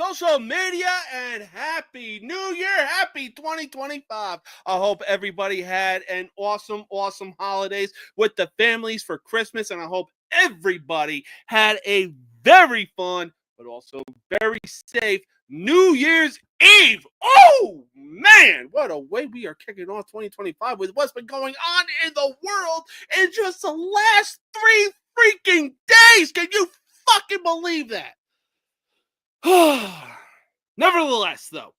social media, and Happy New Year. Happy 2025. I hope everybody had an awesome holidays with the families for Christmas, and I hope everybody had a very fun, but also very safe New Year's Eve. Oh, man, what a way we are kicking off 2025 with what's been going on in the world in just the last 3 freaking days. Can you fucking believe that? Nevertheless, though,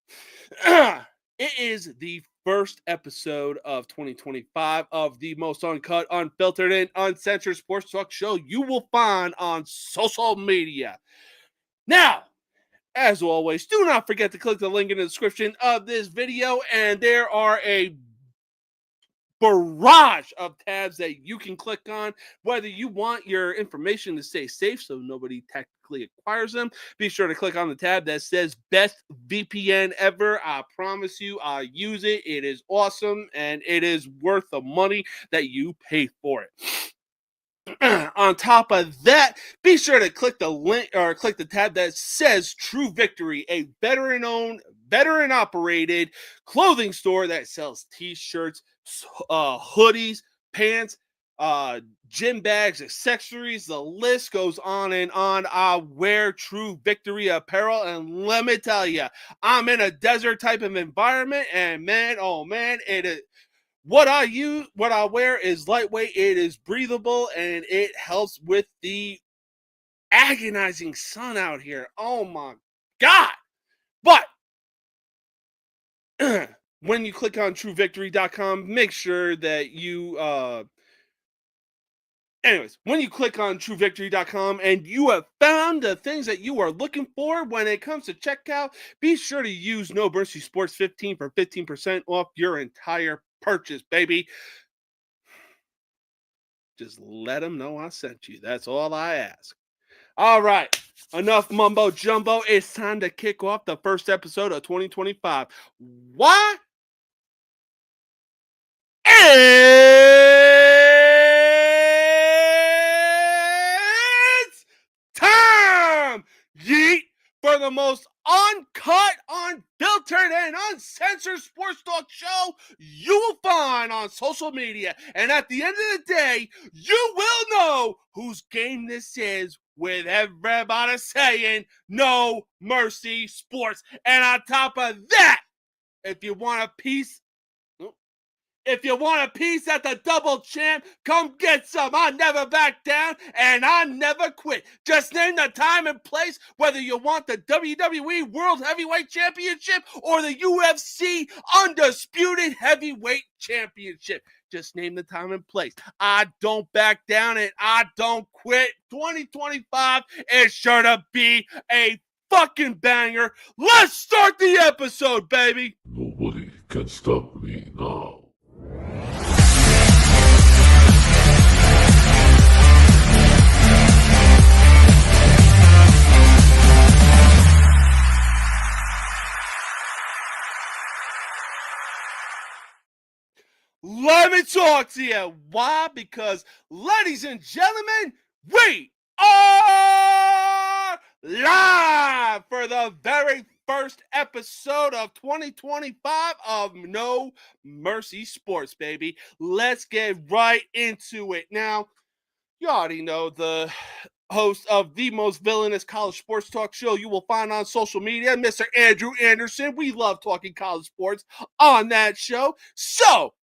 it is the first episode of 2025 of the most uncut, unfiltered, and uncensored sports talk show you will find on social media. Now, as always, do not forget to click the link in the description of this video, and there are a barrage of tabs that you can click on, whether you want your information to stay safe so nobody technically acquires them. Be sure to click on the tab that says best VPN ever. I promise you, I use it. It is awesome, and it is worth the money that you pay for it. On top of that, be sure to click the link or click the tab that says True Victory, a veteran-owned, veteran-operated clothing store that sells t-shirts, hoodies, pants, gym bags, accessories. The list goes on and on. I wear True Victory apparel, and let me tell you, I'm in a desert type of environment, and man, oh man, it is. What I wear is lightweight, it is breathable, and it helps with the agonizing sun out here. Oh my God. But when you click on truevictory.com, make sure that you when you click on truevictory.com and you have found the things that you are looking for when it comes to checkout, be sure to use No Mercy Sports 15 for 15% off your entire purchase, baby. Just let them know I sent you. That's all I ask. All right, enough mumbo jumbo. It's time to kick off the first episode of 2025. Why? It's time, yeet, for the most uncut, unfiltered, and uncensored sports talk show you will find on social media. And at the end of the day, you will know whose game this is with everybody saying No Mercy Sports. And on top of that, if you want a piece at the double champ, come get some. I never back down, and I never quit. Just name the time and place, whether you want the WWE World Heavyweight Championship or the UFC Undisputed Heavyweight Championship. Just name the time and place. I don't back down, and I don't quit. 2025 is sure to be a fucking banger. Let's start the episode, baby. Nobody can stop me now. Let me talk to you. Why? Because, ladies and gentlemen, we are live for the very first episode of 2025 of No Mercy Sports, baby. Let's get right into it. Now, you already know the host of the most villainous college sports talk show you will find on social media, Mr. Andrew Anderson. We love talking college sports on that show. So,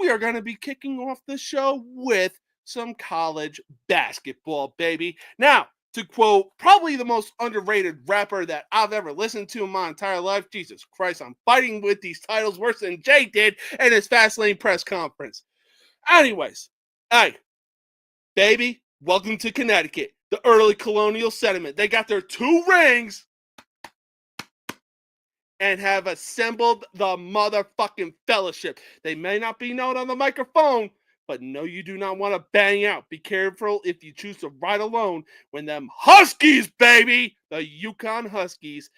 we are going to be kicking off the show with some college basketball, baby. Now, to quote probably the most underrated rapper that I've ever listened to in my entire life, Jesus Christ, I'm fighting with these titles worse than Jay did in his Fastlane press conference. Anyways, hey, baby, welcome to Connecticut, the early colonial settlement. They got their 2 rings and have assembled the motherfucking fellowship. They may not be known on the microphone, but no, you do not want to bang out. Be careful if you choose to ride alone when them Huskies, baby, the Yukon Huskies,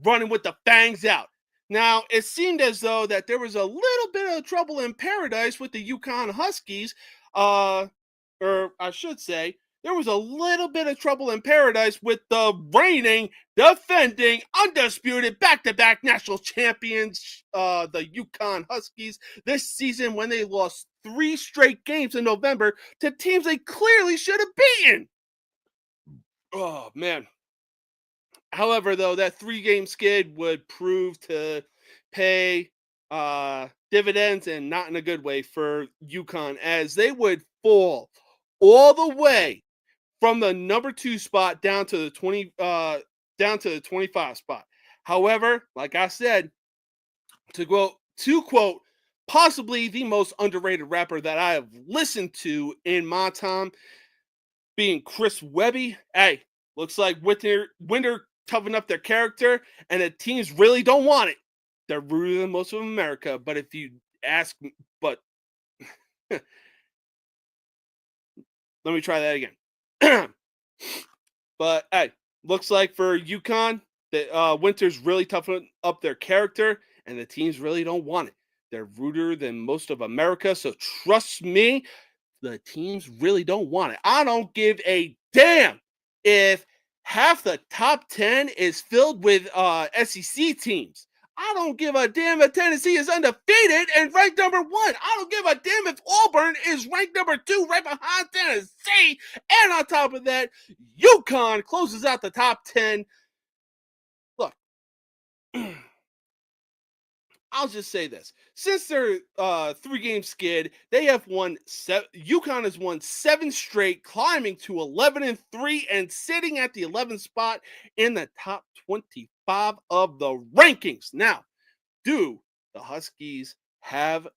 running with the fangs out. Now, it seemed as though that there was a little bit of trouble in paradise with the Yukon Huskies, or I should say, there was a little bit of trouble in paradise with the reigning, defending, undisputed back-to-back national champions, the Yukon Huskies, this season when they lost 3 straight games in November to teams they clearly should have beaten. Oh, man. However, though, that 3-game skid would prove to pay dividends, and not in a good way for Yukon, as they would fall all the way from the number 2 spot down to the 25 spot. However, like I said, to quote possibly the most underrated rapper that I have listened to in my time, being Chris Webby. Hey, looks like Winter toughened up their character, and the teams really don't want it. They're ruder than most of America, but if you ask, but let me try that again. But hey, looks like for Yukon, that Winter's really toughened up their character, and the teams really don't want it. They're ruder than most of America, so trust me, the teams really don't want it. I don't give a damn if half the top 10 is filled with SEC teams. I don't give a damn if Tennessee is undefeated and ranked number 1. I don't give a damn if Auburn is ranked number 2 right behind Tennessee. And on top of that, Yukon closes out the top 10. Look, I'll just say this. Since their 3-game skid, they have won Yukon has won 7 straight, climbing to 11-3 and sitting at the 11th spot in the top 25 of the rankings. Now, do the Huskies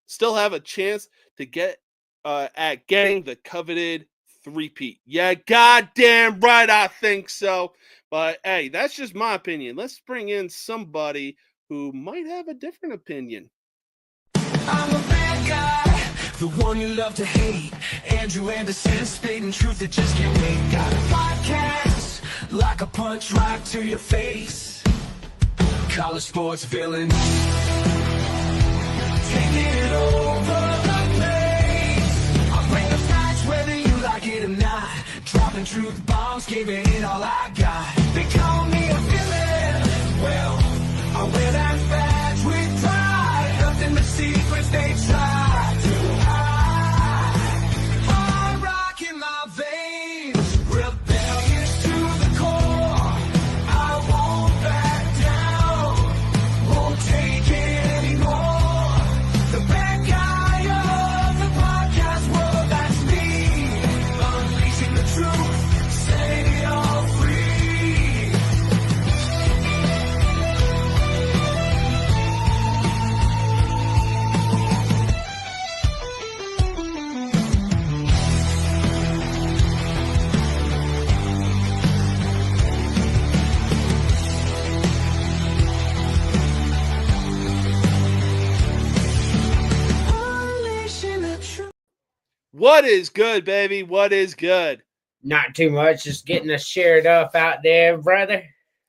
still have a chance to get at getting the coveted 3-peat? Yeah, goddamn right, I think so. But hey, that's just my opinion. Let's bring in somebody who might have a different opinion. I'm a bad guy, the one you love to hate. Andrew Anderson, spitting truth that just can't wait. Got a podcast, like a punch right to your face. College sports villain, taking it over the place. I bring the facts whether you like it or not. Dropping truth bombs, giving it all I got. They call me a villain, well, I wear that badge with pride. Nothing but secrets they try to hide. Hard rock in my veins, rebellious to the core. I won't back down, won't take it anymore. The bad guy of the podcast world, that's me. Unleashing the truth, setting it all free. What is good, baby? What is good? Not too much, just getting us shared up out there, brother.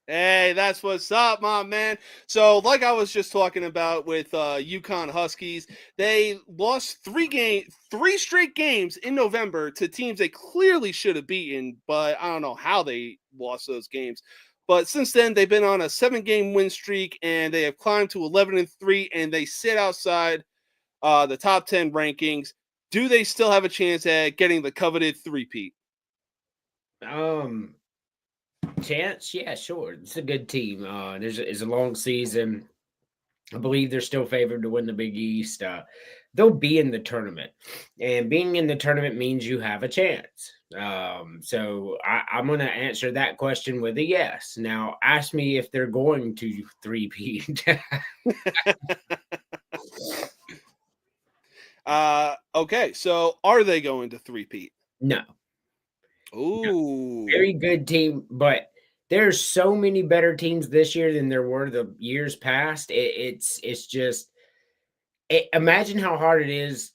Hey, that's what's up, my man. So, like I was just talking about with Yukon Huskies, they lost 3 straight games in November to teams they clearly should have beaten, but I don't know how they lost those games. But since then, they've been on a 7-game win streak, and they have climbed to 11-3, and they sit outside the top 10 rankings. Do they still have a chance at getting the coveted 3-peat? Chance, yeah, sure. It's a good team. It's a long season. I believe they're still favored to win the Big East. They'll be in the tournament, and being in the tournament means you have a chance. So I'm going to answer that question with a yes. Now, ask me if they're going to 3-peat. Okay, so are they going to 3-peat? No. Ooh. Very good team, but there's so many better teams this year than there were the years past. It's just imagine how hard it is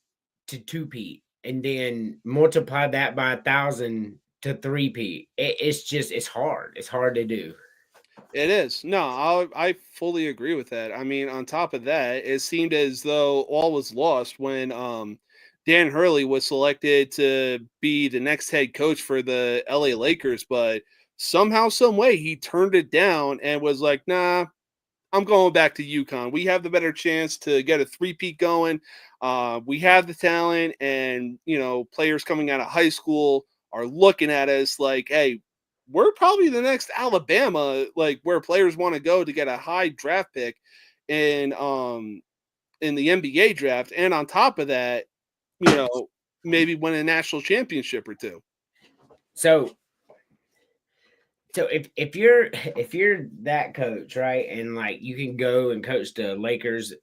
to 2-peat and then multiply that by 1,000 to 3-peat. It's hard. It's hard to do. It is. No, I fully agree with that. I mean, on top of that, it seemed as though all was lost when Dan Hurley was selected to be the next head coach for the LA Lakers, but somehow, some way, he turned it down and was like, nah, I'm going back to UConn. We have the better chance to get a three-peat going. We have the talent, and, players coming out of high school are looking at us like, hey, we're probably the next Alabama, like where players want to go to get a high draft pick in the NBA draft. And on top of that, maybe win a national championship or two. So if you're that coach, right, and like you can go and coach the Lakers,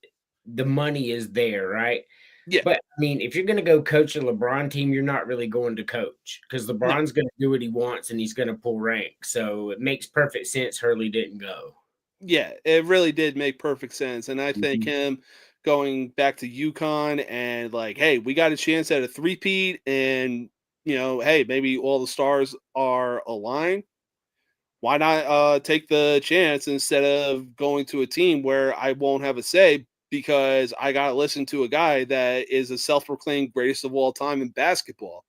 the money is there, right? Yeah. But I mean, if you're going to go coach a LeBron team, you're not really going to coach because LeBron's going to do what he wants and he's going to pull rank. So it makes perfect sense Hurley didn't go. Yeah, it really did make perfect sense. And I think him going back to UConn and like, hey, we got a chance at a three-peat, and hey, maybe all the stars are aligned. Why not take the chance instead of going to a team where I won't have a say because I got to listen to a guy that is a self-proclaimed greatest of all time in basketball?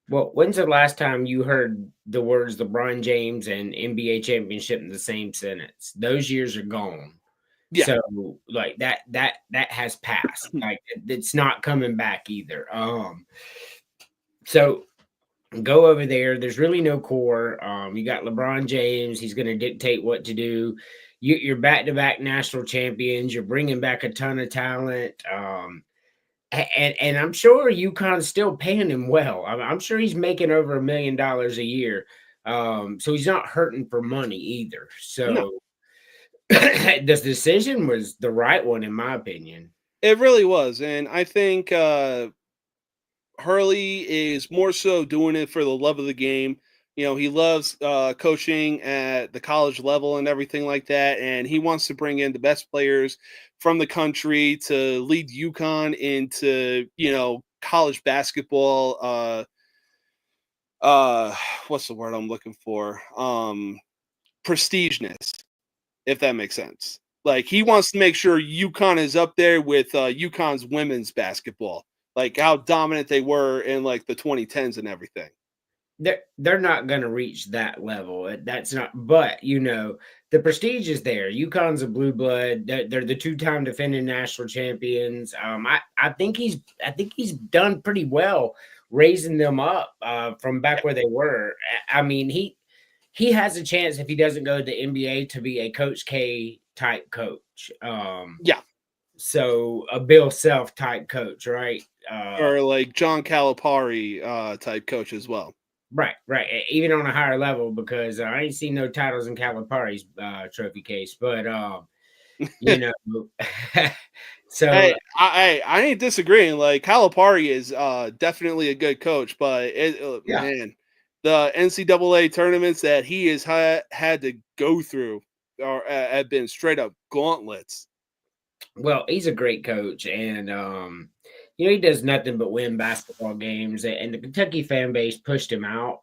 Well, when's the last time you heard the words LeBron James and NBA championship in the same sentence? Those years are gone. Yeah. So like that has passed. Like it's not coming back either. So go over there. There's really no core. You got LeBron James. He's going to dictate what to do. You're back-to-back national champions. You're bringing back a ton of talent. And I'm sure UConn's still paying him well. I'm sure he's making over $1 million a year. So he's not hurting for money either. So this decision was the right one, in my opinion. It really was. And I think Hurley is more so doing it for the love of the game. He loves coaching at the college level and everything like that. And he wants to bring in the best players from the country to lead UConn into, college basketball. What's the word I'm looking for? Prestigeness, if that makes sense. Like he wants to make sure UConn is up there with UConn's women's basketball, like how dominant they were in like the 2010s and everything. They're not going to reach that level. That's not, but the prestige is there. UConn's a blue blood. They're the two-time defending national champions. I think he's done pretty well raising them up from back where they were. I mean, he has a chance if he doesn't go to the NBA to be a Coach K type coach. Yeah. So a Bill Self type coach, right? Or like John Calipari type coach as well. Right. Even on a higher level, because I ain't seen no titles in Calipari's trophy case, but so hey, I ain't disagreeing. Like Calipari is definitely a good coach, but man, the NCAA tournaments that he has had to go through have been straight up gauntlets. Well, he's a great coach, and he does nothing but win basketball games. And the Kentucky fan base pushed him out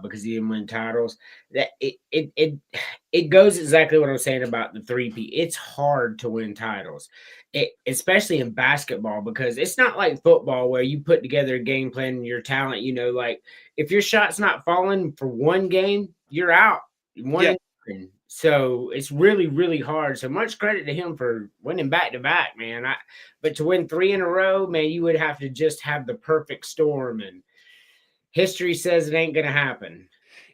because he didn't win titles. That it goes exactly what I'm saying about the 3P. It's hard to win titles, especially in basketball, because it's not like football where you put together a game plan and your talent. Like if your shot's not falling for one game, you're out. So it's really, really hard. So much credit to him for winning back-to-back, man. But to win 3 in a row, man, you would have to just have the perfect storm. And history says it ain't going to happen.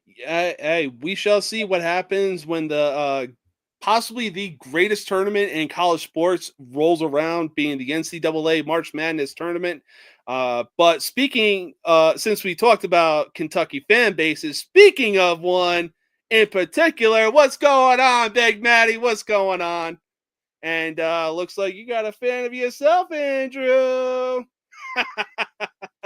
Hey, we shall see what happens when the possibly the greatest tournament in college sports rolls around, being the NCAA March Madness tournament. But speaking, since we talked about Kentucky fan bases, speaking of one in particular, what's going on, Big Matty? What's going on? And looks like you got a fan of yourself, Andrew.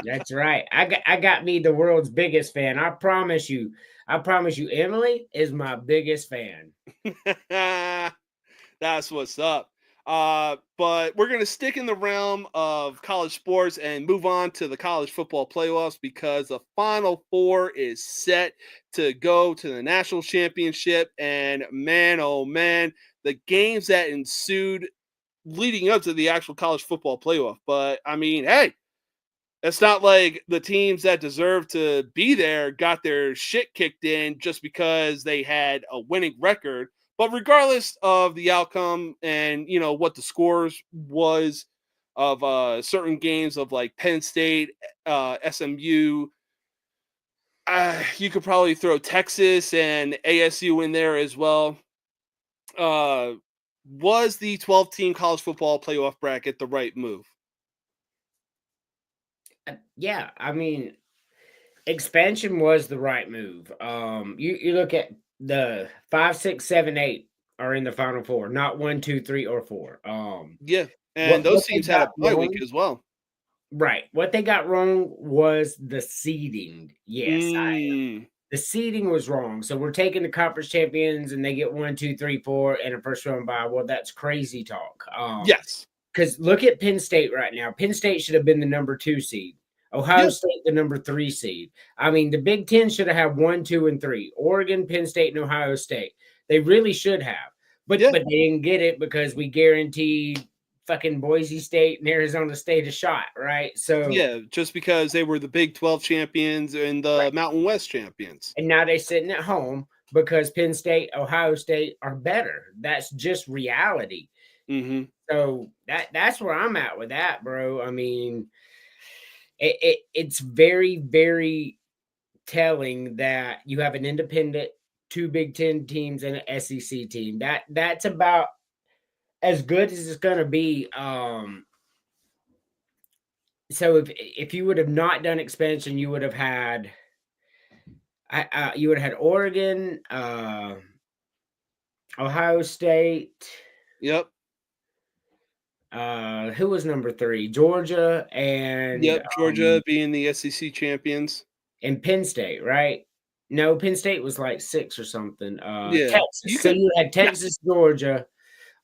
That's right. I got me the world's biggest fan. I promise you, Emily is my biggest fan. That's what's up. But we're going to stick in the realm of college sports and move on to the college football playoffs, because the Final Four is set to go to the national championship. And man, oh man, the games that ensued leading up to the actual college football playoff. But I mean, hey, It's not like the teams that deserve to be there got their shit kicked in just because they had a winning record. But regardless of the outcome and, what the scores was of certain games of like Penn State, SMU, you could probably throw Texas and ASU in there as well. Was the 12-team college football playoff bracket the right move? Yeah, I mean, expansion was the right move. You look at the 5, 6, 7, 8 are in the Final Four, not 1, 2, 3, or 4. Yeah, and those what they teams had a got bye wrong, week as well. right? What they got wrong was the seeding. Yes, the seeding was wrong. So we're taking the conference champions, and they get 1, 2, 3, 4, and a first round bye. Well, that's crazy talk. Yes. Because look at Penn State right now. Penn State should have been the number 2 seed. Ohio State, the number 3 seed. I mean, the Big Ten should have had 1, 2, and 3. Oregon, Penn State, and Ohio State. They really should have. But they didn't get it because we guaranteed fucking Boise State and Arizona State a shot, right? So yeah, just because they were the Big 12 champions and the Mountain West champions. And now they're sitting at home because Penn State, Ohio State are better. That's just reality. Mm-hmm. So that's where I'm at with that, bro. I mean, it's very, very telling that you have an independent 2 Big Ten teams and an SEC team. That's about as good as it's gonna be. So if you would have not done expansion, you would have had Oregon, Ohio State. Yep. Who was number 3? Georgia and Georgia being the SEC champions. And Penn State, right? No, Penn State was like 6 or something. Texas. You had Texas, Georgia,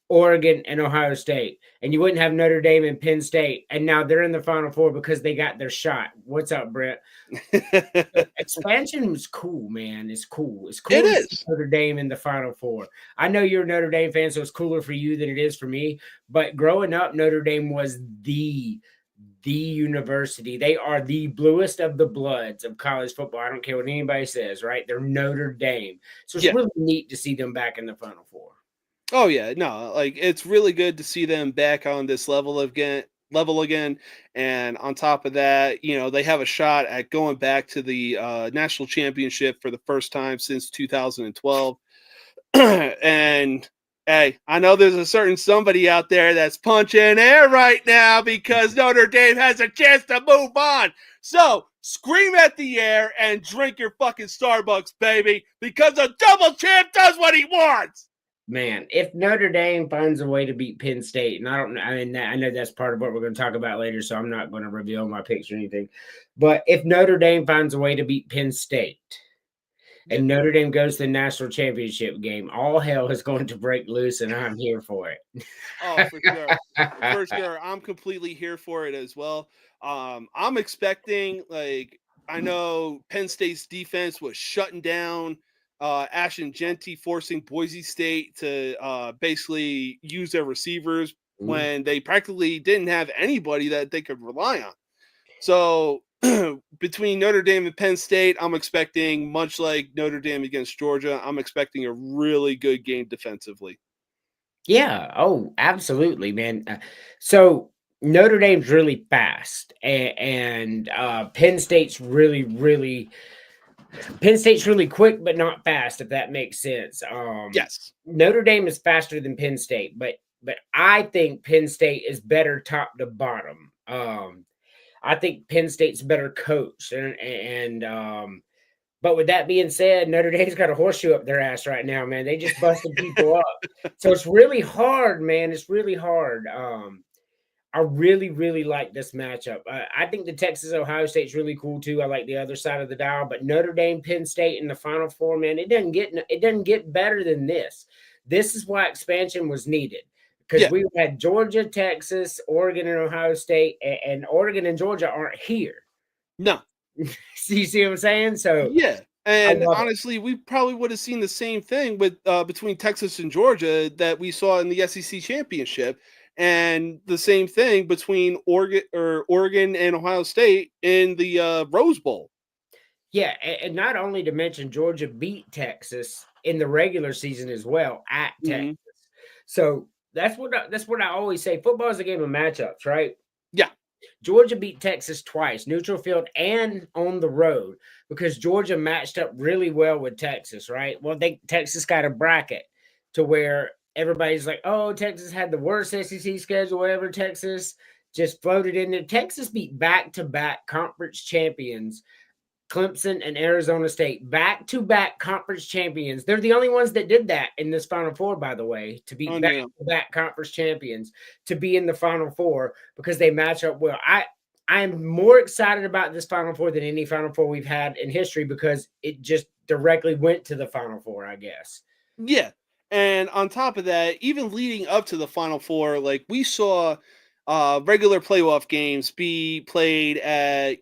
Oregon, and Ohio State, and you wouldn't have Notre Dame and Penn State, and now they're in the Final Four because they got their shot. What's up, Brett? Expansion was cool, man. It's cool. It's cool. It is. Notre Dame in the Final Four. I know you're a Notre Dame fan, so it's cooler for you than it is for me. But growing up, Notre Dame was the university. They are the bluest of the bloods of college football. I don't care what anybody says, right? They're Notre Dame. So it's really neat to see them back in the Final Four. Oh yeah, no, like it's really good to see them back on this level again. And on top of that, they have a shot at going back to the national championship for the first time since 2012. And hey, I know there's a certain somebody out there that's punching air right now because Notre Dame has a chance to move on. So scream at the air and drink your fucking Starbucks, baby, because a double champ does what he wants. Man, if Notre Dame finds a way to beat Penn State, and I know that's part of what we're going to talk about later, so I'm not going to reveal my picks or anything. But if Notre Dame finds a way to beat Penn State, and Notre Dame goes to the national championship game, all hell is going to break loose, and I'm here for it. Oh, for sure. For sure. I'm completely here for it as well. I'm expecting, I know Penn State's defense was shutting down Ashton Genty, forcing Boise State to basically use their receivers when they practically didn't have anybody that they could rely on. So between Notre Dame and Penn State, I'm expecting, much like Notre Dame against Georgia, I'm expecting a really good game defensively. Yeah. Oh, absolutely, man. So Notre Dame's really fast, and Penn State's really quick, but not fast, if that makes sense. Yes. Notre Dame is faster than Penn State, but I think Penn State is better top to bottom. I think Penn State's better coached, and but with that being said, Notre Dame's got a horseshoe up their ass right now, man. They just busted people up. So it's really hard, man. It's really hard. I really like this matchup. I think the Texas-Ohio State's really cool too. I like the other side of the dial, but Notre Dame, Penn State in the Final Four, man, it doesn't get better than this. This is why expansion was needed, because we had Georgia, Texas, Oregon, and Ohio State, and Oregon and Georgia aren't here. No. You see what I'm saying? So yeah. And honestly, we probably would have seen the same thing with between Texas and Georgia that we saw in the SEC championship. And the same thing between Oregon and Ohio State in the Rose Bowl. Yeah, and not only to mention Georgia beat Texas in the regular season as well at Texas. So that's what I always say. Football is a game of matchups, right? Yeah. Georgia beat Texas twice, neutral field and on the road, because Georgia matched up really well with Texas, right? Well, Texas got a bracket to where everybody's like, oh, Texas had the worst SEC schedule ever. Texas just floated in there. Texas beat back-to-back conference champions, Clemson and Arizona State, back-to-back conference champions. They're the only ones that did that in this Final Four, by the way, to be back-to-back conference champions, to be in the Final Four because they match up well. I'm more excited about this Final Four than any Final Four we've had in history because it just directly went to the Final Four, I guess. Yeah. And on top of that, even leading up to the Final Four, like we saw regular playoff games be played at,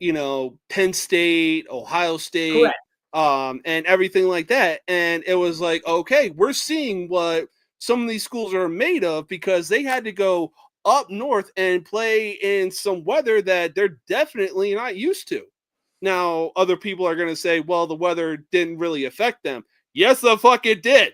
Penn State, Ohio State, and everything like that. And it was like, okay, we're seeing what some of these schools are made of because they had to go up north and play in some weather that they're definitely not used to. Now, other people are going to say, well, the weather didn't really affect them. Yes, the fuck it did.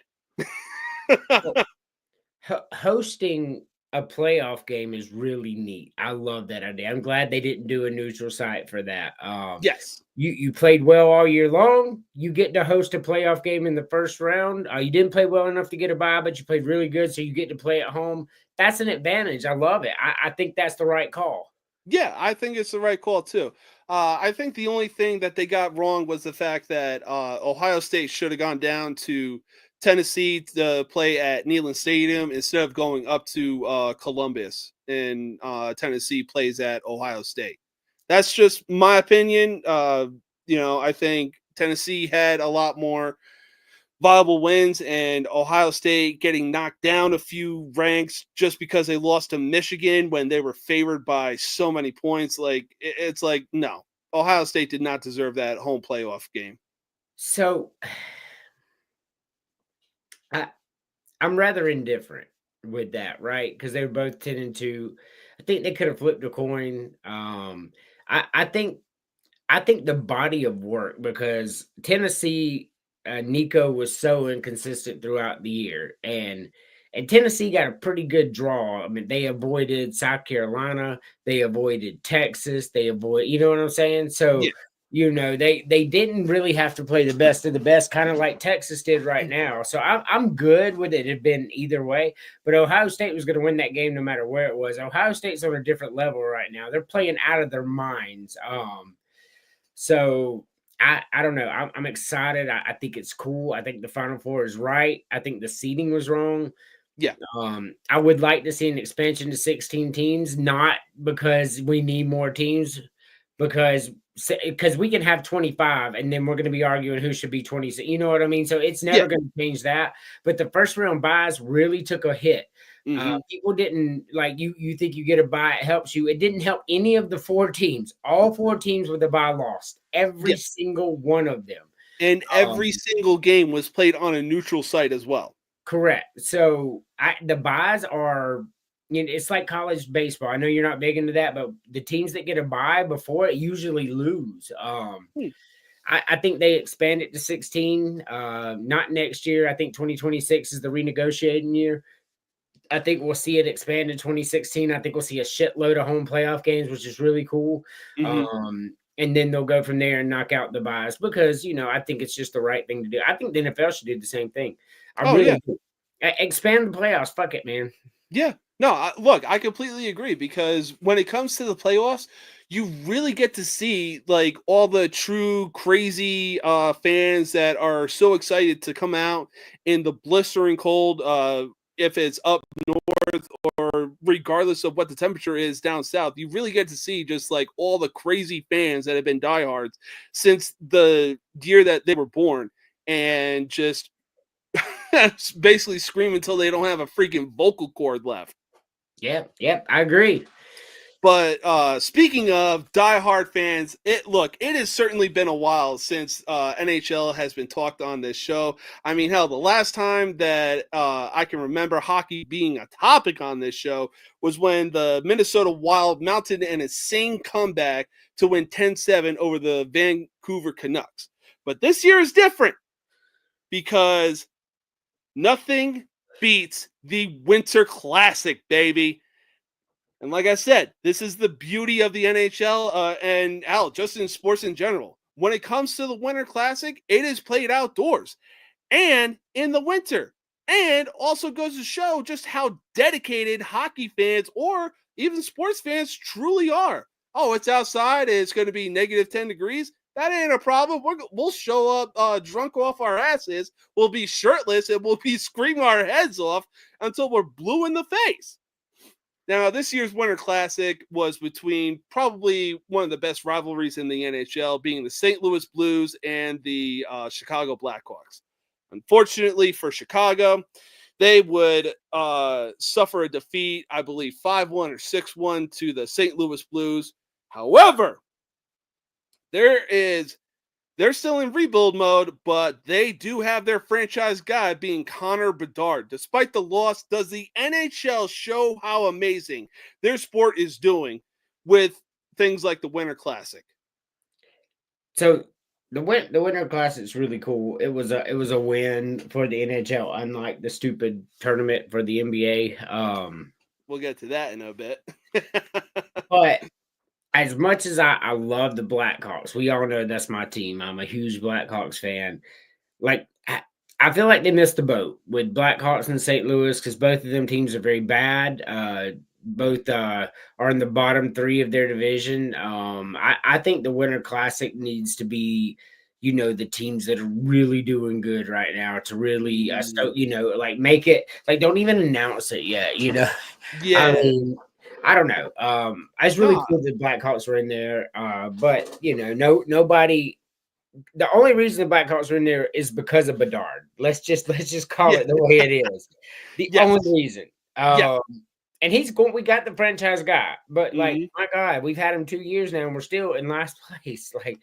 Hosting a playoff game is really neat. I love that idea. I'm glad they didn't do a neutral site for that. Yes. You played well all year long. You get to host a playoff game in the first round. You didn't play well enough to get a bye, but you played really good, so you get to play at home. That's an advantage. I love it. I think that's the right call. Yeah, I think it's the right call, too. I think the only thing that they got wrong was the fact that Ohio State should have gone down to Tennessee to play at Neyland Stadium instead of going up to Columbus, and Tennessee plays at Ohio State. That's just my opinion. I think Tennessee had a lot more viable wins, and Ohio State getting knocked down a few ranks just because they lost to Michigan when they were favored by so many points. Like, it's like, no, Ohio State did not deserve that home playoff game. So I'm rather indifferent with that, right? Because they were both 10-2. I think they could have flipped a coin. I think the body of work, because Tennessee, Nico was so inconsistent throughout the year, and Tennessee got a pretty good draw. I mean, they avoided South Carolina, they avoided Texas, you know what I'm saying? So, they didn't really have to play the best of the best, kind of like Texas did right now. So I'm good with it. It'd been either way, but Ohio State was going to win that game no matter where it was. Ohio State's on a different level right now. They're playing out of their minds. So I don't know. I'm excited. I think it's cool. I think the Final Four is right. I think the seeding was wrong. Yeah. I would like to see an expansion to 16 teams, not because we need more teams, because we can have 25 and then we're going to be arguing who should be 26. You know what I mean? So it's never going to change that. But the first round buys really took a hit. People didn't like you think you get a bye, it helps you. It didn't help any of the 4 teams. All 4 teams with the bye lost. Every single one of them. And every single game was played on a neutral site as well. Correct. So the buys are, it's like college baseball. I know you're not big into that, but the teams that get a bye before it usually lose. I think they expand it to 16. Not next year. I think 2026 is the renegotiating year. I think we'll see it expand in 2016. I think we'll see a shitload of home playoff games, which is really cool. And then they'll go from there and knock out the buys because, I think it's just the right thing to do. I think the NFL should do the same thing. Expand the playoffs. Fuck it, man. Yeah. No, look, I completely agree because when it comes to the playoffs, you really get to see like all the true crazy fans that are so excited to come out in the blistering cold, if it's up north or regardless of what the temperature is down south. You really get to see just like all the crazy fans that have been diehards since the year that they were born and just basically scream until they don't have a freaking vocal cord left. Yeah, I agree. But speaking of diehard fans, it has certainly been a while since NHL has been talked on this show. I mean, hell, the last time that I can remember hockey being a topic on this show was when the Minnesota Wild mounted an insane comeback to win 10-7 over the Vancouver Canucks. But this year is different because nothing beats the Winter Classic, baby. And like I said, this is the beauty of the NHL and just in sports in general. When it comes to the Winter Classic, it is played outdoors and in the winter. And also goes to show just how dedicated hockey fans or even sports fans truly are. Oh, it's outside. It's going to be negative 10 degrees. That ain't a problem. We'll show up drunk off our asses. We'll be shirtless and we'll be screaming our heads off until we're blue in the face. Now, this year's Winter Classic was between probably one of the best rivalries in the NHL, being the St. Louis Blues and the Chicago Blackhawks. Unfortunately for Chicago, they would suffer a defeat, I believe 5-1 or 6-1 to the St. Louis Blues. However, they're still in rebuild mode, but they do have their franchise guy being Connor Bedard. Despite the loss, does the NHL show how amazing their sport is doing with things like the Winter Classic? So the Winter Classic is really cool. It was a win for the NHL, unlike the stupid tournament for the NBA. We'll get to that in a bit. But as much as I love the Blackhawks, we all know that's my team. I'm a huge Blackhawks fan. Like, I feel like they missed the boat with Blackhawks and St. Louis because both of them teams are very bad. Both are in the bottom three of their division. I think the Winter Classic needs to be, the teams that are really doing good right now to really, make it, like, don't even announce it yet, Yeah. I mean, I don't know. It's really cool that Blackhawks were in there. But nobody. The only reason the Blackhawks were in there is because of Bedard. Let's just call it the way it is. The only reason. And he's going. We got the franchise guy, but my God, we've had him 2 years now, and we're still in last place. Like,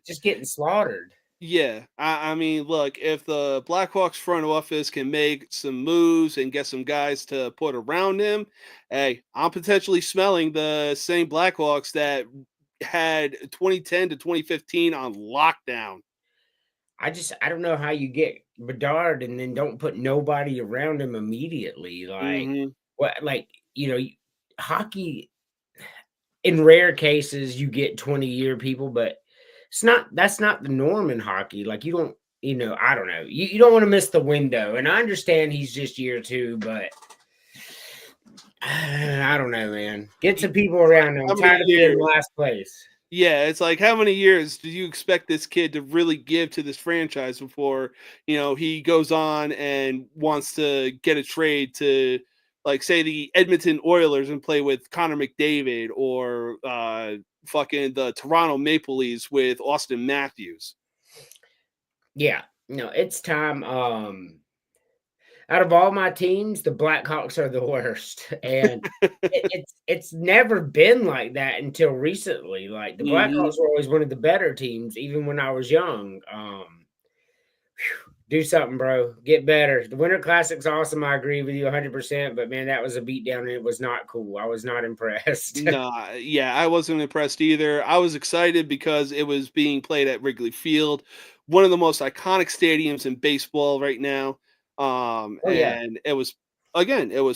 just getting slaughtered. Yeah, I mean, look, if the Blackhawks front office can make some moves and get some guys to put around him, hey, I'm potentially smelling the same Blackhawks that had 2010 to 2015 on lockdown. I don't know how you get Bedard and then don't put nobody around him immediately. Like, hockey, in rare cases, you get 20-year people, but that's not the norm in hockey. Like, you don't, I don't know. You don't want to miss the window. And I understand he's just year two, but I don't know, man. Get some people around him. I'm tired of being in last place. Yeah, it's like, how many years do you expect this kid to really give to this franchise before, he goes on and wants to get a trade to, like, say, the Edmonton Oilers and play with Connor McDavid or fucking the Toronto Maple Leafs with Austin Matthews. Yeah, it's time. Out of all my teams, the Blackhawks are the worst, and it's never been like that until recently. Like, the Blackhawks were always one of the better teams, even when I was young. Do something, bro. Get better. The Winter Classic's awesome. I agree with you 100%. But man, that was a beatdown, and it was not cool. I was not impressed. I wasn't impressed either. I was excited because it was being played at Wrigley Field, one of the most iconic stadiums in baseball right now. And it was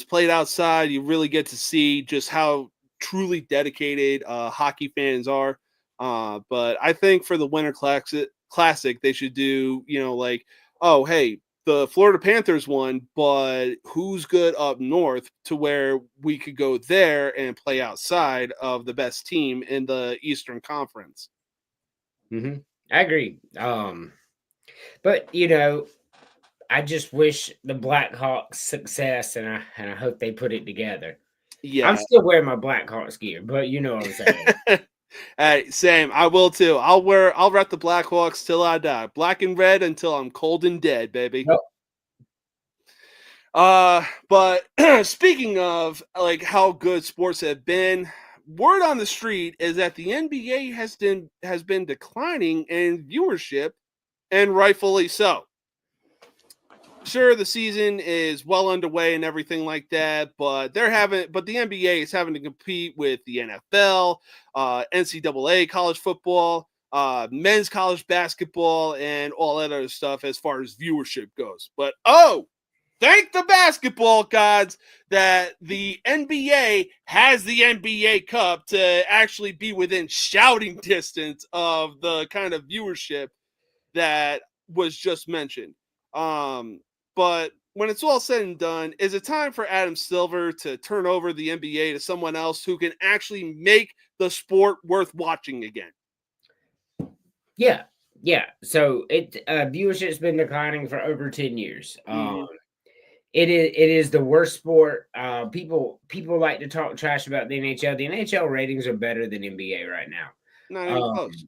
played outside. You really get to see just how truly dedicated hockey fans are. But I think for the Winter Classic, they should do, like, oh, hey, the Florida Panthers won, but who's good up north to where we could go there and play outside of the best team in the Eastern Conference? I agree. But I just wish the Blackhawks success, and I hope they put it together. Yeah, I'm still wearing my Blackhawks gear, but you know what I'm saying. Hey, same. I will too. I'll rep the Blackhawks till I die. Black and red until I'm cold and dead, baby. But speaking of, like, how good sports have been, word on the street is that the NBA has been declining in viewership, and rightfully so. Sure, the season is well underway and everything like that, but the NBA is having to compete with the NFL, NCAA college football, men's college basketball, and all that other stuff as far as viewership goes. But thank the basketball gods that the NBA has the NBA Cup to actually be within shouting distance of the kind of viewership that was just mentioned. But when it's all said and done, is it time for Adam Silver to turn over the NBA to someone else who can actually make the sport worth watching again? Yeah. So viewership's been declining for over 10 years. It is the worst sport. People like to talk trash about the NHL. The NHL ratings are better than NBA right now. Not even close.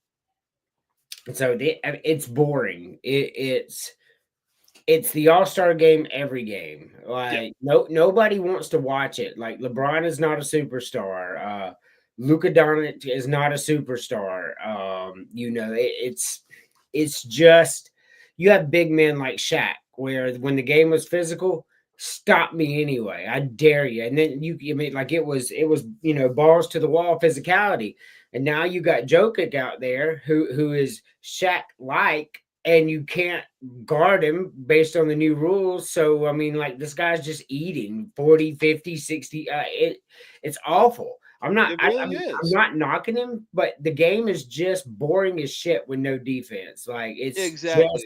So it's boring. It's the All-Star game every game. Like nobody wants to watch it. Like LeBron is not a superstar. Luka Doncic is not a superstar. It's just you have big men like Shaq, where when the game was physical, stop me anyway. I dare you. And then it was balls to the wall physicality. And now you got Jokic out there who is Shaq like, and you can't guard him based on the new rules. So, this guy's just eating 40, 50, 60. It's awful. I'm not knocking him, but the game is just boring as shit with no defense. Like, it's just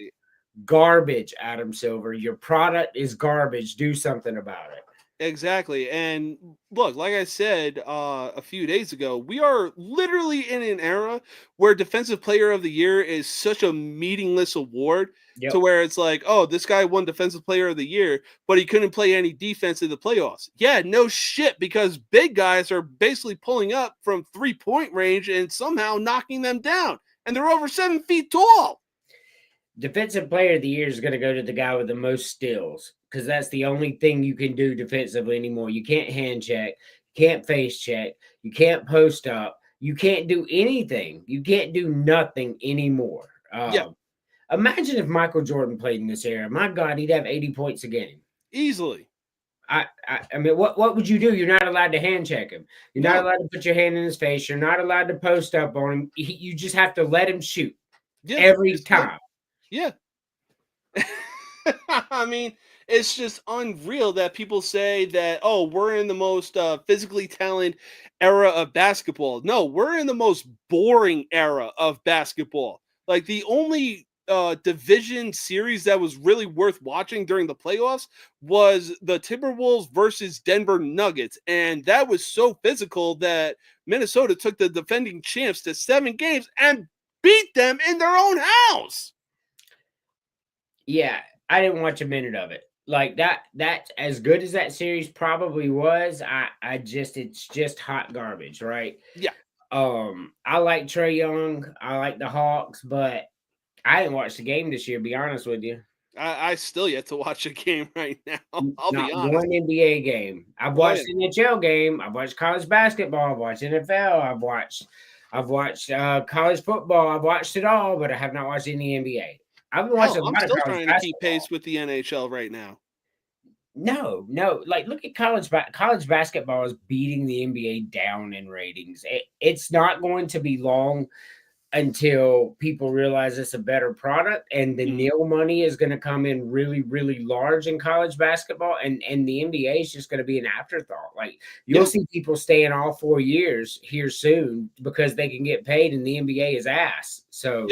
garbage, Adam Silver. Your product is garbage. Do something about it. Exactly. And look, like I said a few days ago, we are literally in an era where Defensive Player of the Year is such a meaningless award to where it's like, oh, this guy won Defensive Player of the Year, but he couldn't play any defense in the playoffs. Yeah, no shit, because big guys are basically pulling up from 3-point range and somehow knocking them down. And they're over 7 feet tall. Defensive Player of the Year is going to go to the guy with the most steals, because that's the only thing you can do defensively anymore. You can't hand check, can't face check, you can't post up, you can't do anything. You can't do nothing anymore. Imagine if Michael Jordan played in this era. My God, he'd have 80 points a game. Easily. What would you do? You're not allowed to hand check him. You're not allowed to put your hand in his face. You're not allowed to post up on him. You just have to let him shoot every time. Yeah. It's just unreal that people say that, oh, we're in the most physically talented era of basketball. No, we're in the most boring era of basketball. Like, the only division series that was really worth watching during the playoffs was the Timberwolves versus Denver Nuggets. And that was so physical that Minnesota took the defending champs to 7 games and beat them in their own house. Yeah, I didn't watch a minute of it. Like that's as good as that series probably was. It's just hot garbage, right? Yeah. I like Trae Young. I like the Hawks, but I didn't watch the game this year, to be honest with you. I still yet to watch a game right now. I'll be honest. One NBA game. I've watched NHL game. I've watched college basketball. I've watched NFL. I've watched college football. I've watched it all, but I have not watched any NBA. I've been watching I'm still trying to keep pace with the NHL right now. No. Like, look at college basketball is beating the NBA down in ratings. It's not going to be long until people realize it's a better product, and the nil money is going to come in really, really large in college basketball, and the NBA is just going to be an afterthought. Like, you'll see people staying all 4 years here soon because they can get paid, and the NBA is ass. So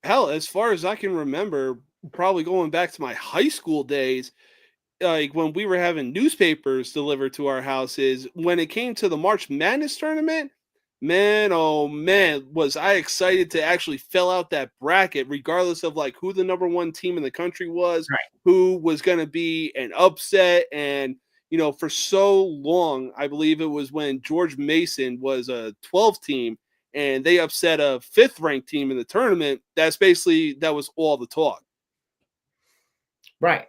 hell, as far as I can remember, probably going back to my high school days, like when we were having newspapers delivered to our houses, when it came to the March Madness tournament, man, oh man, was I excited to actually fill out that bracket, regardless of like who the number 1 team in the country was, who was going to be an upset. And, for so long, I believe it was when George Mason was a 12 team and they upset a 5th ranked team in the tournament. That was all the talk. Right.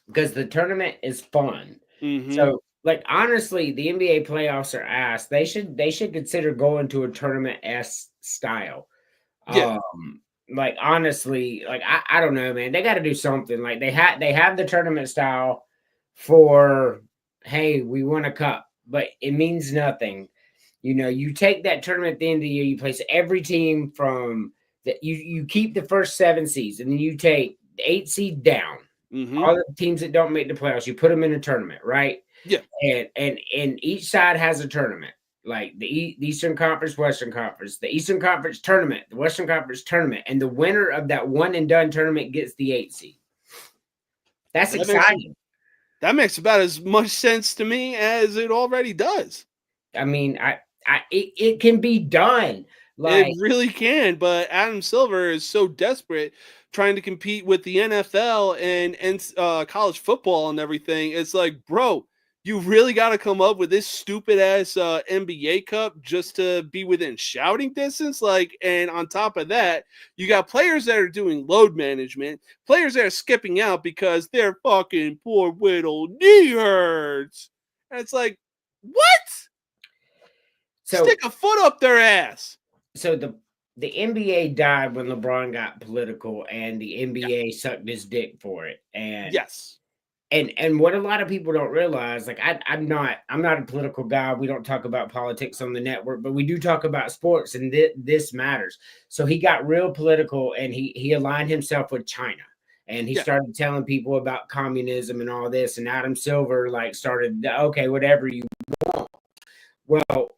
Because the tournament is fun. Mm-hmm. So, like honestly, the NBA playoffs are ass. They should consider going to a tournament s style. Yeah. Like honestly, like I don't know, man. They got to do something. Like they have the tournament style for, hey, we won a cup, but it means nothing. You take that tournament at the end of the year, you place every team from that you keep the first 7 seeds, and then you take the 8 seed down. Mm-hmm. All the teams that don't make the playoffs, you put them in a tournament, right? Yeah. And each side has a tournament, like the Eastern Conference, Western Conference, the Eastern Conference tournament, the Western Conference tournament, and the winner of that one and done tournament gets the 8 seed. That's exciting. That makes about as much sense to me as it already does. I mean, it can be done. Like, it really can, but Adam Silver is so desperate trying to compete with the NFL and college football and everything. It's like, bro, you really got to come up with this stupid ass NBA Cup just to be within shouting distance. Like, and on top of that, you got players that are doing load management, players that are skipping out because their fucking poor little knee hurts. And it's like, what? so Stick a foot up their ass. so the NBA died when LeBron got political, and the NBA sucked his dick for it. And Yes. And what a lot of people don't realize, like I'm not a political guy. We don't talk about politics on the network, but we do talk about sports, and this matters. So he got real political, and he aligned himself with China, and he started telling people about communism and all this. And Adam Silver like started, okay, whatever you want. Well,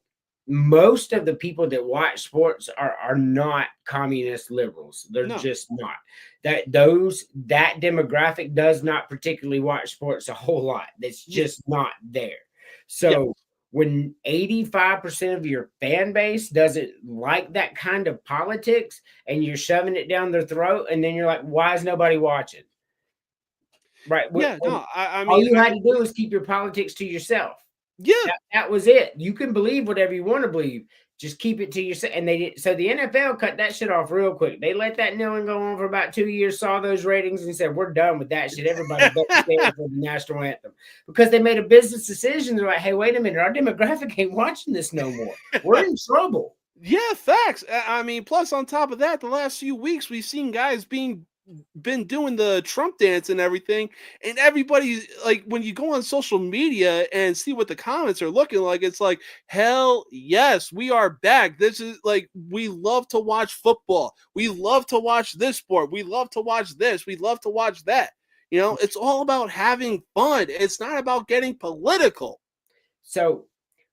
most of the people that watch sports are not communist liberals. They're just not. That demographic does not particularly watch sports a whole lot. That's just not there. So when 85% of your fan base doesn't like that kind of politics, and you're shoving it down their throat, and then you're like, why is nobody watching? Right. I mean, all you had to do is keep your politics to yourself. Yeah, that was it. You can believe whatever you want to believe. Just keep it to yourself. And they did. So the NFL cut that shit off real quick. They let that kneeling go on for about 2 years, saw those ratings, and said, we're done with that shit. Everybody go stand for the national anthem. Because they made a business decision. They're like, hey, wait a minute. Our demographic ain't watching this no more. We're in trouble. Yeah, facts. I mean, plus on top of that, the last few weeks we've seen guys been doing the Trump dance and everything, and everybody, like, when you go on social media and see what the comments are looking like, it's like, hell yes, we are back. This is like, we love to watch football, we love to watch this sport, we love to watch this, we love to watch that. It's all about having fun. It's not about getting political. So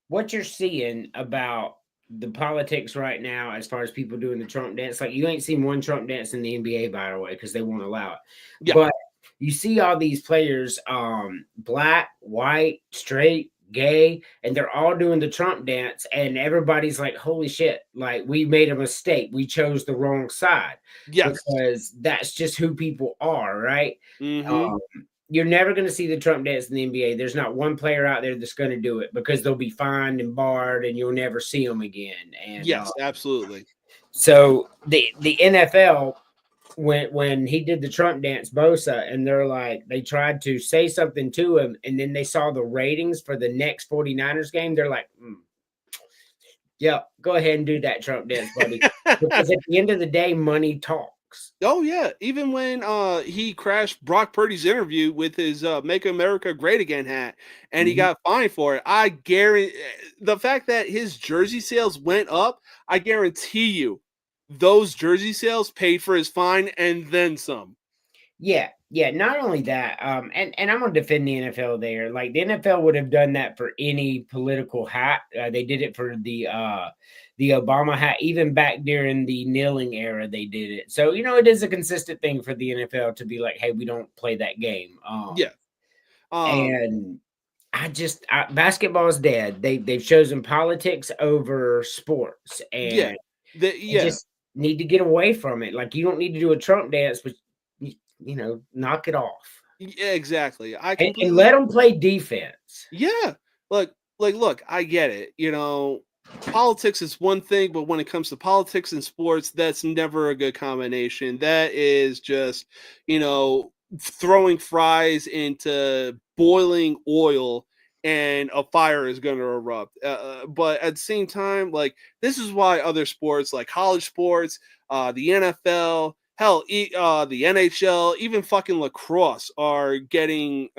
what you're seeing about the politics right now, as far as people doing the Trump dance, like, you ain't seen one Trump dance in the NBA, by the way, because they won't allow it. Yeah. But you see all these players, black, white, straight, gay, and they're all doing the Trump dance, and everybody's like, holy shit, like, we made a mistake. We chose the wrong side. Yes. Because that's just who people are, right? Mm-hmm. You're never going to see the Trump dance in the NBA. There's not one player out there that's going to do it, because they'll be fined and barred, and you'll never see them again. And yes, absolutely. So the NFL, when he did the Trump dance, Bosa, and they're like, they tried to say something to him, and then they saw the ratings for the next 49ers game. They're like, yeah, go ahead and do that Trump dance, buddy. Because at the end of the day, money talks. Oh yeah, even when he crashed Brock Purdy's interview with his "Make America Great Again" hat, and he got fined for it, I guarantee the fact that his jersey sales went up, I guarantee you those jersey sales paid for his fine and then some. Yeah. Not only that, and I'm gonna defend the NFL there. Like, the NFL would have done that for any political hat. They did it for the Obama hat, even back during the kneeling era. They did it. So it is a consistent thing for the NFL to be like, hey, we don't play that game. And basketball is dead. They've chosen politics over sports, and you just need to get away from it. Like, you don't need to do a Trump dance, but knock it off. Yeah, exactly. And let them play defense. Yeah, look, I get it. Politics is one thing, but when it comes to politics and sports, that's never a good combination. That is just, throwing fries into boiling oil and a fire is going to erupt. But at the same time, like, this is why other sports like college sports, the NFL, hell, the NHL, even fucking lacrosse are getting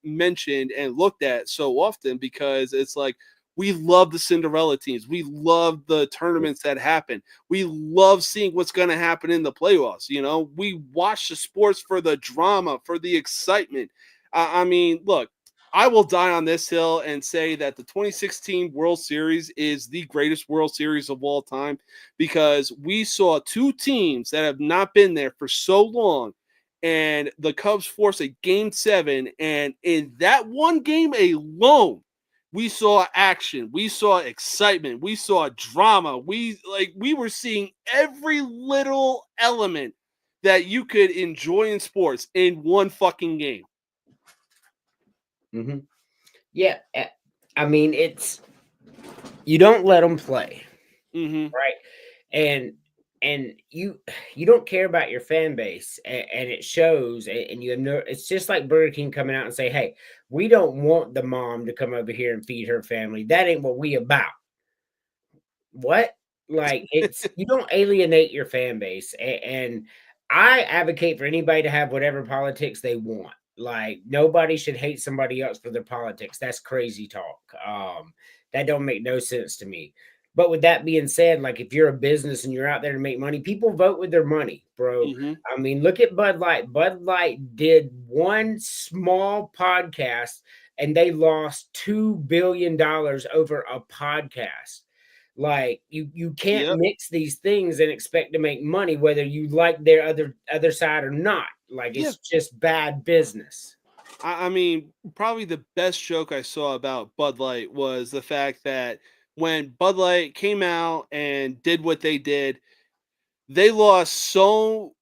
mentioned and looked at so often, because it's like, we love the Cinderella teams. We love the tournaments that happen. We love seeing what's going to happen in the playoffs. You know, we watch the sports for the drama, for the excitement. I mean, look, I will die on this hill and say that the 2016 World Series is the greatest World Series of all time, because we saw two teams that have not been there for so long, and the Cubs forced a Game 7, and in that one game alone, we saw action, we saw excitement, we saw drama. We were seeing every little element that you could enjoy in sports in one fucking game. Mm-hmm. Yeah, I mean, it's, you don't let them play, right? And you don't care about your fan base, and it shows. And you have no. It's just like Burger King coming out and say, "Hey, we don't want the mom to come over here and feed her family. That ain't what we about." What? Like, it's, you don't alienate your fan base, and I advocate for anybody to have whatever politics they want. Like, nobody should hate somebody else for their politics. That's crazy talk. That don't make no sense to me. But with that being said, like, if you're a business and you're out there to make money, people vote with their money, bro. I mean, look at Bud Light. Bud Light did one small podcast and they lost $2 billion over a podcast. Like, you can't mix these things and expect to make money, whether you like their other side or not. Like, it's just bad business. I mean, probably the best joke I saw about Bud Light was the fact that when Bud Light came out and did what they did, they lost so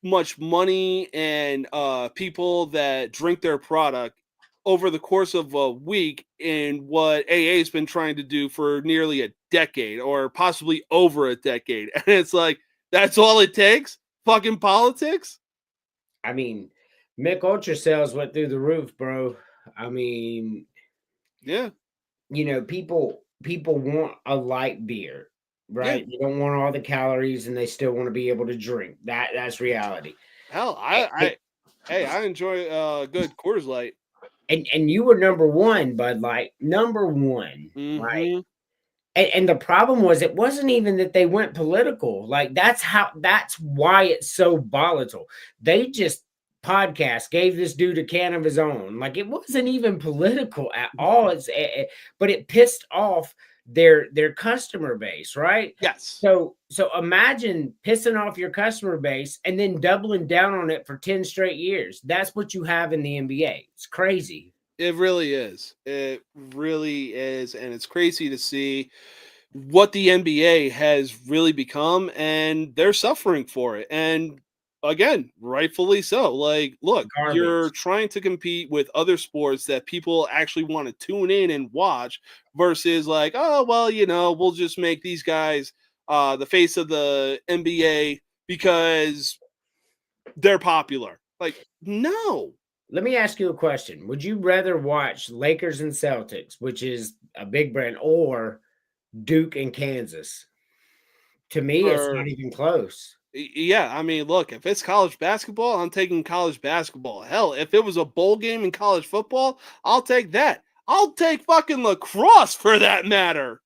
much money and people that drink their product over the course of a week in what AA has been trying to do for nearly a decade, or possibly over a decade. And it's like, that's all it takes? Fucking politics? I mean, Mick Ultra sales went through the roof, bro. I mean, yeah, you know, people want a light beer, right? They don't want all the calories, and they still want to be able to drink. That's reality. Hell, I enjoy good Coors Light. And you were number one, Bud Light, number one, right? And the problem was, it wasn't even that they went political. Like, that's why it's so volatile. They just gave this dude a can of his own. Like, it wasn't even political at all. But it pissed off their customer base, right? Yes. So imagine pissing off your customer base and then doubling down on it for 10 straight years. That's what you have in the NBA. It's crazy. It really is. It really is. And it's crazy to see what the NBA has really become, and they're suffering for it. And again, rightfully so. Like, look, you're trying to compete with other sports that people actually want to tune in and watch, versus like, oh, well, you know, we'll just make these guys the face of the NBA because they're popular. Like, no. Let me ask you a question. Would you rather watch Lakers and Celtics, which is a big brand, or Duke and Kansas? To me, it's not even close. Yeah, I mean, look, if it's college basketball, I'm taking college basketball. Hell, if it was a bowl game in college football, I'll take that. I'll take fucking lacrosse for that matter.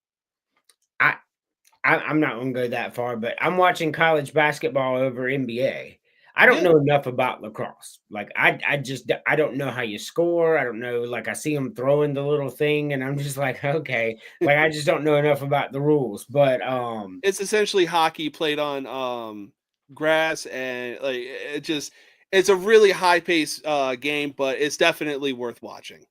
I'm not going to go that far, but I'm watching college basketball over NBA. I don't know enough about lacrosse. Like, I don't know how you score. I don't know. Like, I see them throwing the little thing, and I'm just like, okay. Like, I just don't know enough about the rules. But it's essentially hockey played on grass, and like, it's a really high pace game, but it's definitely worth watching.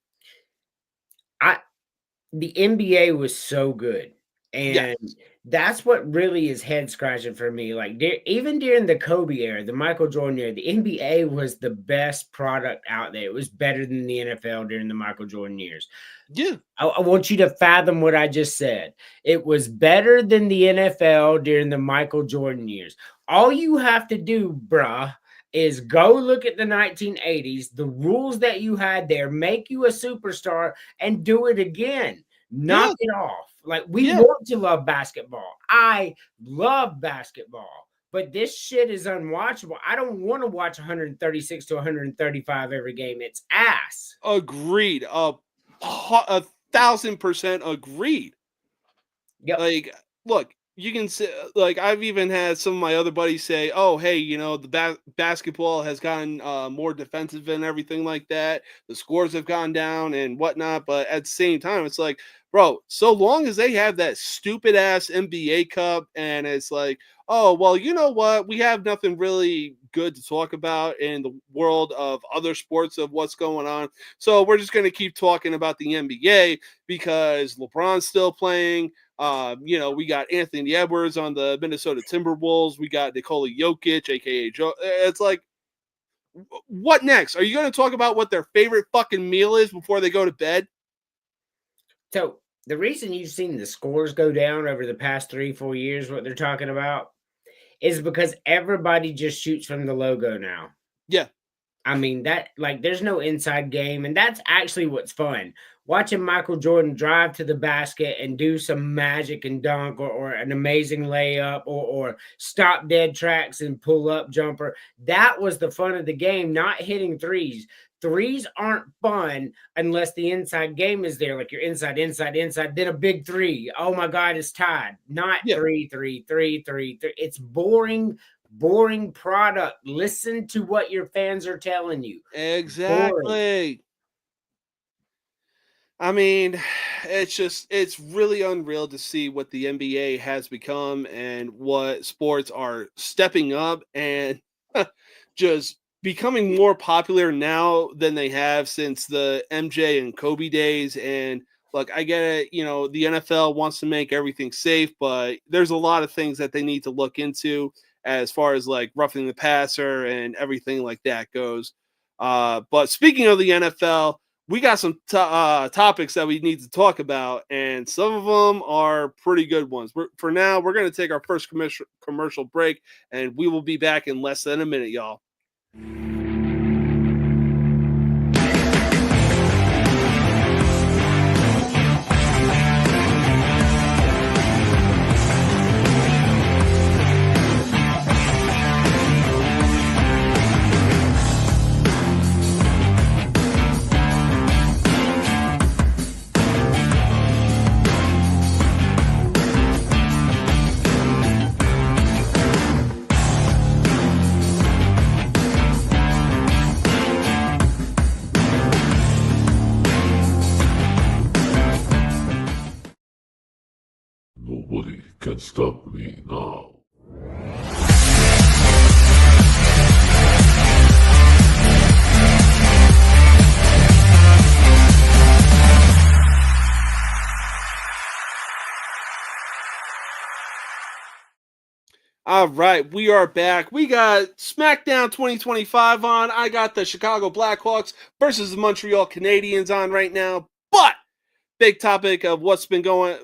The NBA was so good. And that's what really is head scratching for me. Like, even during the Kobe era, the Michael Jordan era, the NBA was the best product out there. It was better than the NFL during the Michael Jordan years. Yeah. I want you to fathom what I just said. It was better than the NFL during the Michael Jordan years. All you have to do, bruh, is go look at the 1980s, the rules that you had there, make you a superstar, and do it again. Knock it off. Like, we want to love basketball. I love basketball, but this shit is unwatchable. I don't want to watch 136 to 135 every game. It's ass. Agreed. 1,000% agreed. Yep. Like, look, you can say, like, I've even had some of my other buddies say, "Oh, hey, you know, the basketball has gotten more defensive and everything like that. The scores have gone down and whatnot." But at the same time, it's like, bro, so long as they have that stupid ass NBA Cup, and it's like, oh, well, you know what? We have nothing really good to talk about in the world of other sports of what's going on. So we're just going to keep talking about the NBA because LeBron's still playing. You know, we got Anthony Edwards on the Minnesota Timberwolves. We got Nikola Jokic, aka Joe. It's like, what next? Are you going to talk about what their favorite fucking meal is before they go to bed? So the reason you've seen the scores go down over the past 3-4 years, what they're talking about, is because everybody just shoots from the logo now. Yeah. I mean, that, like, there's no inside game, and that's actually what's fun. Watching Michael Jordan drive to the basket and do some magic and dunk, or an amazing layup, or stop dead tracks and pull up jumper. That was the fun of the game, not hitting threes. Threes aren't fun unless the inside game is there. Like, you're inside, then a big three. Oh my God, it's tied. Not 3-3-3-3-3. It's boring product. Listen to what your fans are telling you. Exactly. Boring. I mean, it's really unreal to see what the NBA has become and what sports are stepping up and just becoming more popular now than they have since the MJ and Kobe days. And look, I get it, you know, the NFL wants to make everything safe, but there's a lot of things that they need to look into as far as like roughing the passer and everything like that goes. But speaking of the NFL, we got some topics that we need to talk about, and some of them are pretty good ones. For now, we're going to take our first commercial break, and we will be back in less than a minute, y'all. Nobody can stop me now. All right, we are back. We got SmackDown 2025 on. I got the Chicago Blackhawks versus the Montreal Canadiens on right now. But big topic of what's been going,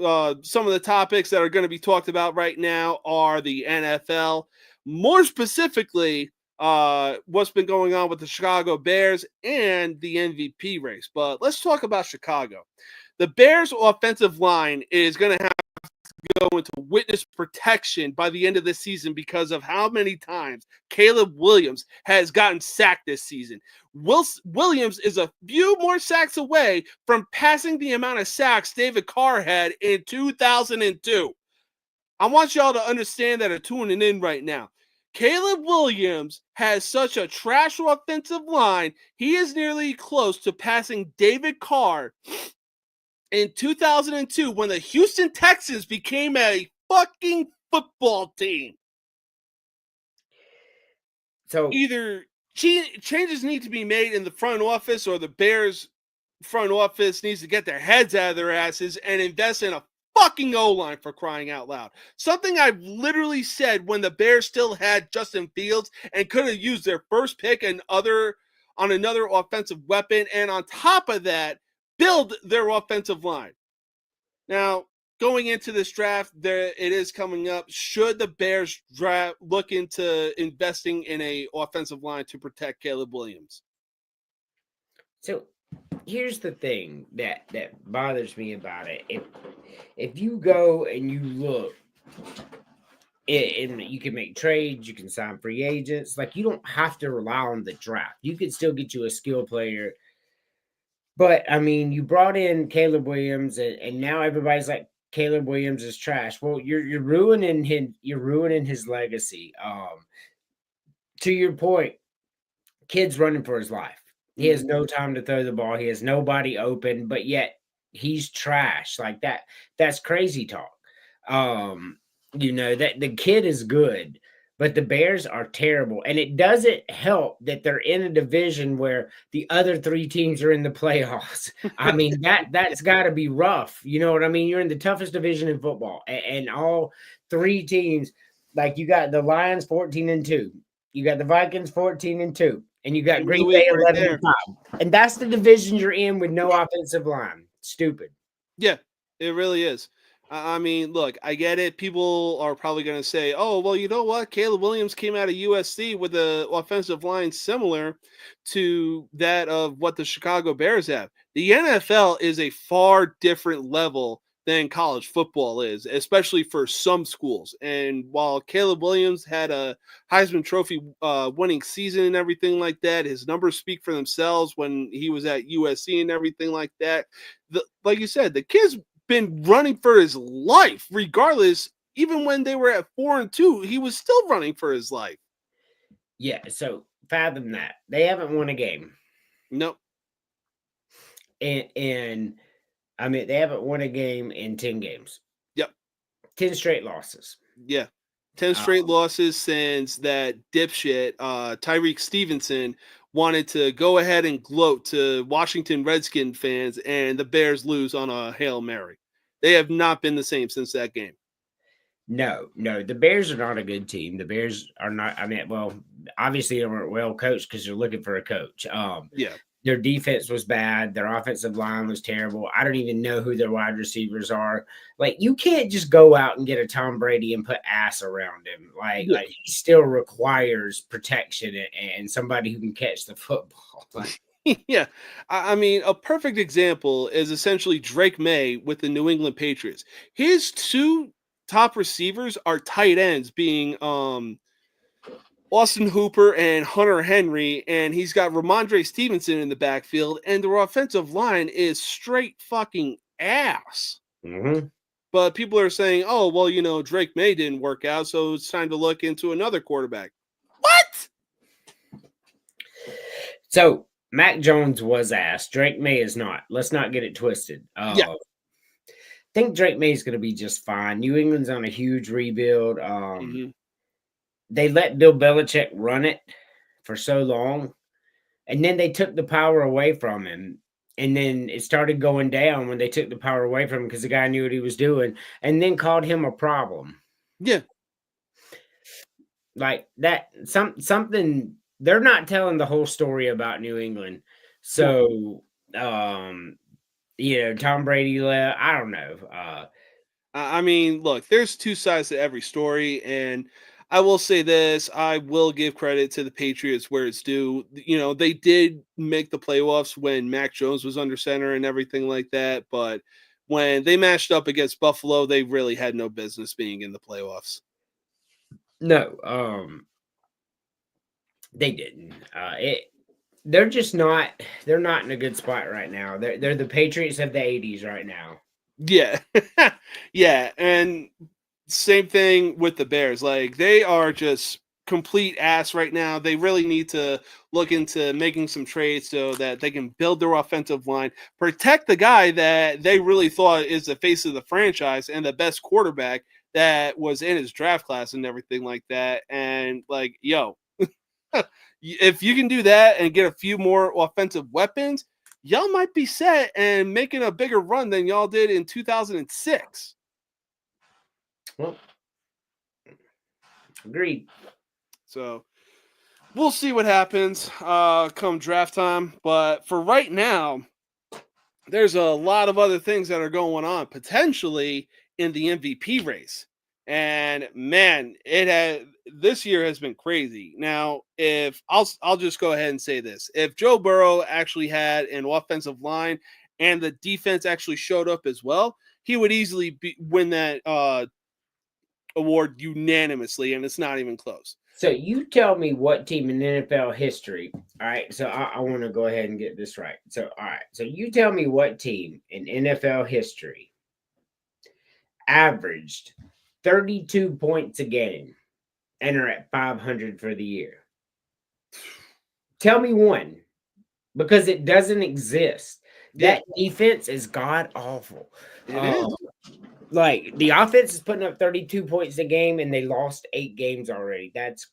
some of the topics that are going to be talked about right now are the NFL. More specifically, what's been going on with the Chicago Bears and the MVP race. But let's talk about Chicago. The Bears' offensive line is going to have go into witness protection by the end of the season because of how many times Caleb Williams has gotten sacked this season. Williams is a few more sacks away from passing the amount of sacks David Carr had in 2002. I want y'all to understand that are tuning in right now. Caleb Williams has such a trash offensive line, he is nearly close to passing David Carr in 2002 when the Houston Texans became a fucking football team. So either changes need to be made in the front office, or the Bears front office needs to get their heads out of their asses and invest in a fucking O-line, for crying out loud. Something I've literally said when the Bears still had Justin Fields and could have used their first pick on another offensive weapon, and on top of that, build their offensive line. Now, going into this draft, there it is coming up. Should the Bears look into investing in a offensive line to protect Caleb Williams? So here's the thing that bothers me about it. If you go and you look, and you can make trades, you can sign free agents. Like, you don't have to rely on the draft. You can still get you a skill player. But I mean, you brought in Caleb Williams, and now everybody's like, Caleb Williams is trash. Well, you're ruining him. You're ruining his legacy. To your point, kid's running for his life. He has no time to throw the ball. He has nobody open, but yet he's trash like that. That's crazy talk. That the kid is good, but the Bears are terrible. And it doesn't help that they're in a division where the other 3 teams are in the playoffs. I mean, that's got to be rough. You know what I mean? You're in the toughest division in football, and all 3 teams, like, you got the Lions 14-2, you got the Vikings 14-2, and you got Green Bay 11-5. And that's the division you're in with no offensive line. Stupid. Yeah, it really is. I mean, look, I get it. People are probably going to say, oh, well, you know what? Caleb Williams came out of USC with an offensive line similar to that of what the Chicago Bears have. The NFL is a far different level than college football is, especially for some schools. And while Caleb Williams had a Heisman Trophy winning season and everything like that, his numbers speak for themselves when he was at USC and everything like that. Like you said, the kid's been running for his life, regardless. Even when they were at 4-2, he was still running for his life. Yeah, so fathom that. They haven't won a game. Nope. And I mean, they haven't won a game in 10 games. Yep. 10 straight losses. Yeah. 10 straight losses since that dipshit, Tyreek Stevenson, wanted to go ahead and gloat to Washington Redskin fans, and the Bears lose on a Hail Mary. They have not been the same since that game. No. The Bears are not a good team. The Bears are not, I mean, well, obviously they weren't well coached because they're looking for a coach. Yeah. Their defense was bad. Their offensive line was terrible. I don't even know who their wide receivers are. Like, you can't just go out and get a Tom Brady and put ass around him. Like he still requires protection and somebody who can catch the football. Yeah. I mean, a perfect example is essentially Drake May with the New England Patriots. His 2 top receivers are tight ends, being Austin Hooper and Hunter Henry, and he's got Ramondre Stevenson in the backfield, and their offensive line is straight fucking ass. Mm-hmm. But people are saying, oh, well, you know, Drake May didn't work out, so it's time to look into another quarterback. What? So, Mac Jones was ass. Drake May is not. Let's not get it twisted. Yeah. I think Drake May is going to be just fine. New England's on a huge rebuild. They let Bill Belichick run it for so long, and then they took the power away from him. And then it started going down when they took the power away from him because the guy knew what he was doing, and then called him a problem. Yeah. Like that, something, they're not telling the whole story about New England. So, Tom Brady left. I don't know. I mean, look, there's 2 sides to every story, and I will say this, I will give credit to the Patriots where it's due. You know, they did make the playoffs when Mac Jones was under center and everything like that, but when they matched up against Buffalo, they really had no business being in the playoffs. No, they didn't. They're just not. They're not in a good spot right now. They're the Patriots of the '80s right now. Yeah, yeah, and same thing with the Bears. Like, they are just complete ass right now. They really need to look into making some trades so that they can build their offensive line, protect the guy that they really thought is the face of the franchise and the best quarterback that was in his draft class and everything like that. And like, yo, if you can do that and get a few more offensive weapons, y'all might be set and making a bigger run than y'all did in 2006. Well, agreed. So we'll see what happens come draft time. But for right now, there's a lot of other things that are going on. Potentially in the MVP race. And man, this year has been crazy. Now, if I'll just go ahead and say this. If Joe Burrow actually had an offensive line and the defense actually showed up as well, he would easily win that award unanimously, and it's not even close. So you tell me what team in NFL history. All right. So I want to go ahead and get this right. So, all right. So you tell me what team in NFL history averaged 32 points a game and are at 500 for the year. Tell me one, because it doesn't exist. That defense is god awful. It is. Like the offense is putting up 32 points a game and they lost 8 games already. That's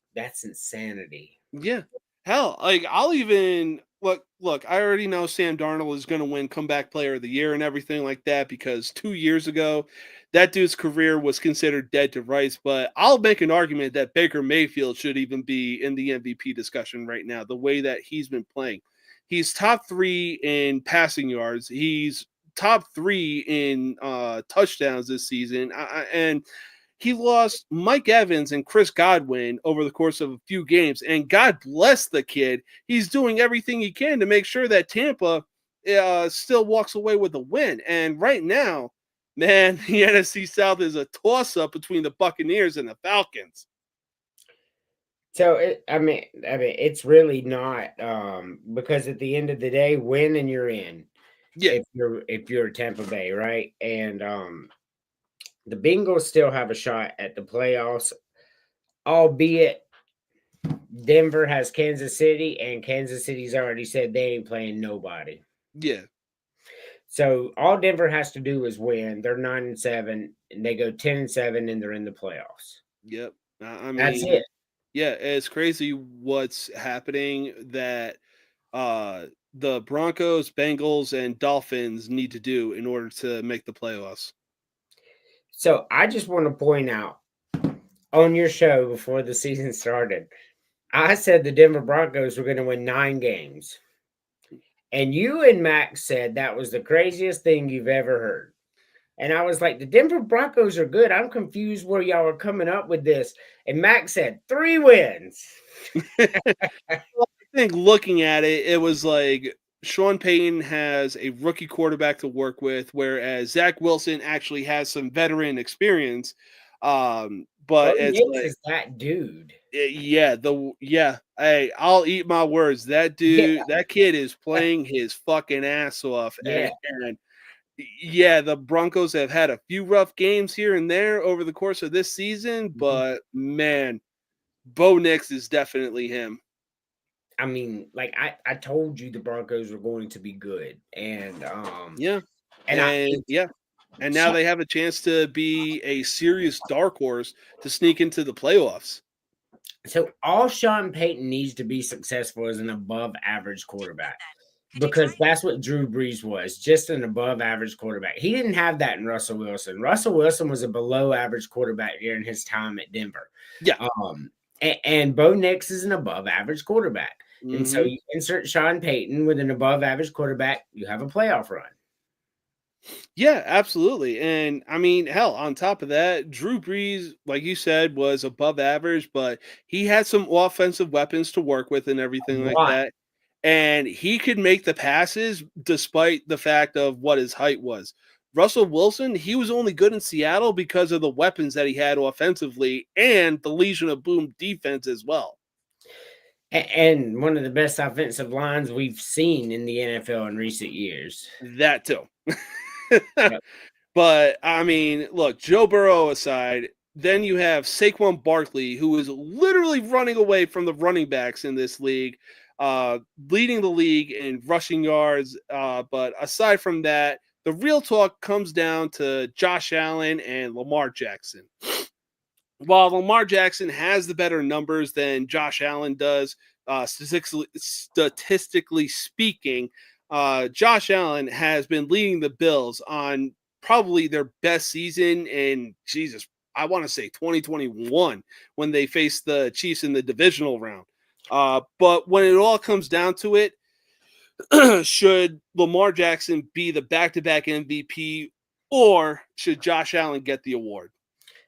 insanity. Yeah. Hell, like I'll even look, I already know Sam Darnold is going to win comeback player of the year and everything like that because 2 years ago, that dude's career was considered dead to rights. But I'll make an argument that Baker Mayfield should even be in the MVP discussion right now, the way that he's been playing. He's top 3 in passing yards. He's top 3 in touchdowns this season. And he lost Mike Evans and Chris Godwin over the course of a few games. And God bless the kid. He's doing everything he can to make sure that Tampa still walks away with a win. And right now, man, the NFC South is a toss-up between the Buccaneers and the Falcons. So it's really not because at the end of the day, win and you're in. Yeah. If you're Tampa Bay, right? And the Bengals still have a shot at the playoffs, albeit Denver has Kansas City, and Kansas City's already said they ain't playing nobody. Yeah. So all Denver has to do is win. They're 9-7, and they go 10-7, and they're in the playoffs. Yep. I mean, that's it. Yeah, it's crazy what's happening that the Broncos, Bengals, and Dolphins need to do in order to make the playoffs. So I just want to point out on your show before the season started, I said the Denver Broncos were going to win 9 games. And you and Max said that was the craziest thing you've ever heard. And I was like, the Denver Broncos are good. I'm confused where y'all are coming up with this. And Max said 3 wins. I think looking at it, it was like Sean Payton has a rookie quarterback to work with, whereas Zach Wilson actually has some veteran experience. But it's like, is that dude. Hey, I'll eat my words. That dude, that kid is playing his fucking ass off. Yeah. And the Broncos have had a few rough games here and there over the course of this season, but man, Bo Nix is definitely him. I mean, like I told you the Broncos were going to be good. And and now they have a chance to be a serious dark horse to sneak into the playoffs. So all Sean Payton needs to be successful is an above average quarterback, because that's what Drew Brees was, just an above average quarterback. He didn't have that in Russell Wilson. Russell Wilson was a below average quarterback during his time at Denver. Yeah. And Bo Nix is an above average quarterback. Mm-hmm. And so you insert Sean Payton with an above average quarterback, you have a playoff run. Yeah, absolutely. And I mean, hell, on top of that, Drew Brees, like you said, was above average, but he had some offensive weapons to work with and everything like that. And he could make the passes despite the fact of what his height was. Russell Wilson, he was only good in Seattle because of the weapons that he had offensively and the Legion of Boom defense as well. And one of the best offensive lines we've seen in the NFL in recent years. That too. Yep. But, I mean, look, Joe Burrow aside, then you have Saquon Barkley, who is literally running away from the running backs in this league, leading the league in rushing yards. But aside from that, the real talk comes down to Josh Allen and Lamar Jackson. While Lamar Jackson has the better numbers than Josh Allen does, statistically speaking, Josh Allen has been leading the Bills on probably their best season in, I want to say 2021 when they faced the Chiefs in the divisional round. But when it all comes down to it, should Lamar Jackson be the back-to-back MVP or should Josh Allen get the award?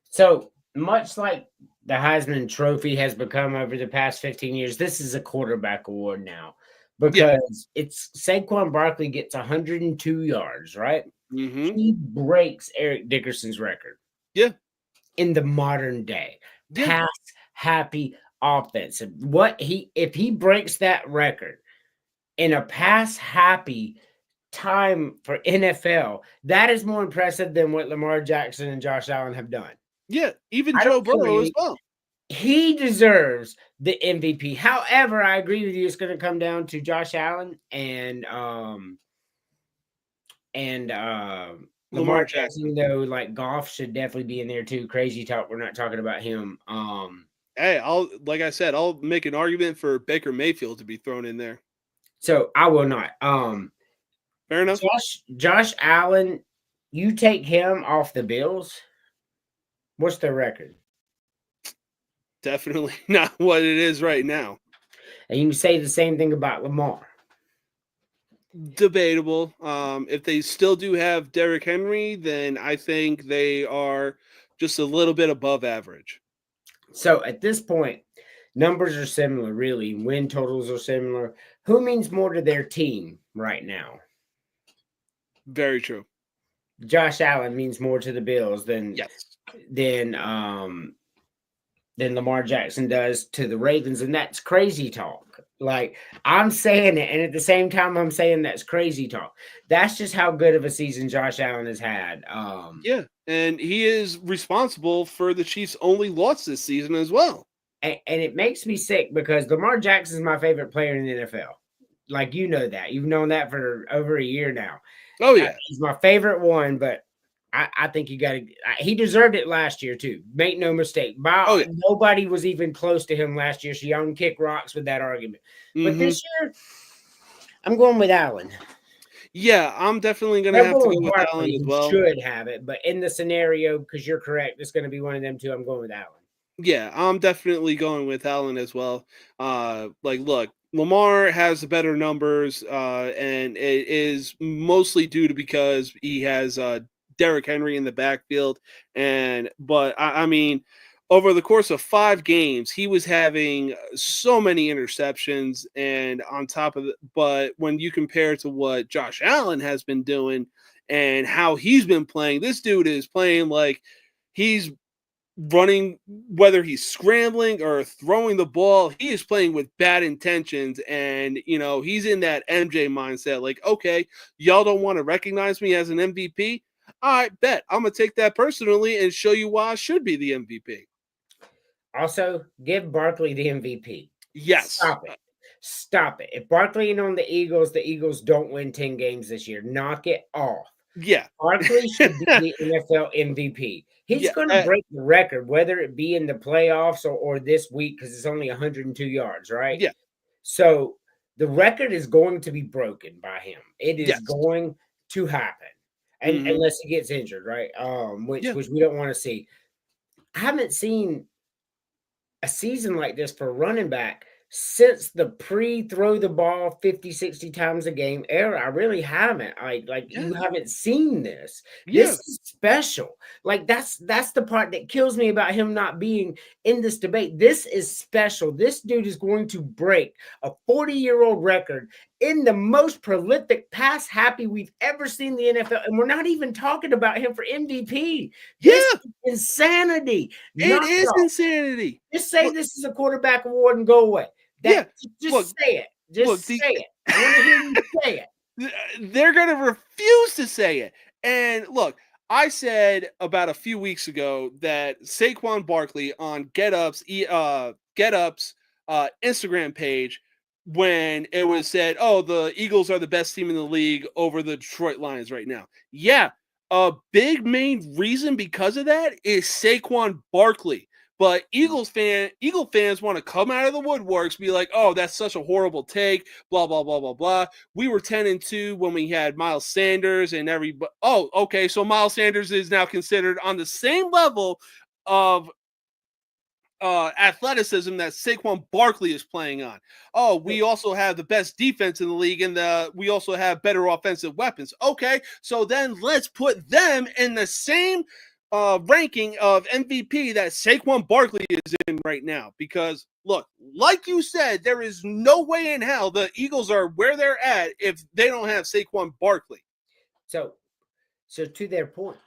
So much like the Heisman Trophy has become over the past 15 years, this is a quarterback award now because it's Saquon Barkley gets 102 yards, right? Mm-hmm. He breaks Eric Dickerson's record. Yeah. In the modern day, Yeah. pass happy offense. If he breaks that record in a pass happy time for NFL, that is more impressive than what Lamar Jackson and Josh Allen have done. Yeah, even I Joe don't care Burrow what as well. He deserves the MVP. However, I agree with you. It's going to come down to Josh Allen and Lamar Jackson. Though, like Goff should definitely be in there too. Crazy talk. We're not talking about him. Hey, I'll make an argument for Baker Mayfield to be thrown in there. So I will not. Fair enough. Josh Allen, you take him off the Bills. What's their record? Definitely not what it is right now. And you can say the same thing about Lamar. Debatable. If they still do have Derrick Henry, then I think they are just a little bit above average. So at this point, numbers are similar, really. Win totals are similar. Who means more to their team right now? Very true. Josh Allen means more to the Bills than Lamar Jackson does to the Ravens, and that's crazy talk. Like, I'm saying it, and at the same time, I'm saying that's crazy talk. That's just how good of a season Josh Allen has had. Yeah, and he is responsible for the Chiefs' only loss this season as well. And it makes me sick because Lamar Jackson is my favorite player in the NFL. Like, you know that. You've known that for over a year now. Oh, yeah. He's my favorite one, but I think you got to – he deserved it last year too. Make no mistake. Nobody was even close to him last year, so y'all can kick rocks with that argument. But this year, I'm going with Allen. Yeah, I'm definitely going to have to go with Allen as well. Should have it, but in the scenario, because you're correct, it's going to be one of them two. I'm going with Allen. Yeah, I'm definitely going with Allen as well. Look, Lamar has the better numbers, and it is mostly due to because he has Derrick Henry in the backfield. But I mean, over the course of 5 games, he was having so many interceptions, and on top of it, but when you compare to what Josh Allen has been doing and how he's been playing, this dude is playing like he's running, whether he's scrambling or throwing the ball, he is playing with bad intentions. And, he's in that MJ mindset. Like, okay, y'all don't want to recognize me as an MVP. I bet I'm going to take that personally and show you why I should be the MVP. Also, give Barkley the MVP. Yes. Stop it. If Barkley ain't on the Eagles don't win 10 games this year. Knock it off. Yeah. Barkley should be the NFL MVP. He's going to break the record, whether it be in the playoffs or this week, because it's only 102 yards, right? Yeah. So the record is going to be broken by him. It is going to happen, and unless he gets injured, right? Which we don't want to see. I haven't seen a season like this for running back since the pre-throw the ball 50, 60 times a game era. I really haven't. You haven't seen this. This is special. Like, that's the part that kills me about him not being in this debate. This is special. This dude is going to break a 40-year-old record in the most prolific pass happy we've ever seen in the NFL. And we're not even talking about him for MVP. This is insanity. It is insanity. Just say this is a quarterback award and go away. Just say it. Just say it. I want to hear you say it. They're going to refuse to say it. And look, I said about a few weeks ago that Saquon Barkley on GetUp's Instagram page, when it was said, oh, the Eagles are the best team in the league over the Detroit Lions right now. Yeah, a big main reason because of that is Saquon Barkley. But Eagle fans want to come out of the woodworks, be like, oh, that's such a horrible take, blah, blah, blah, blah, blah. We were 10-2 when we had Miles Sanders and everybody. Oh, okay, so Miles Sanders is now considered on the same level of athleticism that Saquon Barkley is playing on. Oh, we also have the best defense in the league, and we also have better offensive weapons. Okay, so then let's put them in the same ranking of MVP that Saquon Barkley is in right now. Because look, like you said, there is no way in hell the Eagles are where they're at if they don't have Saquon Barkley. So to their point,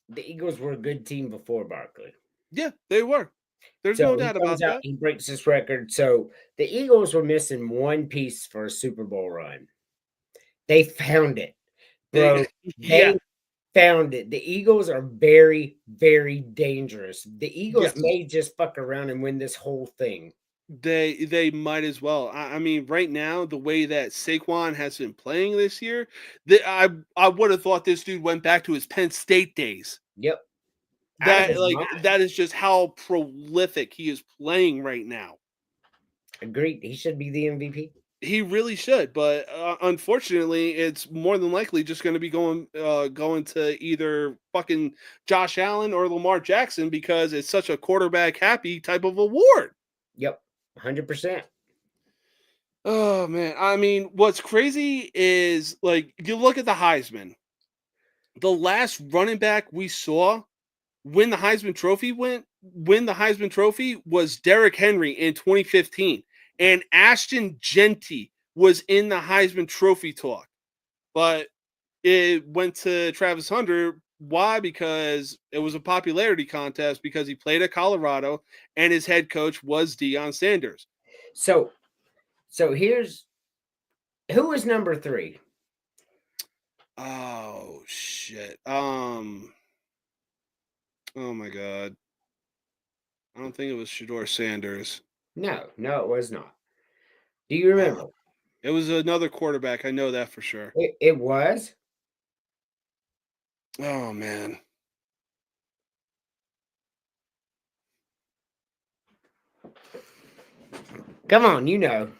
the Eagles were a good team before Barkley. Yeah, they were. There's So no he doubt comes about out, that. he breaks this record. So the Eagles were missing one piece for a Super Bowl run. They found it, bro. Yeah. They found it. The Eagles are very, very dangerous. The Eagles Yes. may just fuck around and win this whole thing. They might as well. I mean, right now, the way that Saquon has been playing this year, I would have thought this dude went back to his Penn State days. Yep. Out of his mind. That is just how prolific he is playing right now. Agreed. He should be the MVP. He really should, but unfortunately, it's more than likely just going to be going to either fucking Josh Allen or Lamar Jackson because it's such a quarterback happy type of award. Yep, 100%. Oh man, I mean, what's crazy is like you look at the Heisman. The last running back we saw win the Heisman Trophy was Derrick Henry in 2015. And Ashton Genty was in the Heisman Trophy talk, but it went to Travis Hunter. Why? Because it was a popularity contest because he played at Colorado and his head coach was Deion Sanders. So here's who is number 3? Oh shit. Oh my god. I don't think it was Shedeur Sanders. No, it was not. Do you remember? It was another quarterback. I know that for sure. It was? Oh, man. Come on, you know.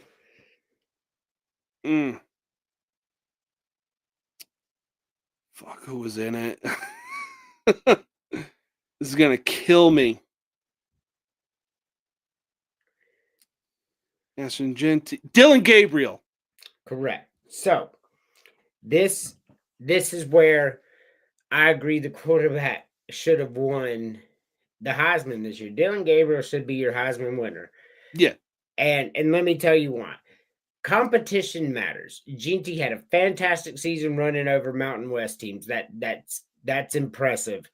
Fuck, who was in it? This is going to kill me. Ashton Genty. Dylan Gabriel. Correct. So this is where I agree the quarterback should have won the Heisman this year. Dylan Gabriel should be your Heisman winner. Yeah. And let me tell you why. Competition matters. Genty had a fantastic season running over Mountain West teams. That's impressive.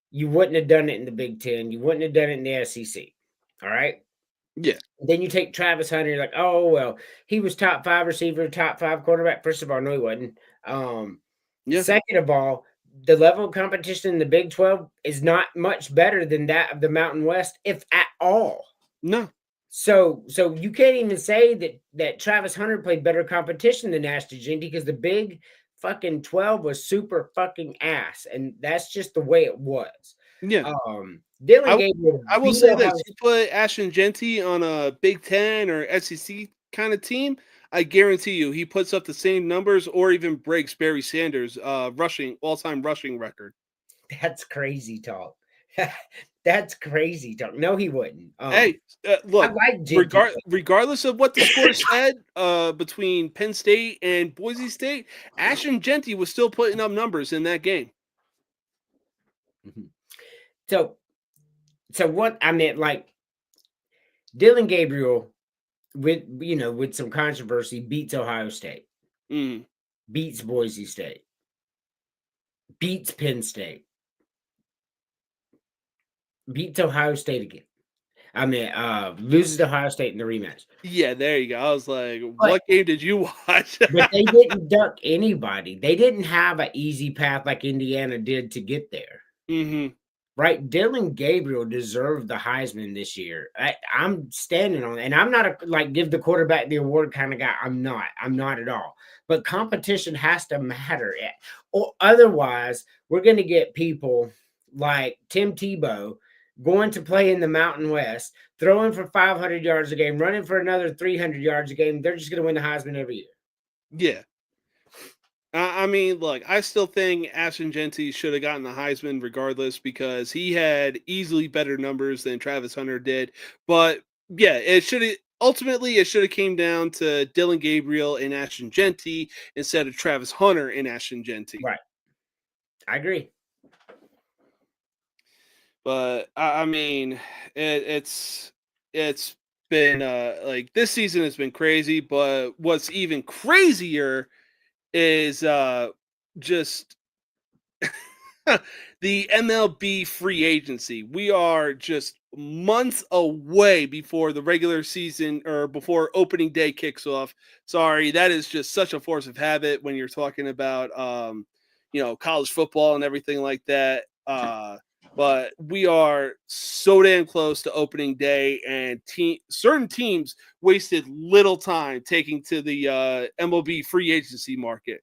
You wouldn't have done it in the Big Ten. You wouldn't have done it in the SEC. All right. Yeah. Then you take Travis Hunter, you're like, oh, well, he was top 5 receiver, top 5 quarterback. First of all, no, he wasn't. Yeah. Second of all, the level of competition in the Big 12 is not much better than that of the Mountain West, if at all. No. So you can't even say that Travis Hunter played better competition than Ashton Genty because the Big fucking 12 was super fucking ass, and that's just the way it was. Yeah. Dylan Gabriel. I will say this: you put Ashton Genty on a Big Ten or SEC kind of team, I guarantee you he puts up the same numbers or even breaks Barry Sanders' all-time rushing record. That's crazy talk. That's crazy talk. No, he wouldn't. Hey, look, regardless of what the score said between Penn State and Boise State, Ashton Genty was still putting up numbers in that game. Mm-hmm. So what I meant, like, Dylan Gabriel, with some controversy, beats Ohio State, beats Boise State, beats Penn State, beats Ohio State again. I mean, loses to Ohio State in the rematch. Yeah, there you go. I was like, what game did you watch? But they didn't duck anybody. They didn't have an easy path like Indiana did to get there. Mm-hmm. Right? Dylan Gabriel deserved the Heisman this year. I'm standing on it. And I'm not give the quarterback the award kind of guy. I'm not at all. But competition has to matter. Or otherwise, we're going to get people like Tim Tebow going to play in the Mountain West, throwing for 500 yards a game, running for another 300 yards a game. They're just going to win the Heisman every year. Yeah. I mean, look, I still think Ashton Genty should have gotten the Heisman regardless because he had easily better numbers than Travis Hunter did. But yeah, it should have came down to Dylan Gabriel and Ashton Genty instead of Travis Hunter and Ashton Genty. Right. I agree. But I mean, it's been like this season has been crazy. But what's even crazier is just the MLB free agency. We are just months away before the regular season or before opening day kicks off. Sorry, that is just such a force of habit when you're talking about college football and everything like that. But we are so damn close to opening day, and certain teams wasted little time taking to the MLB free agency market.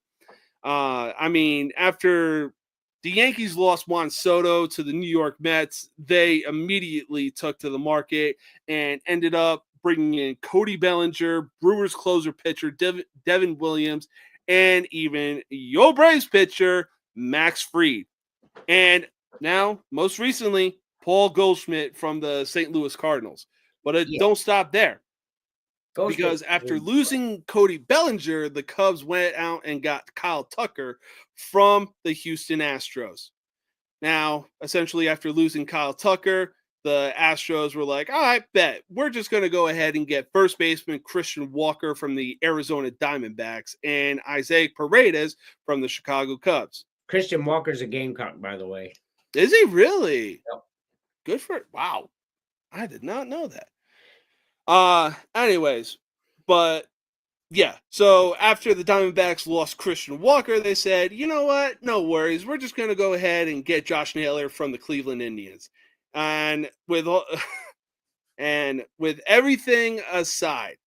I mean, after the Yankees lost Juan Soto to the New York Mets, they immediately took to the market and ended up bringing in Cody Bellinger, Brewers closer pitcher Devin Williams, and even Yo Braves pitcher Max Fried. And now, most recently, Paul Goldschmidt from the St. Louis Cardinals. But it don't stop there. Because after losing Cody Bellinger, the Cubs went out and got Kyle Tucker from the Houston Astros. Now, essentially, after losing Kyle Tucker, the Astros were like, all right, bet. We're just going to go ahead and get first baseman Christian Walker from the Arizona Diamondbacks and Isaiah Paredes from the Chicago Cubs. Christian Walker's a Gamecock, by the way. Is he really? Yep. Good for it. Wow. I did not know that. Anyways, but yeah, so after the Diamondbacks lost Christian Walker, they said, you know what? No worries. We're just going to go ahead and get Josh Naylor from the Cleveland Indians. And with everything aside,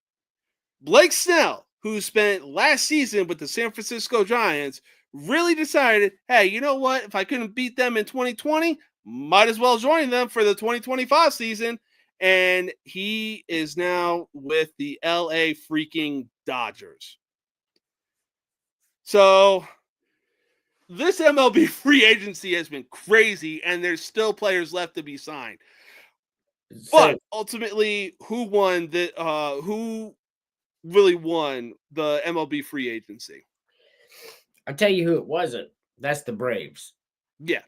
Blake Snell, who spent last season with the San Francisco Giants, really decided, hey, you know what? If I couldn't beat them in 2020, might as well join them for the 2025 season. And he is now with the LA freaking Dodgers. So this MLB free agency has been crazy, and there's still players left to be signed. But ultimately, who really won the MLB free agency? I'll tell you who it wasn't. That's the Braves. Yeah.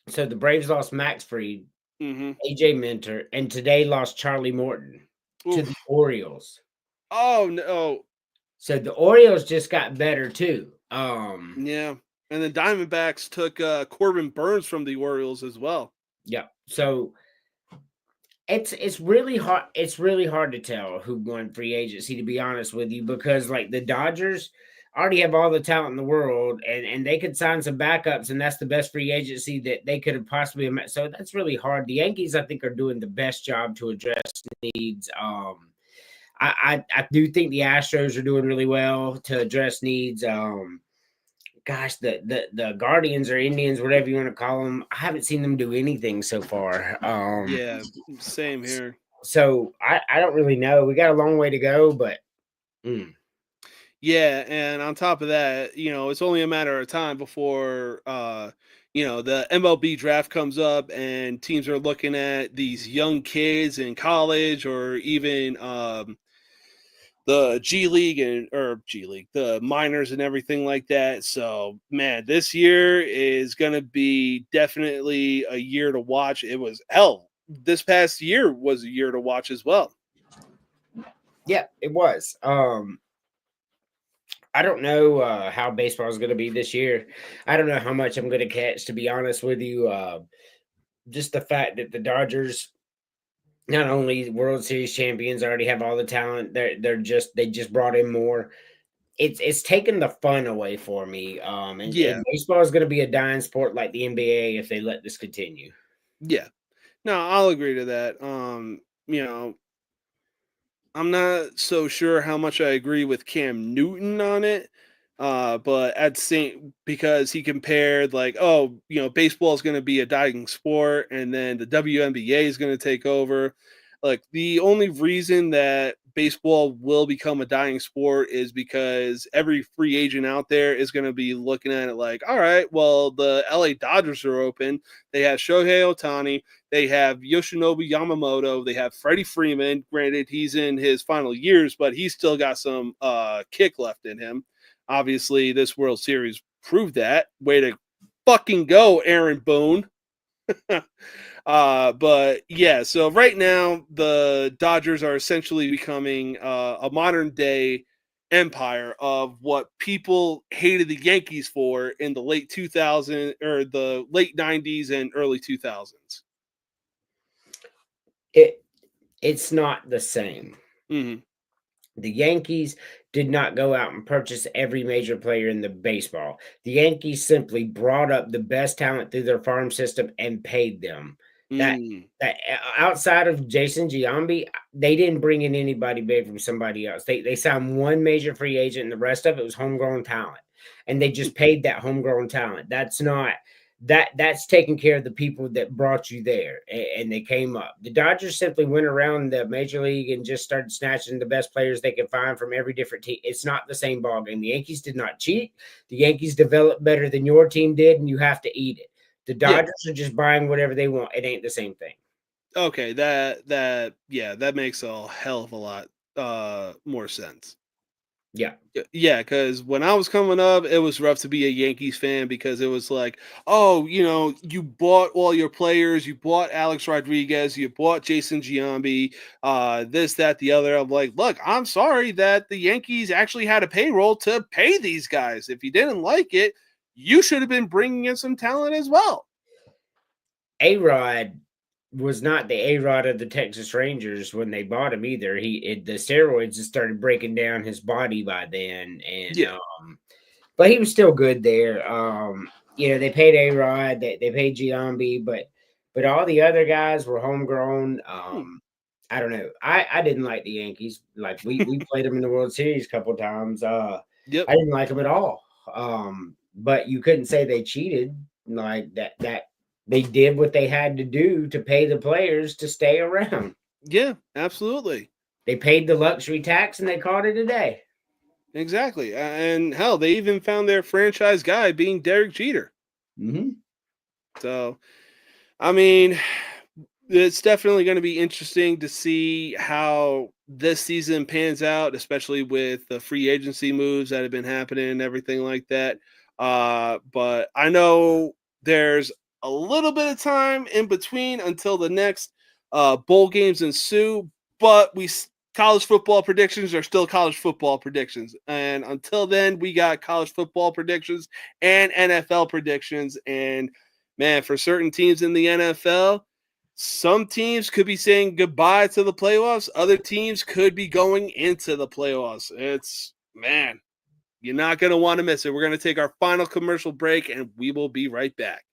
So the Braves lost Max Fried, AJ Minter, and today lost Charlie Morton to the Orioles. Oh no! So the Orioles just got better too. Yeah, and the Diamondbacks took Corbin Burns from the Orioles as well. Yeah, so it's really hard. It's really hard to tell who won free agency, to be honest with you, because like the Dodgers already have all the talent in the world, and they could sign some backups, and that's the best free agency that they could have possibly met. So that's really hard. The Yankees, I think, are doing the best job to address needs. I do think the Astros are doing really well to address needs. Gosh, the Guardians or Indians, whatever you want to call them, I haven't seen them do anything so far. Yeah, same here. So I don't really know. We got a long way to go, but. Yeah, and on top of that, it's only a matter of time before, the MLB draft comes up and teams are looking at these young kids in college or even the the minors and everything like that. So, man, this year is going to be definitely a year to watch. This past year was a year to watch as well. Yeah, it was. I don't know how baseball is going to be this year. I don't know how much I'm going to catch, to be honest with you. Just the fact that the Dodgers, not only World Series champions, already have all the talent. They just brought in more. It's taken the fun away for me. And baseball is going to be a dying sport like the NBA if they let this continue. Yeah, no, I'll agree to that. I'm not so sure how much I agree with Cam Newton on it, but because he compared baseball is going to be a dying sport, and then the WNBA is going to take over. Like, the only reason that baseball will become a dying sport is because every free agent out there is going to be looking at it like, all right, well, the LA Dodgers are open. They have Shohei Ohtani. They have Yoshinobu Yamamoto. They have Freddie Freeman. Granted, he's in his final years, but he's still got some kick left in him. Obviously, this World Series proved that. Way to fucking go, Aaron Boone. But yeah, so right now the Dodgers are essentially becoming a modern day empire of what people hated the Yankees for in the late 2000s or the late 90s and early 2000s. It's not the same. Mm-hmm. The Yankees did not go out and purchase every major player in the baseball. The Yankees simply brought up the best talent through their farm system and paid them. That outside of Jason Giambi, they didn't bring in anybody big from somebody else. They signed one major free agent, and the rest of it was homegrown talent. And they just paid that homegrown talent. That's taking care of the people that brought you there, and they came up. The Dodgers simply went around the major league and just started snatching the best players they could find from every different team. It's not the same ballgame. The Yankees did not cheat. The Yankees developed better than your team did, and you have to eat it. The Dodgers are just buying whatever they want. It ain't the same thing. Okay, that makes a hell of a lot more sense. Yeah, because when I was coming up, it was rough to be a Yankees fan because it was like, oh, you bought all your players, you bought Alex Rodriguez, you bought Jason Giambi, this, that, the other. I'm like, look, I'm sorry that the Yankees actually had a payroll to pay these guys. If you didn't like it, you should have been bringing in some talent as well. A-Rod was not the A-Rod of the Texas Rangers when they bought him either. The steroids just started breaking down his body by then, and but he was still good there. They paid A-Rod, they paid Giambi, but all the other guys were homegrown. I don't know. I didn't like the Yankees. Like we played them in the World Series a couple of times. I didn't like them at all. But you couldn't say they cheated like that. They did what they had to do to pay the players to stay around. Yeah, absolutely. They paid the luxury tax and they called it a day. Exactly. And hell, they even found their franchise guy being Derek Jeter. Mm-hmm. So, I mean, it's definitely going to be interesting to see how this season pans out, especially with the free agency moves that have been happening and everything like that. But I know there's a little bit of time in between until the next bowl games ensue, but college football predictions are still college football predictions. And until then, we got college football predictions and NFL predictions. And man, for certain teams in the NFL, some teams could be saying goodbye to the playoffs. Other teams could be going into the playoffs. Man, you're not going to want to miss it. We're going to take our final commercial break, and we will be right back.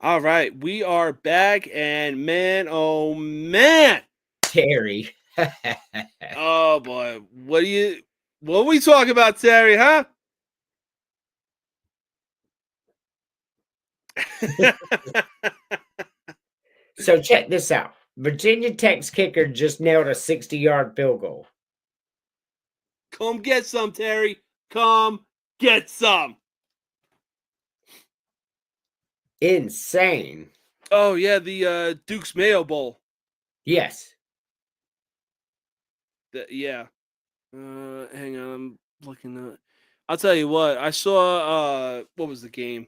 All right, we are back, and man, oh man, Terry. Oh boy, what we talking about, Terry? Huh? So check this out. Virginia Tech's kicker just nailed a 60-yard field goal. Come get some, Terry. Come get some. Insane. Oh yeah, the Duke's Mayo Bowl. Yes. Yeah. Hang on, I'm looking at. I'll tell you what. I saw. What was the game?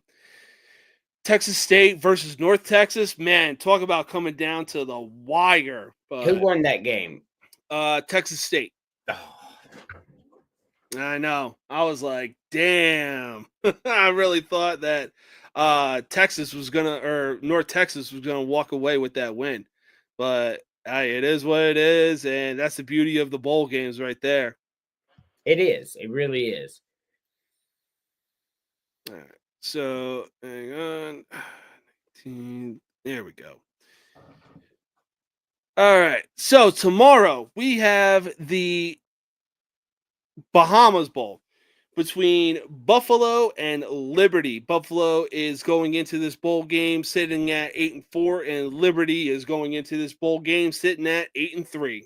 Texas State versus North Texas. Man, talk about coming down to the wire. Who But won that game? Texas State. Oh, I know. I was like, damn. I really thought that Texas was gonna, or North Texas was gonna walk away with that win. But hey, it is what it is, and that's the beauty of the bowl games right there. it is. It really is. All right. So hang on. 19, there we go. All right. So tomorrow we have the Bahamas Bowl between Buffalo and Liberty. Buffalo is going into this bowl game sitting at 8-4, and Liberty is going into this bowl game sitting at 8-3.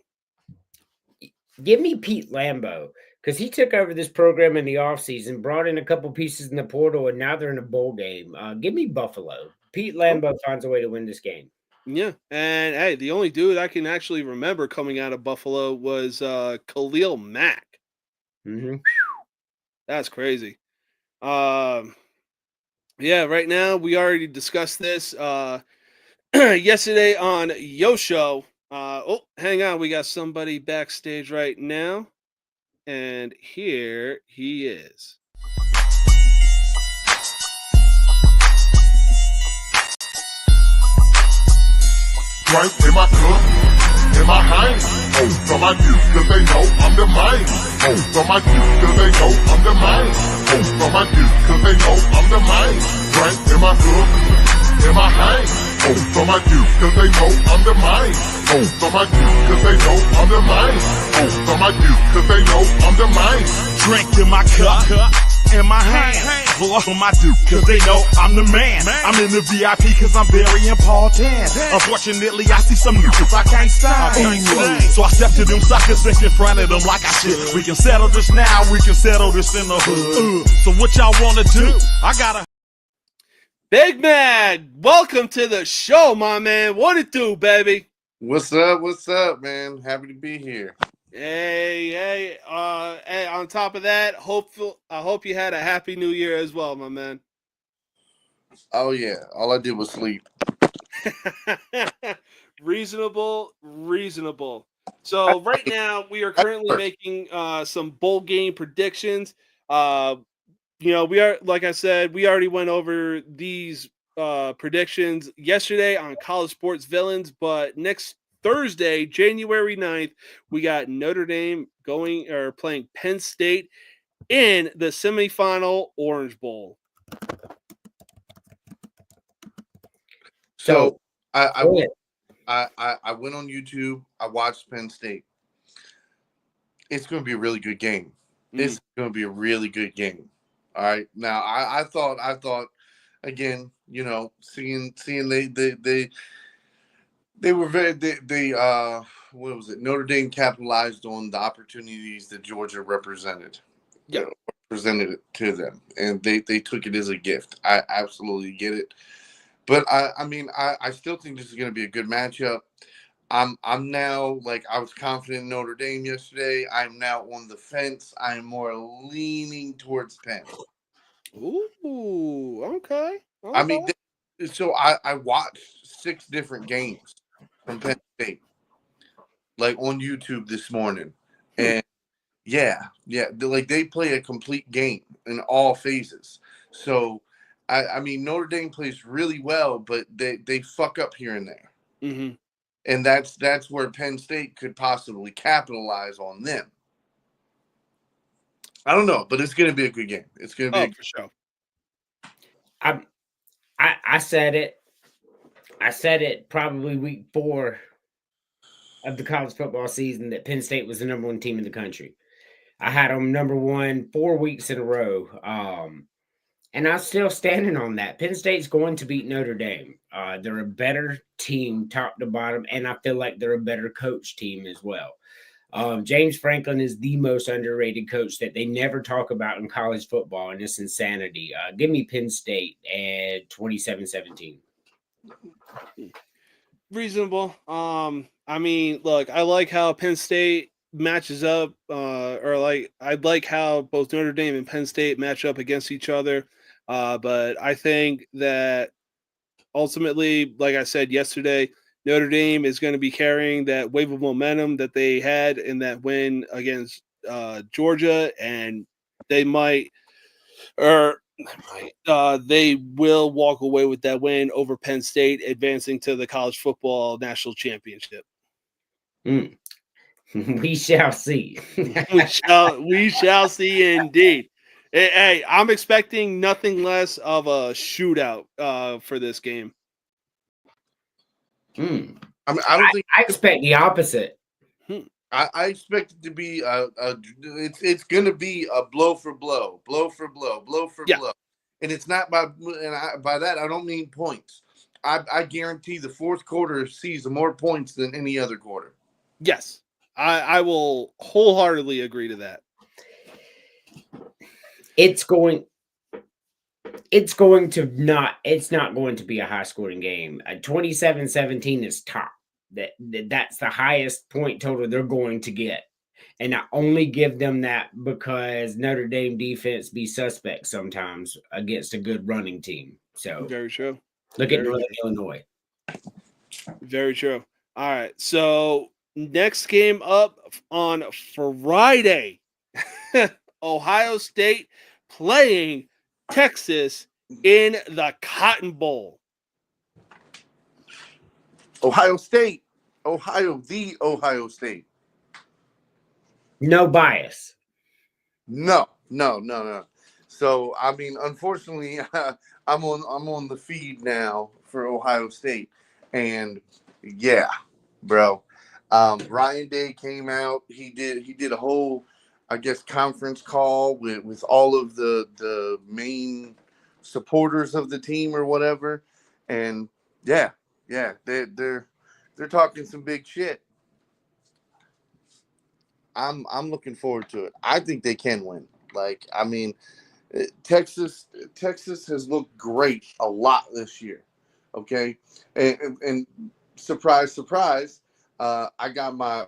Give me Pete Lambeau, because he took over this program in the offseason, brought in a couple pieces in the portal, and now they're in a bowl game. Give me Buffalo. Pete Lambeau finds a way to win this game. Yeah, and hey, the only dude I can actually remember coming out of Buffalo was Khalil Mack. Mm-hmm. That's crazy. Yeah, right now we already discussed this yesterday on Yo Show. Oh, hang on, we got somebody backstage right now, and here he is. Drink in my cup, in my hand. Oh, from my youth, cause they know I'm the man. Oh, from my youth, cause they know I'm the man. Oh, from my youth, cause they know I'm the man. Drink in my cup, in my hand. Oh, from my youth, cause they know I'm the man. Oh, from my youth, cause they know I'm the man. Oh, from my youth, cause they know I'm the man. Drink in my cup, in my hand. Blow on my dude, cause they know I'm the man. I'm in the VIP cause I'm very important. Unfortunately, I see some niggas I can't stand. So I step to them suckers and confronted them like I should. We can settle this now, we can settle this in the hood. So what y'all wanna do? I gotta. Big Man, welcome to the show, my man. What it do, baby? What's up? What's up, man? Happy to be here. Hey, on top of that, I hope you had a happy new year as well, my man. Oh yeah, all I did was sleep. Reasonable. So right now we are currently making some bowl game predictions. We are, like I said, we already went over these predictions yesterday on College Sports Villains, but next Thursday, January 9th, we got Notre Dame playing Penn State in the semifinal Orange Bowl. So I went on YouTube. I watched Penn State. It's going to be a really good game. It's going to be a really good game. All right. Now I thought again, seeing they were very what was it? Notre Dame capitalized on the opportunities that Georgia represented. Yeah. Presented it to them, and they took it as a gift. I absolutely get it. But I still think this is going to be a good matchup. I'm now, like, I was confident in Notre Dame yesterday. I'm now on the fence. I'm more leaning towards Penn. Ooh, okay. I mean, so I watched 6 different games from Penn State, like on YouTube this morning, and they play a complete game in all phases. So I mean, Notre Dame plays really well, but they fuck up here and there. Mm-hmm. And that's where Penn State could possibly capitalize on them. I don't know, but it's going to be a good game. It's going to be for sure. I said it. I said it probably week 4 of the college football season that Penn State was the number 1 team in the country. I had them number 1 4 weeks in a row. And I'm still standing on that. Penn State's going to beat Notre Dame. They're a better team top to bottom, and I feel like they're a better coach team as well. James Franklin is the most underrated coach that they never talk about in college football, and it's insanity. Give me Penn State at 27-17. Reasonable. I mean, look, I like how Penn State matches up, I like how both Notre Dame and Penn State match up against each other. But I think that ultimately, like I said yesterday, Notre Dame is going to be carrying that wave of momentum that they had in that win against Georgia, and they might, or they will walk away with that win over Penn State, advancing to the college football national championship. We shall see. we shall see indeed. Hey, I'm expecting nothing less of a shootout for this game. I mean, I don't think I expect the opposite. I expect it to be it's going to be a blow for blow, blow for blow, blow for blow, and it's not by that I don't mean points. I guarantee the fourth quarter sees more points than any other quarter. Yes, I will wholeheartedly agree to that. It's not going to be a high scoring game. 27-17 is top. That's the highest point total they're going to get. And I only give them that because Notre Dame defense be suspect sometimes against a good running team. So very true. Look at Northern Illinois. Very true. All right. So next game up on Friday, Ohio State playing Texas in the Cotton Bowl. Ohio State. Ohio State. No bias. No. So I mean, unfortunately, I'm on the feed now for Ohio State, and yeah, bro. Ryan Day came out. He did a whole, I guess, conference call with all of the main supporters of the team or whatever, and yeah, they're talking some big shit. I'm looking forward to it. I think they can win. Like, I mean, Texas has looked great a lot this year. Okay, and surprise, surprise. I got my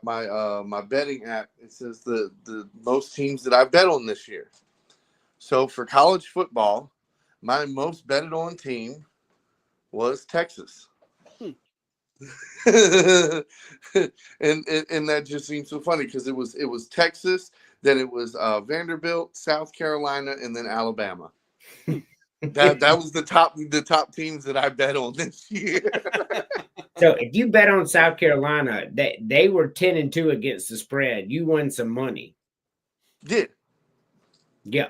betting app. It says the most teams that I bet on this year. So for college football, my most betted on team was Texas. and that just seems so funny because it was Texas, then it was Vanderbilt, South Carolina, and then Alabama. That was the top teams that I bet on this year. So if you bet on South Carolina, they were 10-2 against the spread. You won some money. Did. Yeah.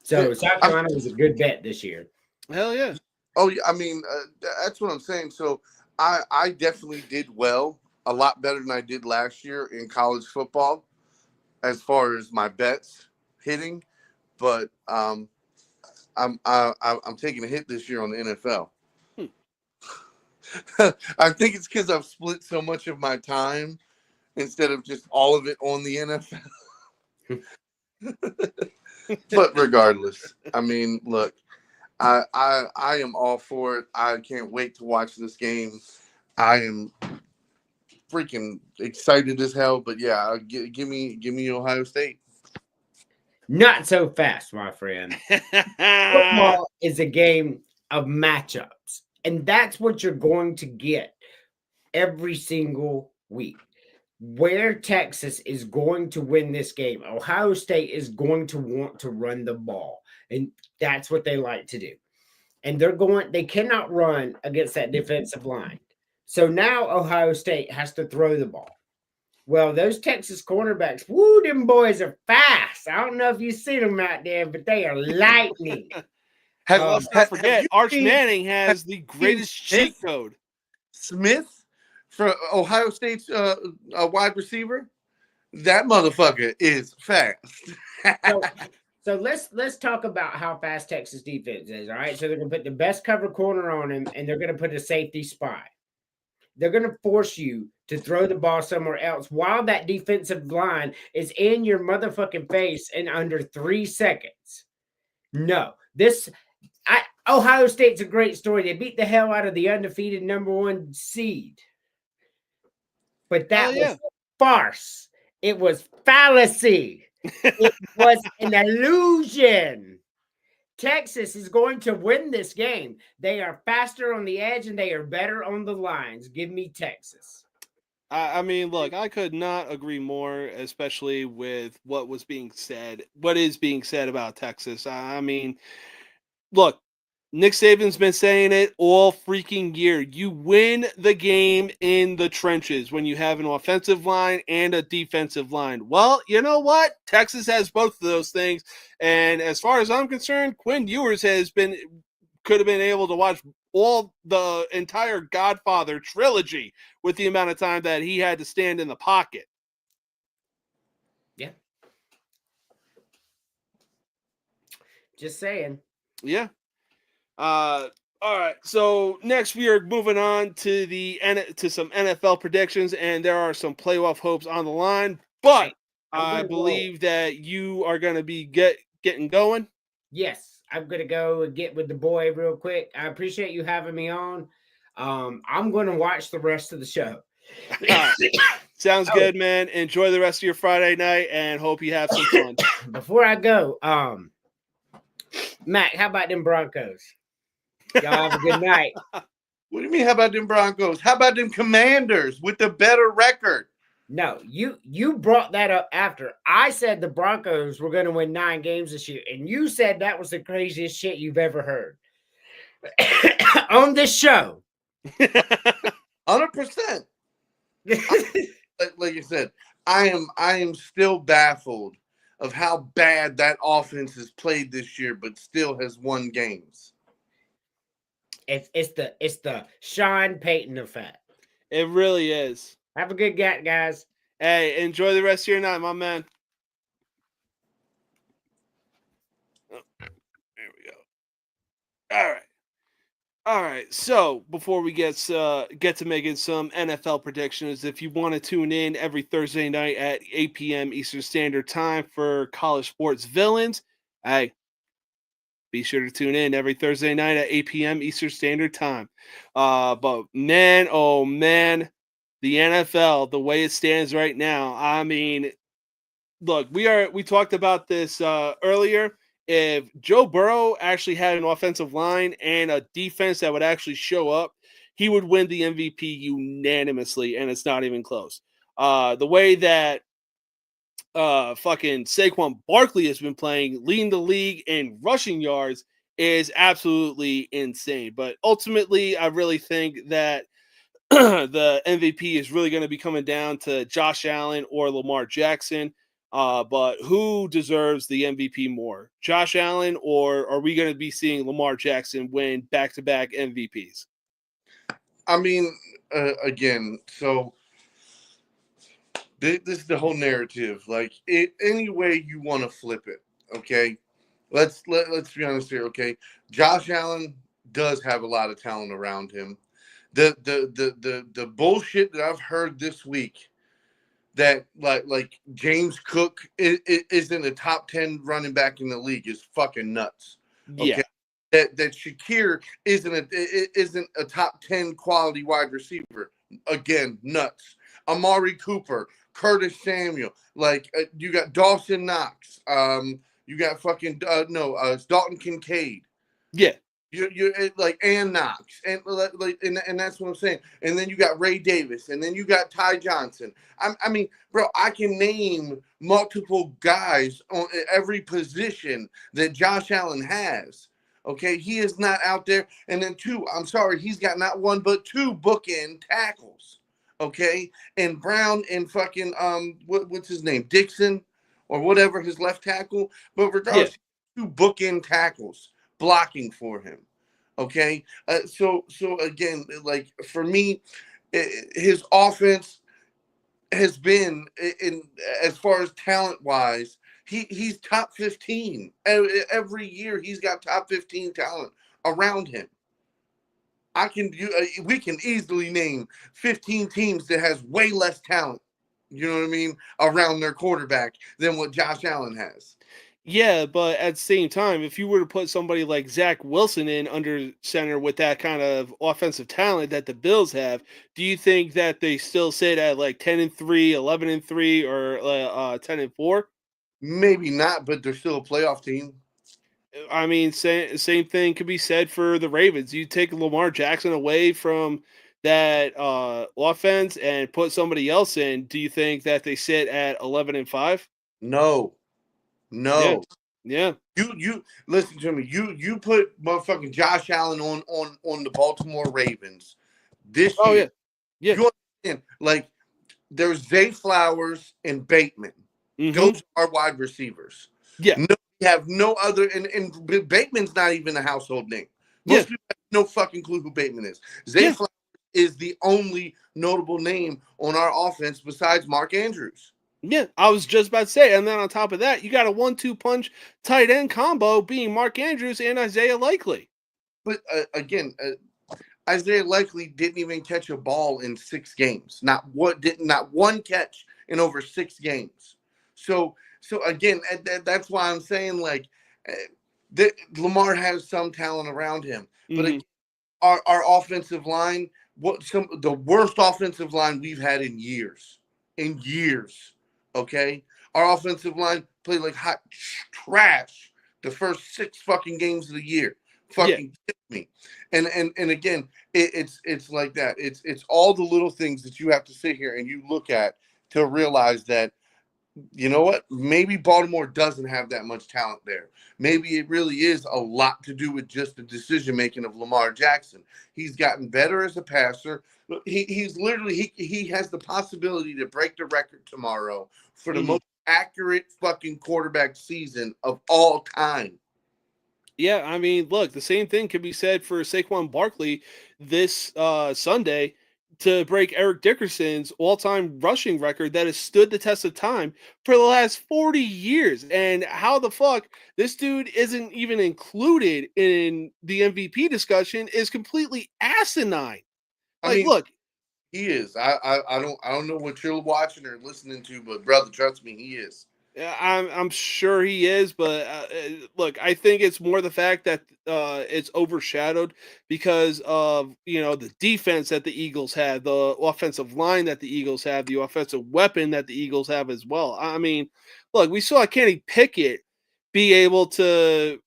So South Carolina was a good bet this year. Hell yeah. Oh, yeah. I mean, that's what I'm saying. So I definitely did well, a lot better than I did last year in college football, as far as my bets hitting. But I'm taking a hit this year on the NFL. I think it's because I've split so much of my time instead of just all of it on the NFL. But regardless, I mean, look, I am all for it. I can't wait to watch this game. I am freaking excited as hell. But yeah, give me Ohio State. Not so fast, my friend. Football is a game of matchups, and that's what you're going to get every single week. Where Texas is going to win this game, Ohio State is going to want to run the ball, and that's what they like to do. And they cannot run against that defensive line. So now Ohio State has to throw the ball. Well, those Texas cornerbacks, woo, them boys are fast. I don't know if you've seen them out there, but they are lightning. Let's not forget, Arch Manning has the greatest cheat code. Smith, for Ohio State's a wide receiver, that motherfucker is fast. So let's talk about how fast Texas defense is. All right, so they're gonna put the best cover corner on him, and they're gonna put a safety spy. They're gonna force you to throw the ball somewhere else while that defensive line is in your motherfucking face in under 3 seconds. No, Ohio State's a great story. They beat the hell out of the undefeated #1 seed. But that was farce. It was fallacy. It was an illusion. Texas is going to win this game. They are faster on the edge and they are better on the lines. Give me Texas. I mean, look, I could not agree more, especially with what is being said about Texas. I mean, look, Nick Saban's been saying it all freaking year. You win the game in the trenches when you have an offensive line and a defensive line. Well, you know what? Texas has both of those things. And as far as I'm concerned, Quinn Ewers could have been able to watch all the entire Godfather trilogy with the amount of time that he had to stand in the pocket. Yeah. Just saying. Yeah. All right. So next we are moving on to some NFL predictions, and there are some playoff hopes on the line. But I believe that you are going to be getting going. Yes, I'm going to go and get with the boy real quick. I appreciate you having me on. I'm going to watch the rest of the show. Sounds good, man. Enjoy the rest of your Friday night and hope you have some fun. Before I go, Mac, how about them Broncos? Y'all have a good night. What do you mean, how about them Broncos? How about them Commanders with the better record? No, you brought that up after. I said the Broncos were going to win 9 games this year, and you said that was the craziest shit you've ever heard. On this show. 100%. Like you said, I am still baffled of how bad that offense has played this year, but still has won games. It's the Sean Payton effect. It really is. Have a good night, guys. Hey, enjoy the rest of your night, my man. Oh, there we go. All right. So before we get to making some NFL predictions, if you want to tune in every Thursday night at 8 p.m. Eastern Standard Time for College Sports Villains, hey, be sure to tune in every Thursday night at 8 p.m. Eastern Standard Time. But man, oh man, the NFL, the way it stands right now, I mean, look, we talked about this earlier. If Joe Burrow actually had an offensive line and a defense that would actually show up, he would win the MVP unanimously, and it's not even close. The way that fucking Saquon Barkley has been playing, leading the league in rushing yards, is absolutely insane. But ultimately, I really think that the MVP is really going to be coming down to Josh Allen or Lamar Jackson. But who deserves the MVP more, Josh Allen, or are we going to be seeing Lamar Jackson win back-to-back MVPs? I mean, again, so this is the whole narrative. Like, any way you want to flip it, okay? Let's be honest here, okay? Josh Allen does have a lot of talent around him. The bullshit that I've heard this week, that like James Cook isn't a top 10 running back in the league, is fucking nuts. Okay? Yeah. That Shakir isn't a top 10 quality wide receiver, again, nuts. Amari Cooper, Curtis Samuel, like you got Dawson Knox, you got fucking it's Dalton Kincaid. Yeah. You like and Knox and that's what I'm saying. And then you got Ray Davis, and then you got Ty Johnson. I mean, bro, I can name multiple guys on every position that Josh Allen has. Okay, he is not out there. And then he's got not one but 2 bookend tackles. Okay, and Brown and fucking what's his name, Dixon or whatever, his left tackle. But regardless, 2 bookend tackles blocking for him. Okay, so again, like for me, his offense has been, in as far as talent wise, he's top 15 every year. He's got top 15 talent around him. We can easily name 15 teams that has way less talent, you know what I mean, around their quarterback than what Josh Allen has. Yeah, but at the same time, if you were to put somebody like Zach Wilson in under center with that kind of offensive talent that the Bills have, do you think that they still sit at like 10-3, 11-3, or 10-4? Maybe not, but they're still a playoff team. I mean, same thing could be said for the Ravens. You take Lamar Jackson away from that offense and put somebody else in. Do you think that they sit at 11-5? No, Yeah, no. yeah. You listen to me. You put motherfucking Josh Allen on the Baltimore Ravens this Oh year. yeah, yeah. You understand? Like there's Zay Flowers and Bateman. Mhm. Those are wide receivers. Yeah, No, we have no other, and Bateman's not even a household name. yeah, Most people have no fucking clue who Bateman is. Zay yeah. Flowers is the only notable name on our offense besides Mark Andrews. Yeah, I was just about to say, and then on top of that, you got a 1-2 punch tight end combo being Mark Andrews and Isaiah Likely. But again, Isaiah Likely didn't even catch a ball in 6 games. Not one catch in over 6 games. So again, that's why I'm saying like Lamar has some talent around him, but Mhm. our offensive line, the worst offensive line we've had in years. Okay, our offensive line played like hot trash the first 6 fucking games of the year. Fucking kidding me. And again, it's like that. It's all the little things that you have to sit here and you look at to realize that, you know what? Maybe Baltimore doesn't have that much talent there. Maybe it really is a lot to do with just the decision making of Lamar Jackson. He's gotten better as a passer. He's literally he has the possibility to break the record tomorrow for the most accurate fucking quarterback season of all time. Yeah, I mean, look, the same thing could be said for Saquon Barkley this Sunday to break Eric Dickerson's all-time rushing record that has stood the test of time for the last 40 years. And how the fuck this dude isn't even included in the MVP discussion is completely asinine. I Like, mean, look, he is. I don't know what you're watching or listening to, but brother, trust me, he is. yeah, I'm sure he is, but look, I think it's more the fact that it's overshadowed because of the defense that the Eagles have, the offensive line that the Eagles have, the offensive weapon that the Eagles have as well. I mean, look, we saw Kenny Pickett be able to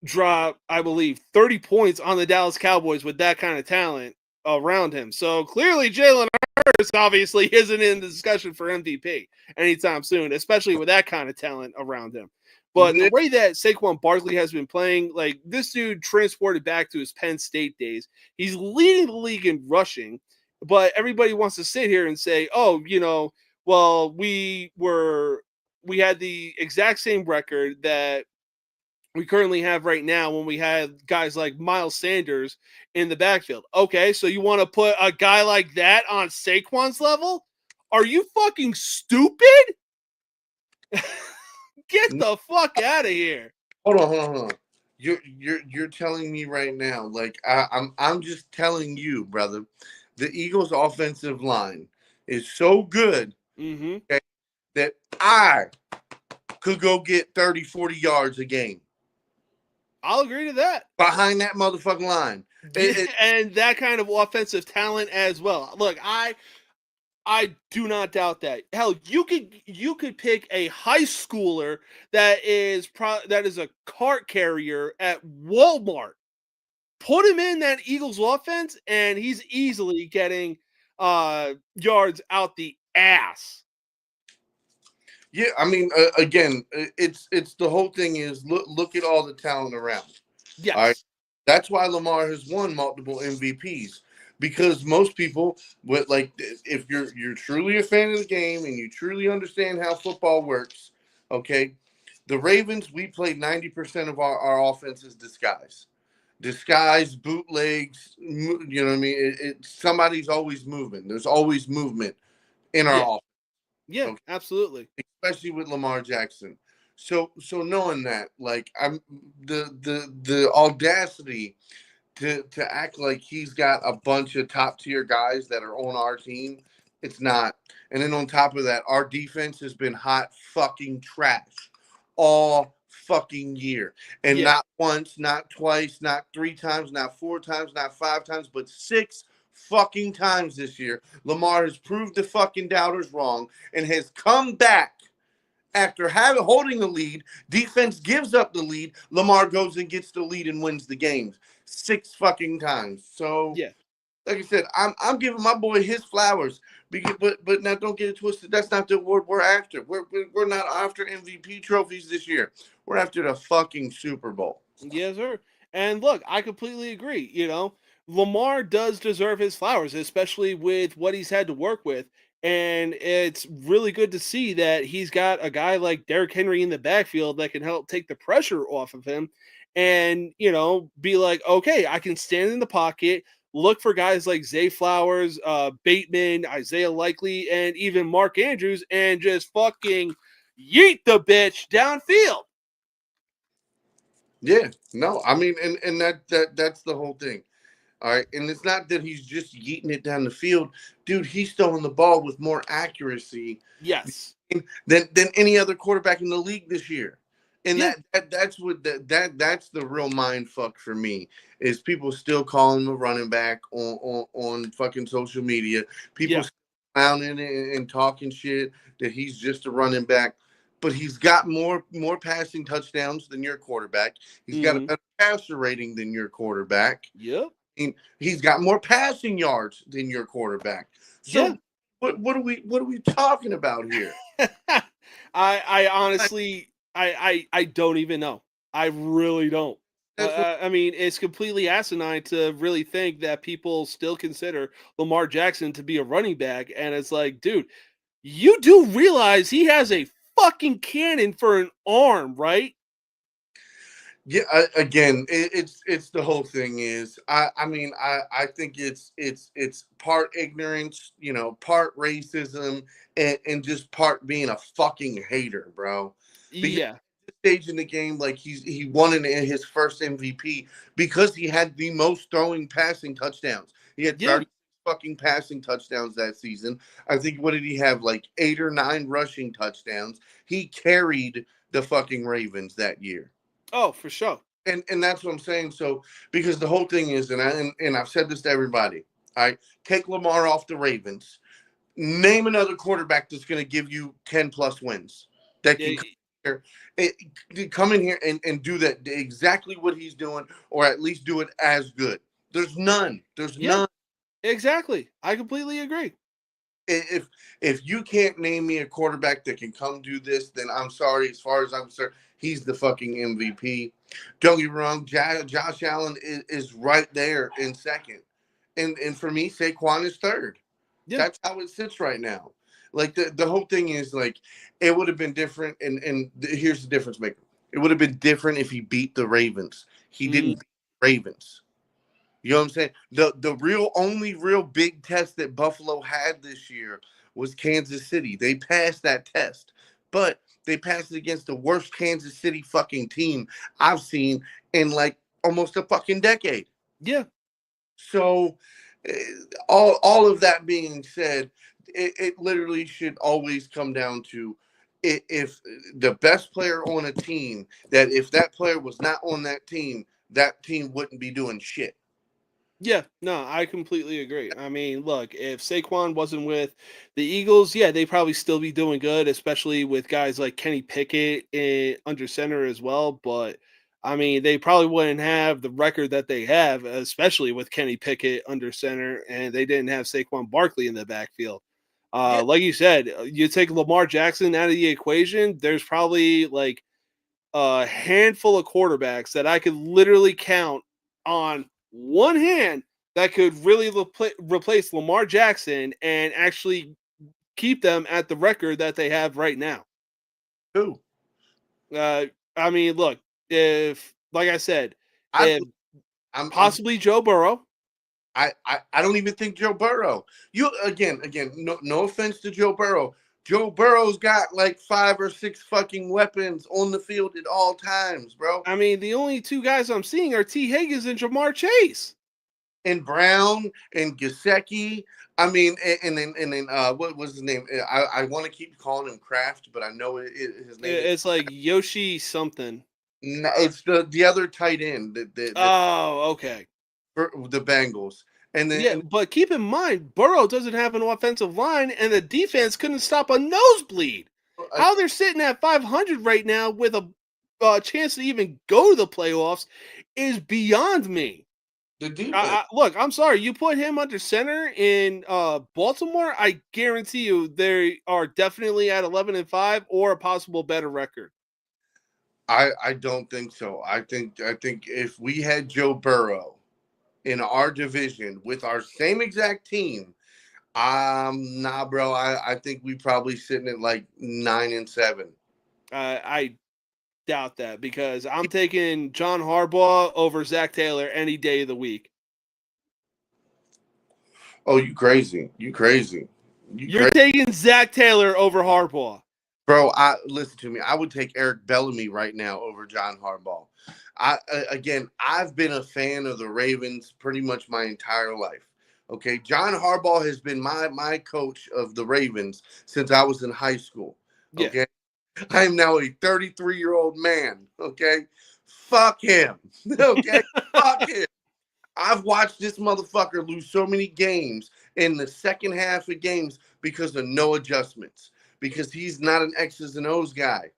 drop, I believe, 30 points on the Dallas Cowboys with that kind of talent around him. So clearly, Jalen Hurts obviously isn't in the discussion for MVP anytime soon, especially with that kind of talent around him. But the way that Saquon Barkley has been playing, like this dude transported back to his Penn State days. He's leading the league in rushing, but everybody wants to sit here and say, oh, well, we had the exact same record that we currently have right now when we had guys like Miles Sanders in the backfield. Okay, so you want to put a guy like that on Saquon's level? Are you fucking stupid? Get the fuck out of here. Hold on. You're telling me right now, like I'm just telling you, brother, the Eagles' offensive line is so good okay, that I could go get 30, 40 yards a game. I'll agree to that. Behind that motherfucking line. And that kind of offensive talent as well. Look, I do not doubt that. Hell, you could pick a high schooler that is a cart carrier at Walmart. Put him in that Eagles offense, and he's easily getting yards out the ass. Yeah, I mean, again, it's the whole thing is look at all the talent around. Yes. All right? That's why Lamar has won multiple MVPs. Because most people would like, if you're truly a fan of the game and you truly understand how football works, okay, the Ravens, we played 90% of our offense is disguise, bootlegs, you know what I mean? Somebody's always moving. There's always movement in our offense. Yeah, okay? Absolutely. Especially with Lamar Jackson. So knowing that, like, I'm the audacity to act like he's got a bunch of top tier guys that are on our team, it's not. And then on top of that, our defense has been hot fucking trash all fucking year. And not once, not twice, not 3 times, not 4 times, not 5 times, but 6 fucking times this year. Lamar has proved the fucking doubters wrong and has come back After holding the lead, defense gives up the lead. Lamar goes and gets the lead and wins the games 6 fucking times. So, Yeah. like I said, I'm giving my boy his flowers. But now don't get it twisted. That's not the award we're after. We're not after MVP trophies this year. We're after the fucking Super Bowl. Yes, sir. And look, I completely agree. You know, Lamar does deserve his flowers, especially with what he's had to work with. And it's really good to see that he's got a guy like Derrick Henry in the backfield that can help take the pressure off of him and, you know, be like, okay, I can stand in the pocket, look for guys like Zay Flowers, Bateman, Isaiah Likely, and even Mark Andrews, and just fucking yeet the bitch downfield. Yeah, no, I mean, and that's the whole thing. All right, and it's not that he's just yeeting it down the field, dude. He's throwing the ball with more accuracy, Yes, than any other quarterback in the league this year. And yeah. that's what that's the real mind fuck for me is people still calling him a running back on fucking social media. People clowning and talking shit that he's just a running back. But he's got more passing touchdowns than your quarterback. He's got a better passer rating than your quarterback. Yep. He's got more passing yards than your quarterback. So what are we talking about here? I honestly I don't even know. I really don't. I mean, it's completely asinine to really think that people still consider Lamar Jackson to be a running back, and it's like, dude, you do realize he has a fucking cannon for an arm, right? Yeah, again, it's the whole thing is I mean I think it's part ignorance, you know, part racism, and just part being a fucking hater, bro. Because Yeah. at this stage in the game, like he won in his first MVP because he had the most passing touchdowns. He had 30 fucking passing touchdowns that season. I think what did he have, like 8 or 9 rushing touchdowns? He carried the fucking Ravens that year. Oh, for sure. And that's what I'm saying. So because the whole thing is, and I've said this to everybody, all right, take Lamar off the Ravens. Name another quarterback that's going to give you 10 plus wins that can come in here and do that exactly what he's doing, or at least do it as good. There's none. There's none. Exactly. I completely agree. If you can't name me a quarterback that can come do this, then I'm sorry. As far as I'm concerned, he's the fucking MVP. Don't get me wrong. Josh Allen is right there in second. And for me, Saquon is third. Yeah. That's how it sits right now. Like the whole thing is like, it would have been different. And here's the difference maker. It would have been different if he beat the Ravens. He didn't beat the Ravens. You know what I'm saying? The only real big test that Buffalo had this year was Kansas City. They passed that test, but they passed it against the worst Kansas City fucking team I've seen in like almost a fucking decade. Yeah. So all of that being said, it literally should always come down to if the best player on a team, that if that player was not on that team wouldn't be doing shit. Yeah, no, I completely agree. I mean, look, if Saquon wasn't with the Eagles, they'd probably still be doing good, especially with guys like Kenny Pickett under center as well. But, I mean, they probably wouldn't have the record that they have, especially with Kenny Pickett under center, and they didn't have Saquon Barkley in the backfield. Like you said, you take Lamar Jackson out of the equation, there's probably like a handful of quarterbacks that I could literally count on one hand that could really replace Lamar Jackson and actually keep them at the record that they have right now. Who? I mean, look, if, like I said, possibly Joe Burrow. I don't even think Joe Burrow. You again, no offense to Joe Burrow. Joe Burrow's got like 5 or 6 fucking weapons on the field at all times, bro. I mean, the only 2 guys I'm seeing are T. Higgins and Jamar Chase. And Brown and Gesicki. I mean, and then what was his name? I want to keep calling him Kraft, but I know his name. It's like Yoshi something. No, it's the other tight end. Okay. For the Bengals. And then, but keep in mind, Burrow doesn't have an offensive line, and the defense couldn't stop a nosebleed. how they're sitting at 500 right now with a chance to even go to the playoffs is beyond me. The defense. Look, I'm sorry. You put him under center in Baltimore, I guarantee you they are definitely at 11-5 or a possible better record. I don't think so. I think if we had Joe Burrow in our division with our same exact team, nah, bro. I think we probably sitting at like 9-7. I doubt that because I'm taking John Harbaugh over Zach Taylor any day of the week. Oh, you crazy? You crazy? You're taking Zach Taylor over Harbaugh. Bro, listen to me. I would take Eric Bellamy right now over John Harbaugh. I've been a fan of the Ravens pretty much my entire life. Okay, John Harbaugh has been my coach of the Ravens since I was in high school. Okay, yeah. I am now a 33-year-old man. Okay, fuck him. Okay, fuck him. I've watched this motherfucker lose so many games in the second half of games because of no adjustments. Because he's not an X's and O's guy.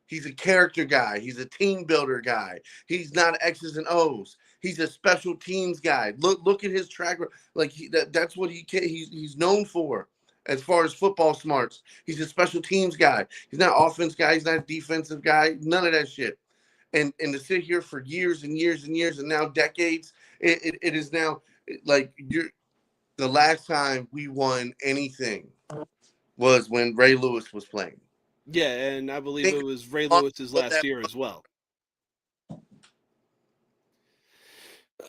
He's a character guy. He's a team builder guy. He's not X's and O's. He's a special teams guy. Look at his track record. Like that's what he's known for as far as football smarts. He's a special teams guy. He's not an offense guy. He's not a defensive guy. None of that shit. And to sit here for years and years and years and now decades, it is now like the last time we won anything was when Ray Lewis was playing. Yeah, and I believe it was Ray Lewis's last year as well.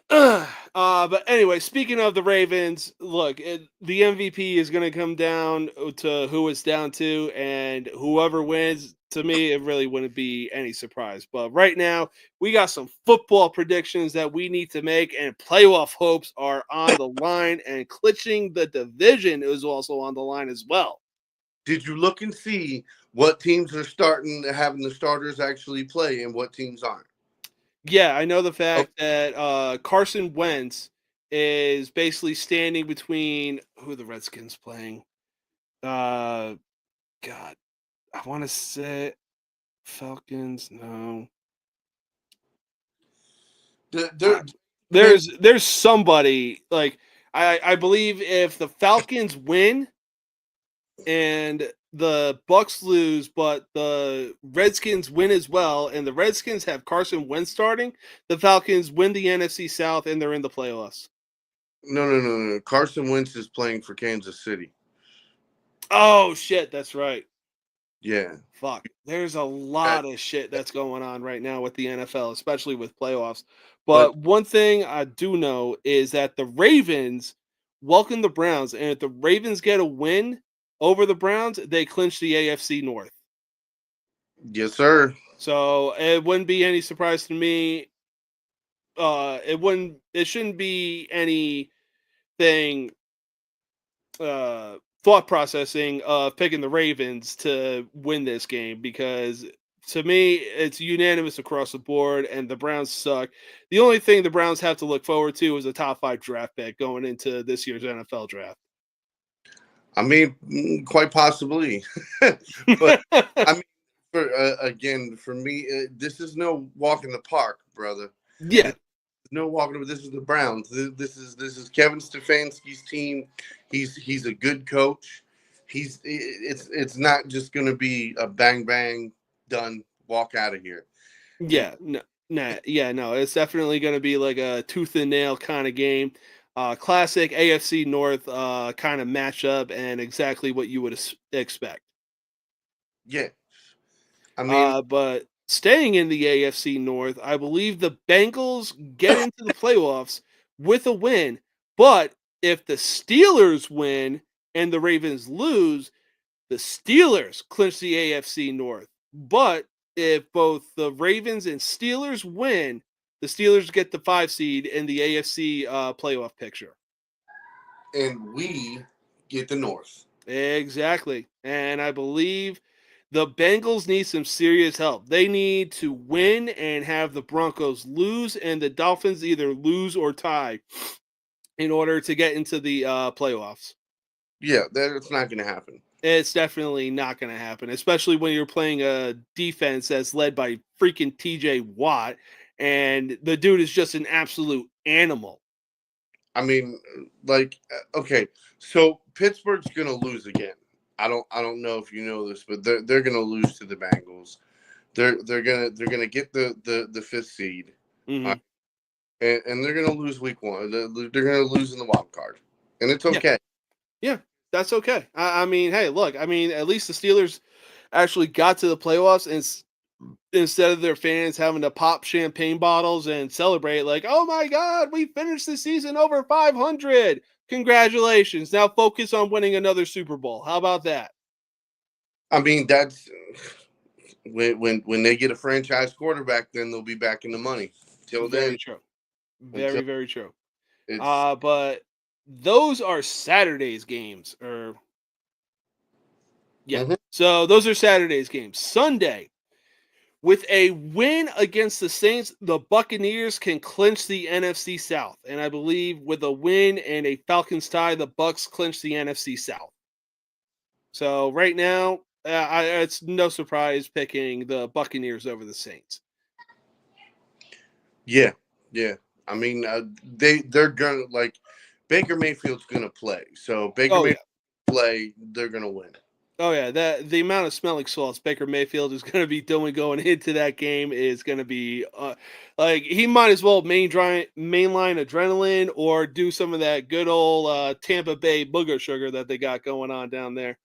But anyway, speaking of the Ravens, look, the MVP is going to come down to who it's down to, and whoever wins, to me, it really wouldn't be any surprise. But right now, we got some football predictions that we need to make, and playoff hopes are on the line, and clinching the division is also on the line as well. Did you look and see what teams are having the starters actually play and what teams aren't? Yeah, I know the fact that Carson Wentz is basically standing between who the Redskins playing. God, I want to say Falcons. No, there's somebody like I believe if the Falcons win and the Bucks lose, but the Redskins win as well, and the Redskins have Carson Wentz starting, the Falcons win the NFC South and they're in the playoffs. No. Carson Wentz is playing for Kansas City. Oh, shit, that's right. Yeah. Fuck. There's a lot of shit that's going on right now with the NFL, especially with playoffs. But one thing I do know is that the Ravens welcome the Browns, and if the Ravens get a win over the Browns, they clinch the AFC North. Yes, sir. So it wouldn't be any surprise to me. It shouldn't be anything thought processing of picking the Ravens to win this game, because to me it's unanimous across the board, and the Browns suck. The only thing the Browns have to look forward to is a top 5 draft pick going into this year's NFL draft. I mean, quite possibly. But I mean, for me, this is no walk in the park, brother. Yeah. No walking. This is the Browns. This is Kevin Stefanski's team. He's a good coach. It's not just going to be a bang bang done, walk out of here. Yeah, no. It's definitely going to be like a tooth and nail kind of game. Classic AFC North kind of matchup, and exactly what you would expect. Yeah, I mean, but staying in the AFC North, I believe the Bengals get into the playoffs with a win. But if the Steelers win and the Ravens lose, the Steelers clinch the AFC North. But if both the Ravens and Steelers win, the Steelers get the 5 seed in the AFC playoff picture. And we get the North. Exactly. And I believe the Bengals need some serious help. They need to win and have the Broncos lose, and the Dolphins either lose or tie in order to get into the playoffs. Yeah, that's not going to happen. It's definitely not going to happen, especially when you're playing a defense that's led by freaking TJ Watt, and the dude is just an absolute animal. I mean, like, okay, so Pittsburgh's going to lose again. I don't know if you know this, but they're going to lose to the Bengals. They're gonna get the fifth seed, Mm-hmm. And they're gonna lose week one. They're gonna lose in the wild card, and it's okay. Yeah, that's okay. I mean, hey, look, I mean, at least the Steelers actually got to the playoffs, and instead of their fans having to pop champagne bottles and celebrate, like, oh my God, we finished the season over 500. Congratulations. Now focus on winning another Super Bowl. How about that? I mean, that's when they get a franchise quarterback, then they'll be back in the money. Till Very then, true. Very true. it's But those are Saturday's games, or yeah. Mhm. So those are Saturday's games. Sunday, with a win against the Saints, the Buccaneers can clinch the NFC South, and I believe with a win and a Falcons tie, the Bucks clinch the NFC South. So right now, it's no surprise picking the Buccaneers over the Saints. yeah. I mean, they're gonna like Baker Mayfield's gonna play. So Baker Mayfield play, they're gonna win. Oh yeah, the amount of smelling salts Baker Mayfield is going to be doing going into that game is going to be like he might as well mainline adrenaline or do some of that good old Tampa Bay booger sugar that they got going on down there.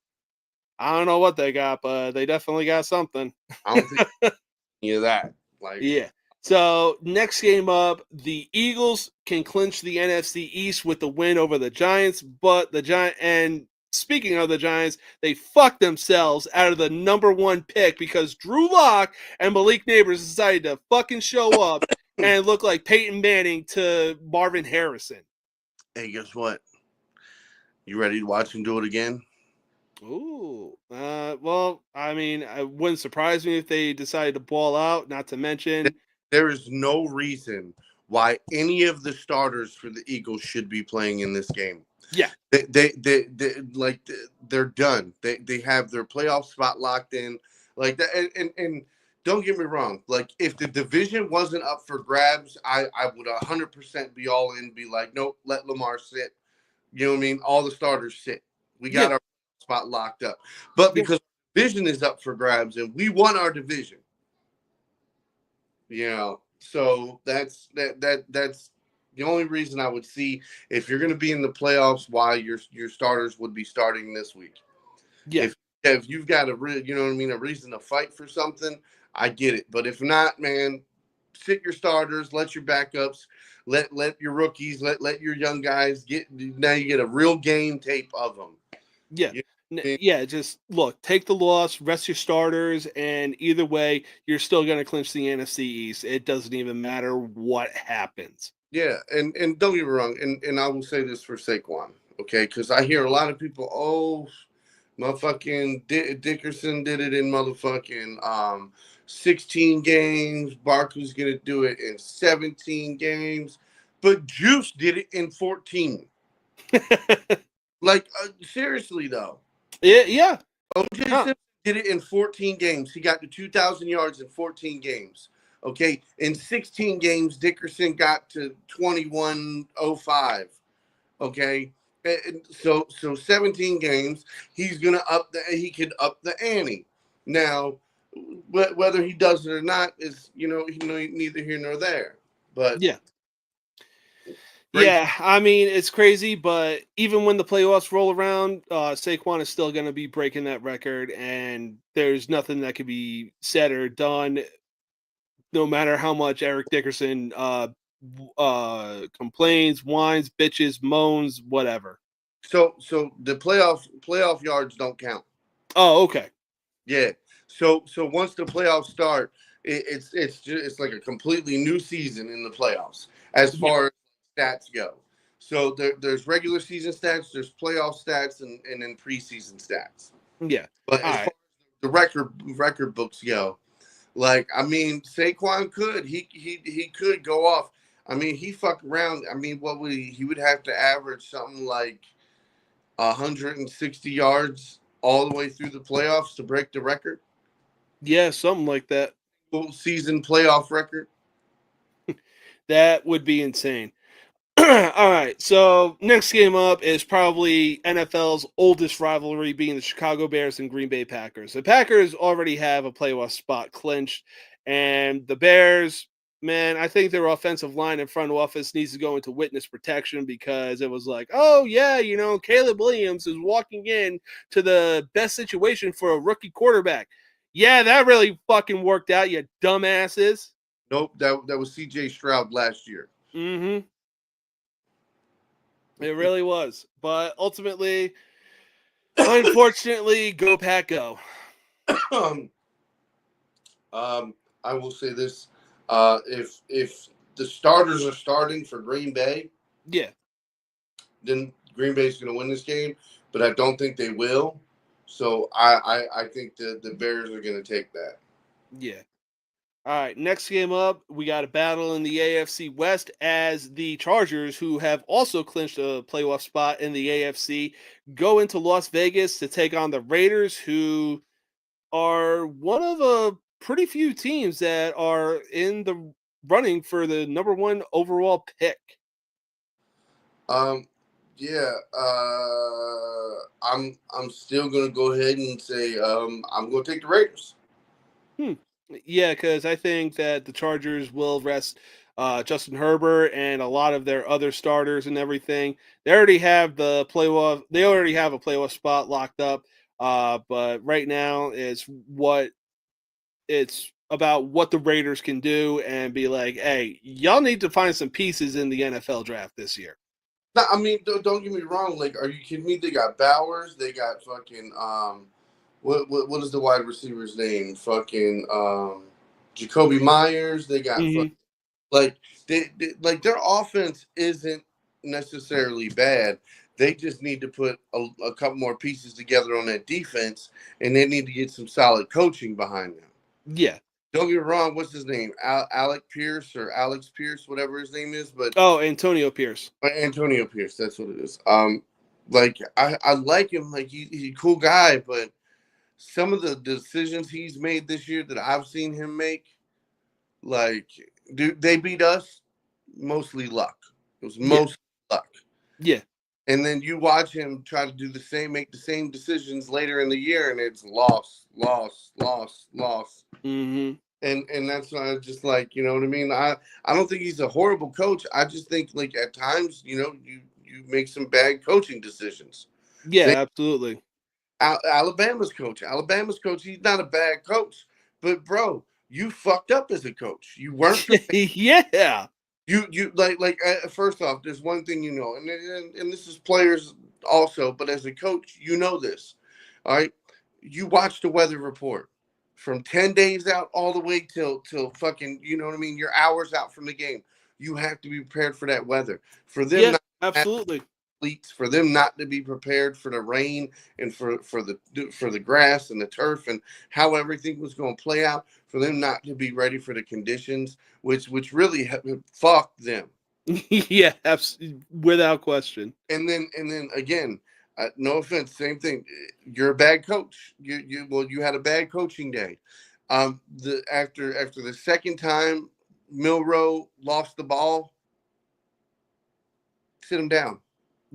I don't know what they got, but they definitely got something. I don't think any of that. Like, Yeah. So next game up, the Eagles can clinch the NFC East with the win over the Giants, but speaking of the Giants, they fucked themselves out of the number one pick because Drew Lock and Malik Neighbors decided to fucking show up and look like Peyton Manning to Marvin Harrison. hey, guess what? You ready to watch him do it again? Ooh. Well, I mean, it wouldn't surprise me if they decided to ball out, not to mention. There is no reason why any of the starters for the Eagles should be playing in this game. Yeah. They're done. They have their playoff spot locked in. Like that, and don't get me wrong. Like if the division wasn't up for grabs, I would 100% be all in. Be like, nope, let Lamar sit. You know what I mean? All the starters sit. We got our spot locked up. But because the division is up for grabs and we won our division, you know, so that's the only reason I would see if you're going to be in the playoffs, why your starters would be starting this week. Yeah. If you've got a reason to fight for something, I get it. But if not, man, sit your starters, let your backups, let your rookies, let your young guys now you get a real game tape of them. Yeah. Yeah, just look, take the loss, rest your starters, and either way, you're still going to clinch the NFC East. It doesn't even matter what happens. Yeah, and don't get me wrong, and I will say this for Saquon, okay? Because I hear a lot of people, motherfucking Dickerson did it in motherfucking 16 games. Barkley's going to do it in 17 games. But Juice did it in 14. Like, seriously, though. Yeah. O.J. Simpson did it in 14 games. He got to 2,000 yards in 14 games. Okay, in 16 games, Dickerson got to 2105. Okay, and so 17 games, he's gonna he could up the ante. Now, whether he does it or not is neither here nor there. But yeah. Yeah, I mean, it's crazy, but even when the playoffs roll around, Saquon is still going to be breaking that record, and there's nothing that can be said or done, no matter how much Eric Dickerson complains, whines, bitches, moans, whatever. So the playoff yards don't count. Oh, okay. Yeah. So once the playoffs start, it's like a completely new season in the playoffs as far as stats go. So there's regular season stats, there's playoff stats, and then preseason stats. Yeah. But as far as the record books go, like, I mean, Saquon could he could go off. I mean, he fucked around. I mean, what would he would have to average something like 160 yards all the way through the playoffs to break the record? Yeah, something like that. Full season playoff record? That would be insane. All right, so next game up is probably NFL's oldest rivalry, being the Chicago Bears and Green Bay Packers. The Packers already have a playoff spot clinched, and the Bears, man, I think their offensive line and front office needs to go into witness protection, because it was like, oh yeah, Caleb Williams is walking in to the best situation for a rookie quarterback. Yeah, that really fucking worked out, you dumbasses. Nope, that was C.J. Stroud last year. Mm-hmm. It really was. But ultimately, unfortunately, go Pack go. I will say this: if the starters are starting for Green Bay, Yeah, then Green Bay's going to win this game. But I don't think they will. So I think the Bears are going to take that. yeah. All right, next game up, we got a battle in the AFC West, as the Chargers, who have also clinched a playoff spot in the AFC, go into Las Vegas to take on the Raiders, who are one of a pretty few teams that are in the running for the number one overall pick. Yeah. I'm still going to go ahead and say I'm going to take the Raiders. Yeah, because I think that the Chargers will rest Justin Herbert and a lot of their other starters and everything. They already have the playoff. They already have a playoff spot locked up. But right now it's about what the Raiders can do, and be like, hey, y'all need to find some pieces in the NFL draft this year. No, I mean, don't get me wrong. Like, are you kidding me? They got Bowers. They got fucking what is the wide receiver's name? Fucking Jacoby Myers. They got like they like their offense isn't necessarily bad. They just need to put a couple more pieces together on that defense, and they need to get some solid coaching behind them. Yeah. Don't get me wrong. What's his name? Alex Pierce, whatever his name is. But Antonio Pierce. Antonio Pierce. That's what it is. Like I like him. Like he's a cool guy, but some of the decisions he's made this year that I've seen him make, like, dude, they beat us, mostly luck. It was mostly luck. Yeah. And then you watch him try to do the same, make the same decisions later in the year, and it's loss. Mm-hmm. And that's why I just like, you know what I mean? I don't think he's a horrible coach. I just think, like, at times, you make some bad coaching decisions. Yeah, absolutely. Alabama's coach, he's not a bad coach, but bro, you fucked up as a coach. You weren't. Yeah. You first off, there's one thing and this is players also, but as a coach, you know this. All right, you watch the weather report from 10 days out all the way till fucking, you know what I mean, you're hours out from the game. You have to be prepared for that weather. For them, absolutely. For them not to be prepared for the rain and for the grass and the turf and how everything was going to play out, for them not to be ready for the conditions, which really fucked them. Yeah, without question. And then again, no offense, same thing. You're a bad coach. You had a bad coaching day. After the second time Milroe lost the ball, sit him down.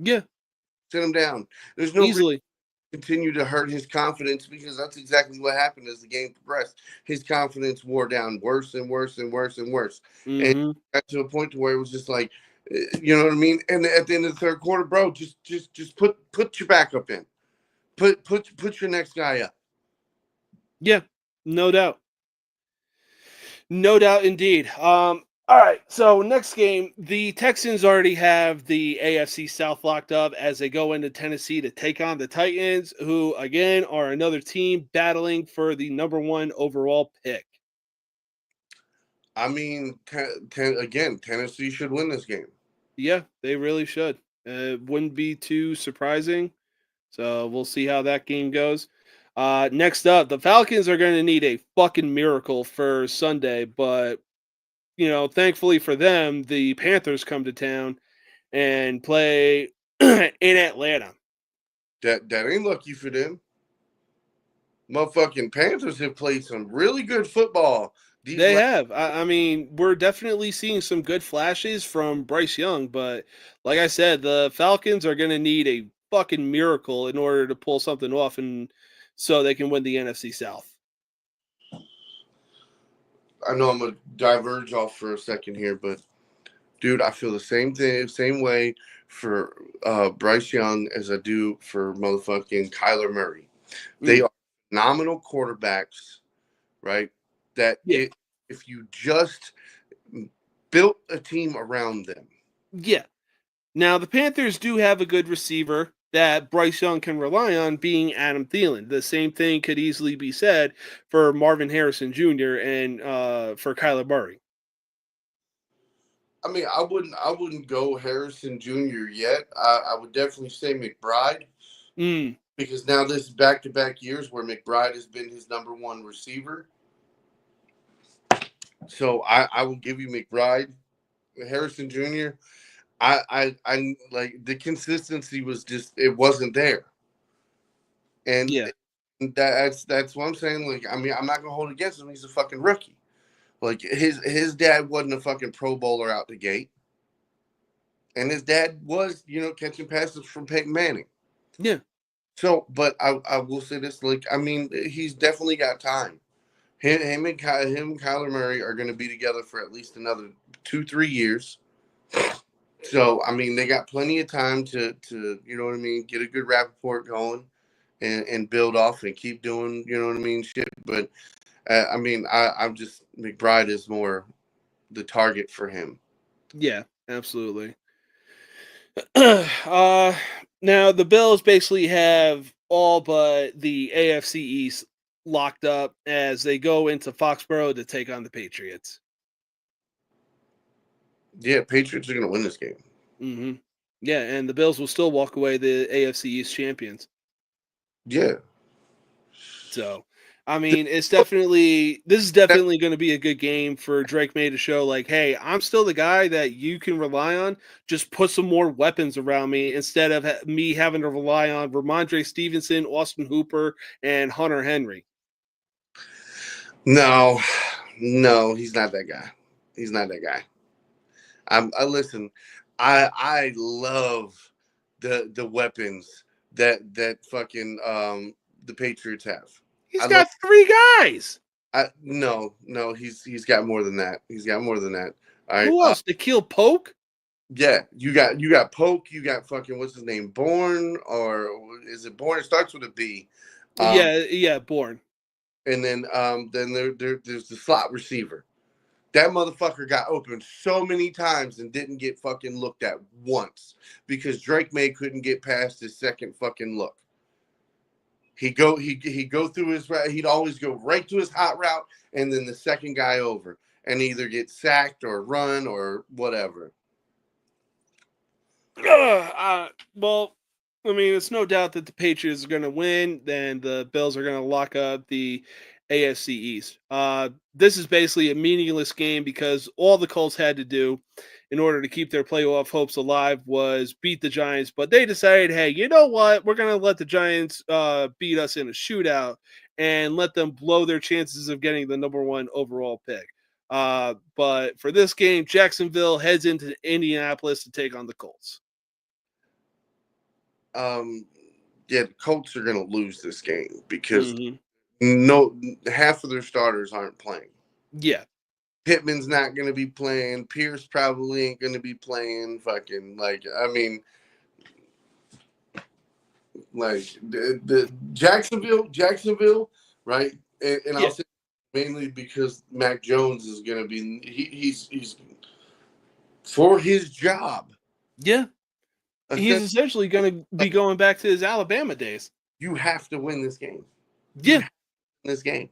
Yeah. Sit him down. There's no reason to continue to hurt his confidence, because that's exactly what happened as the game progressed. His confidence wore down worse and worse and worse and worse. Mm-hmm. And got to a point to where it was just like, you know what I mean? And at the end of the third quarter, bro, just put your backup in. Put your next guy up. Yeah, no doubt. No doubt indeed. All right, so next game, the Texans already have the AFC South locked up as they go into Tennessee to take on the Titans, who, again, are another team battling for the number one overall pick. I mean, again, Tennessee should win this game. Yeah, they really should. It wouldn't be too surprising. So we'll see how that game goes. Next up, the Falcons are going to need a fucking miracle for Sunday, but thankfully for them, the Panthers come to town and play in Atlanta. That ain't lucky for them. Motherfucking Panthers have played some really good football. They have. I mean, we're definitely seeing some good flashes from Bryce Young, but like I said, the Falcons are going to need a fucking miracle in order to pull something off, and so they can win the NFC South. I know I'm gonna diverge off for a second here, but dude, I feel the same way for Bryce Young as I do for motherfucking Kyler Murray. They are phenomenal quarterbacks, right? That if you just built a team around them. Yeah. Now, the Panthers do have a good receiver that Bryce Young can rely on, being Adam Thielen. The same thing could easily be said for Marvin Harrison Jr. and for Kyler Murray. I mean, I wouldn't go Harrison Jr. yet. I would definitely say McBride. Because now this is back-to-back years where McBride has been his number one receiver. So I will give you McBride. Harrison Jr., I like the consistency was just, it wasn't there. And that's what I'm saying. Like, I mean, I'm not gonna hold it against him. He's a fucking rookie. Like his dad wasn't a fucking Pro Bowler out the gate. And his dad was, catching passes from Peyton Manning. Yeah. So, but I will say this, like, I mean, he's definitely got time. Him and Kyler Murray are going to be together for at least another 2-3 years. So, I mean, they got plenty of time to you know what I mean, get a good rapport going and build off and keep doing, you know what I mean, shit. But, I mean, I'm just, McBride is more the target for him. Yeah, absolutely. Now, the Bills basically have all but the AFC East locked up as they go into Foxborough to take on the Patriots. Yeah, Patriots are going to win this game. Mm-hmm. Yeah, and the Bills will still walk away the AFC East champions. Yeah. So, I mean, this is definitely going to be a good game for Drake May to show, like, hey, I'm still the guy that you can rely on. Just put some more weapons around me instead of me having to rely on Ramondre Stevenson, Austin Hooper, and Hunter Henry. No, he's not that guy. He's not that guy. Listen, I love the weapons that fucking the Patriots have. He's got 3 guys. No, he's got more than that. He's got more than that. All right. Who else? Nikhil Polk? Yeah, you got Polk. You got fucking, what's his name? Bourne, or is it Bourne? It starts with a B. Yeah, Bourne. And then there's the slot receiver. That motherfucker got opened so many times and didn't get fucking looked at once because Drake May couldn't get past his second fucking look. He'd go through his route. He'd always go right to his hot route and then the second guy over and either get sacked or run or whatever. Well, I mean, it's no doubt that the Patriots are going to win. Then the Bills are going to lock up the AFC East. This is basically a meaningless game because all the Colts had to do in order to keep their playoff hopes alive was beat the Giants. But they decided, hey, you know what? We're going to let the Giants beat us in a shootout and let them blow their chances of getting the number 1 overall pick. But for this game, Jacksonville heads into Indianapolis to take on the Colts. Yeah, the Colts are going to lose this game because half of their starters aren't playing. Yeah. Pittman's not going to be playing. Pierce probably ain't going to be playing. Fucking, like, I mean, like, the Jacksonville, right? And I'll say mainly because Mac Jones is going to be, he's for his job. Yeah. He's essentially going to be going back to his Alabama days. You have to win this game. Yeah. This game.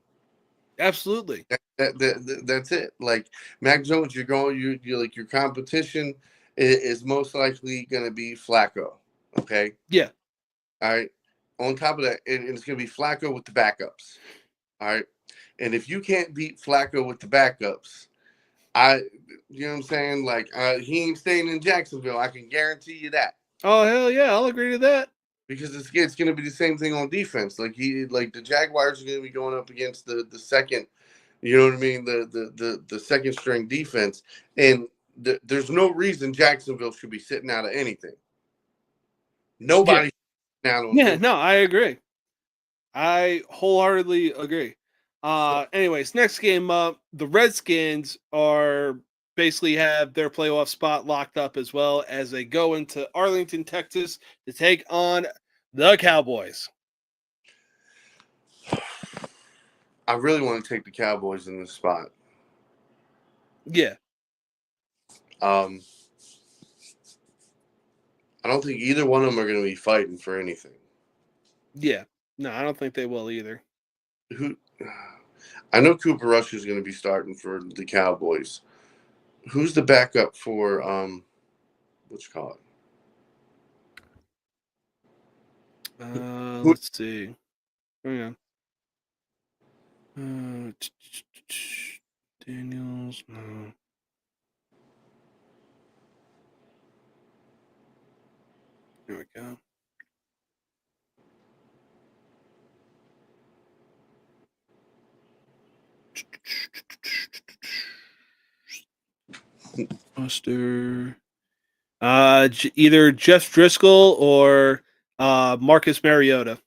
Absolutely. That's it. Like, Mac Jones, you're like, your competition is most likely going to be Flacco. Okay. Yeah. All right. On top of that, and it's going to be Flacco with the backups. All right. And if you can't beat Flacco with the backups, you know what I'm saying? Like, he ain't staying in Jacksonville. I can guarantee you that. Oh, hell yeah. I'll agree to that. Because it's going to be the same thing on defense. Like the Jaguars are going to be going up against the second, you know what I mean, the second string defense, and there's no reason Jacksonville should be sitting out of anything. Nobody out on Yeah, defense. no, I agree. I wholeheartedly agree. Anyways, next game up, the Redskins are basically have their playoff spot locked up as well as they go into Arlington, Texas to take on the Cowboys. I really want to take the Cowboys in this spot. Yeah. I don't think either one of them are going to be fighting for anything. Yeah. No, I don't think they will either. I know Cooper Rush is going to be starting for the Cowboys. Who's the backup for what you call it? Let's see. Hang on. Daniels, no. There we go. Buster. Either Jeff Driscoll or Marcus Mariota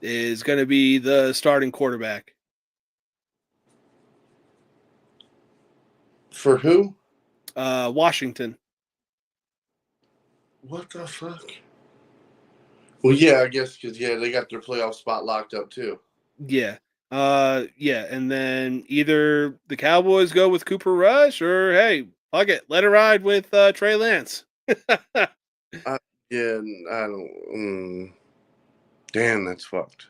is going to be the starting quarterback. For who? Washington. What the fuck? Well, yeah, I guess because they got their playoff spot locked up too. Yeah. And then either the Cowboys go with Cooper Rush or hey, fuck it, let it ride with Trey Lance. I don't. Damn, that's fucked.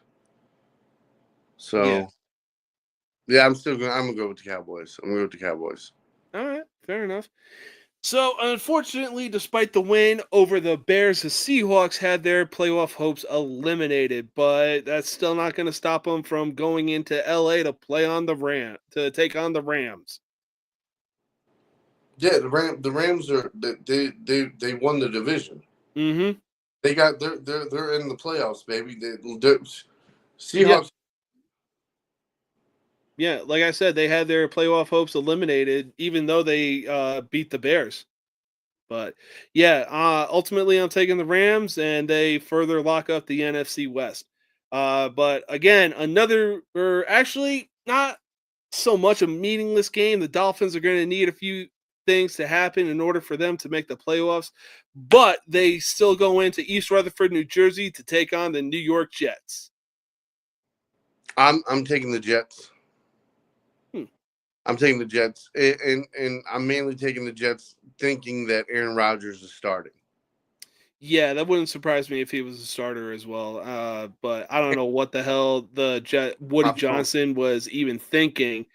So, yeah, I'm gonna go with the Cowboys. I'm gonna go with the Cowboys. All right, fair enough. So, unfortunately, despite the win over the Bears, the Seahawks had their playoff hopes eliminated, but that's still not going to stop them from going into LA to play on to take on the Rams. Yeah, the Rams are they won the division. Mm-hmm. They got they're in the playoffs, baby. They're Seahawks. Yeah, like I said, they had their playoff hopes eliminated, even though they beat the Bears. But yeah, ultimately I'm taking the Rams, and they further lock up the NFC West. But again, actually not so much a meaningless game. The Dolphins are going to need a few things to happen in order for them to make the playoffs, but they still go into East Rutherford, New Jersey to take on the New York Jets. I'm taking the Jets. I'm taking the Jets, and I'm mainly taking the Jets thinking that Aaron Rodgers is starting. Yeah, that wouldn't surprise me if he was a starter as well. But I don't know what the hell Woody Johnson was even thinking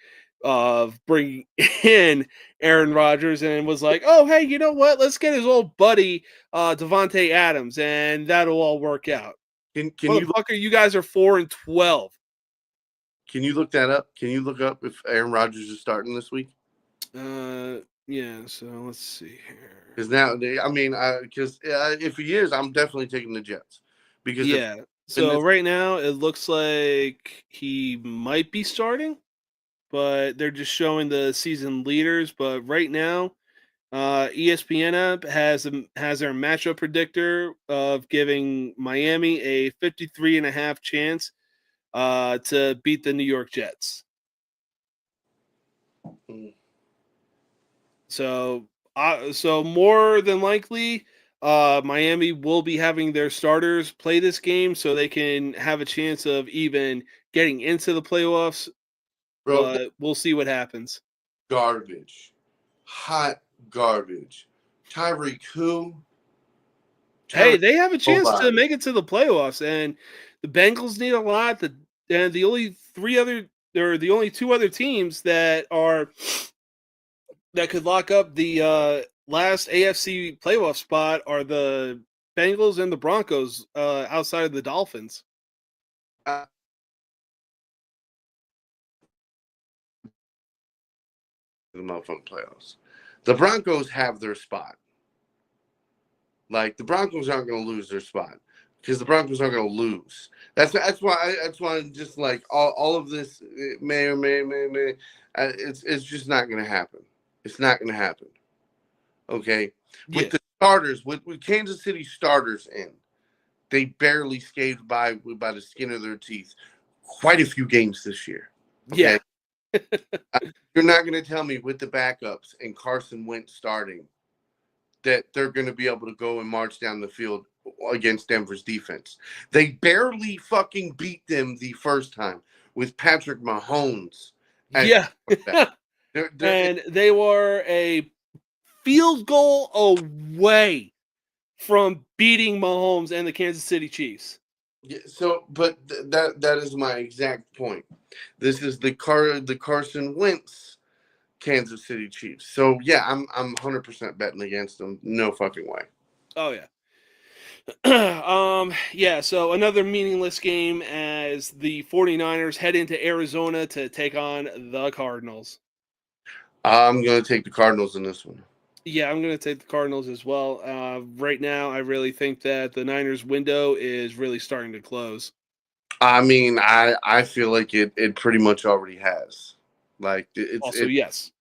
of bringing in Aaron Rodgers, and was like, oh, hey, you know what? Let's get his old buddy Devontae Adams, and that'll all work out. Can you guys are 4-12. Can you look that up? Can you look up if Aaron Rodgers is starting this week? Yeah. So let's see here. Because now, if he is, I'm definitely taking the Jets. Because right now it looks like he might be starting, but they're just showing the season leaders. But right now, ESPN app has their matchup predictor of giving Miami a 53.5 chance to beat the New York Jets. So more than likely, Miami will be having their starters play this game so they can have a chance of even getting into the playoffs. But we'll see what happens. Garbage. Hot garbage. Tyreek who? Hey, they have a chance to make it to the playoffs, and the Bengals need a lot. And the only two other teams that could lock up the last AFC playoff spot are the Bengals and the Broncos outside of the Dolphins. The motherfucking playoffs. The Broncos have their spot. Like the Broncos aren't going to lose their spot because the Broncos aren't going to lose. That's why I'm just like all of this may or may. It's just not going to happen. It's not going to happen. Okay, with the starters, with Kansas City starters in, they barely scathed by the skin of their teeth. Quite a few games this year. Okay? Yeah. You're not going to tell me with the backups and Carson Wentz starting that they're going to be able to go and march down the field against Denver's defense. They barely fucking beat them the first time with Patrick Mahomes. Yeah. And they were a field goal away from beating Mahomes and the Kansas City Chiefs. Yeah, so, but that is my exact point. This is the Carson Wentz Kansas City Chiefs. So yeah, I'm 100% betting against them. No fucking way. Oh yeah. Yeah, so another meaningless game as the 49ers head into Arizona to take on the Cardinals. I'm going to take the Cardinals in this one. Yeah, I'm going to take the Cardinals as well. Right now, I really think that the Niners window is really starting to close. I mean, I feel like it pretty much already has. Like Yes.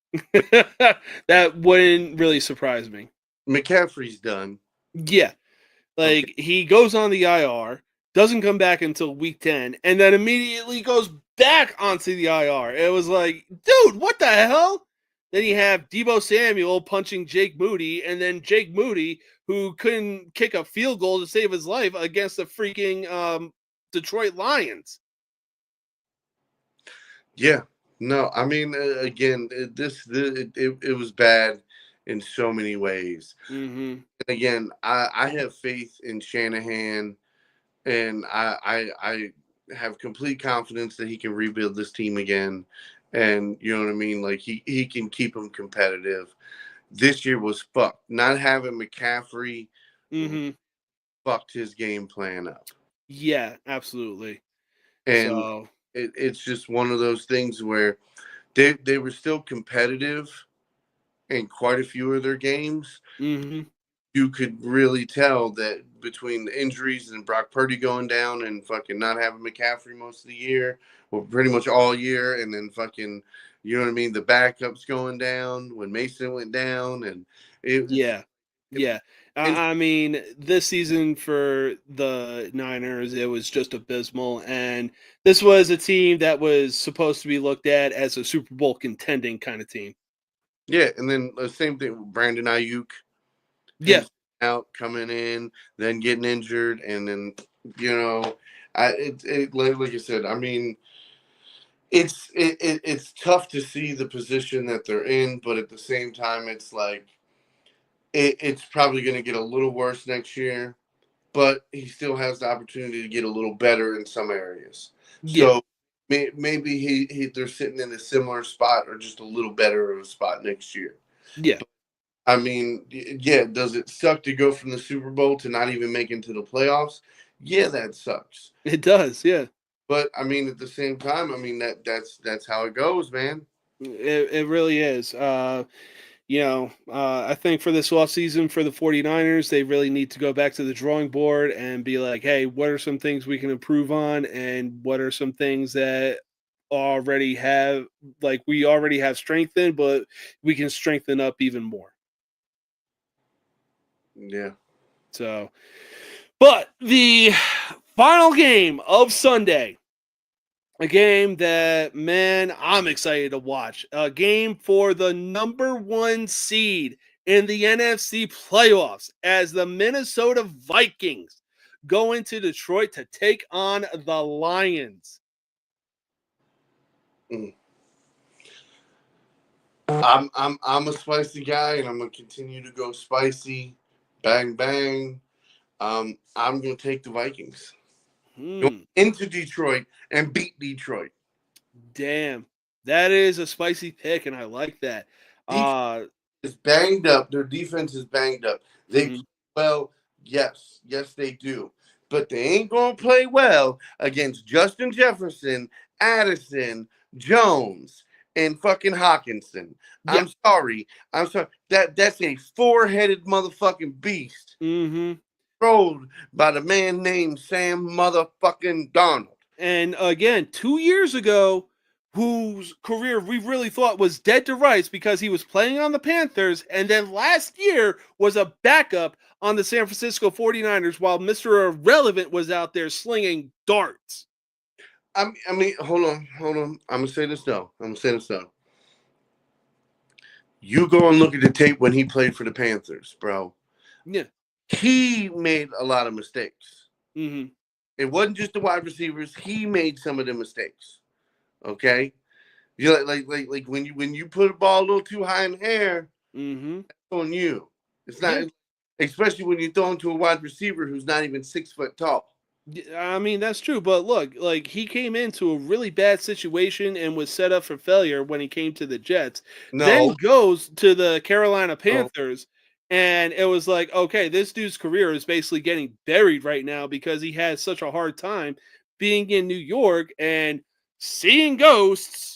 That wouldn't really surprise me. McCaffrey's done. Yeah. Like, he goes on the IR, doesn't come back until week 10, and then immediately goes back onto the IR. It was like, dude, what the hell? Then you have Deebo Samuel punching Jake Moody, and then Jake Moody, who couldn't kick a field goal to save his life against the freaking Detroit Lions. Yeah. No, I mean, again, it was bad in so many ways. Mm-hmm. And again, I have faith in Shanahan, and I have complete confidence that he can rebuild this team again. And you know what I mean? Like he can keep them competitive. This year was fucked. Not having McCaffrey fucked his game plan up. Yeah, absolutely. And so it's just one of those things where they were still competitive in quite a few of their games. Mm-hmm. You could really tell that between the injuries and Brock Purdy going down and fucking not having McCaffrey most of the year, or pretty much all year, and then fucking, you know what I mean, the backups going down when Mason went down, and yeah. I mean, this season for the Niners, it was just abysmal, and this was a team that was supposed to be looked at as a Super Bowl contending kind of team. Yeah, and then the same thing with Brandon Ayuk. Yeah. Out, coming in, then getting injured, and then, you know, like I said, I mean, it's tough to see the position that they're in, but at the same time, it's like it's probably going to get a little worse next year, but he still has the opportunity to get a little better in some areas. Yeah. So maybe they're sitting in a similar spot or just a little better of a spot next year. Yeah. I mean, yeah, does it suck to go from the Super Bowl to not even make it to the playoffs? Yeah, that sucks. It does, yeah. But, I mean, at the same time, I mean, that's how it goes, man. It really is. You know, I think for this offseason for the 49ers, they really need to go back to the drawing board and be like, hey, what are some things we can improve on, and what are some things that we already have strength in, but we can strengthen up even more. Yeah. So, but the final game of Sunday, a game that, man, I'm excited to watch. A game for the number 1 seed in the NFC playoffs as the Minnesota Vikings go into Detroit to take on the Lions. I'm a spicy guy, and I'm gonna continue to go spicy. Bang bang. I'm gonna take the Vikings. Go into Detroit and beat Detroit. Damn, that is a spicy pick, and I like that. Is banged up. Their defense is banged up. They play well, yes, they do, but they ain't gonna play well against Justin Jefferson, Addison, Jones, and fucking Hawkinson. Yeah. I'm sorry. That's a four-headed motherfucking beast. Mm-hmm. Controlled by the man named Sam motherfucking Donald. And again, 2 years ago, whose career we really thought was dead to rights because he was playing on the Panthers, and then last year was a backup on the San Francisco 49ers while Mr. Irrelevant was out there slinging darts. I mean, hold on. I'm gonna say this though. You go and look at the tape when he played for the Panthers, bro. Yeah. He made a lot of mistakes. Mm-hmm. It wasn't just the wide receivers. He made some of the mistakes. Okay, you like when you put a ball a little too high in the air, Mm-hmm. that's on you. It's not, especially when you throw into a wide receiver who's not even 6 foot tall. I mean, that's true, but look, like he came into a really bad situation and was set up for failure when he came to the Jets. Then goes to the Carolina Panthers, and it was like, okay, this dude's career is basically getting buried right now because he had such a hard time being in New York and seeing ghosts.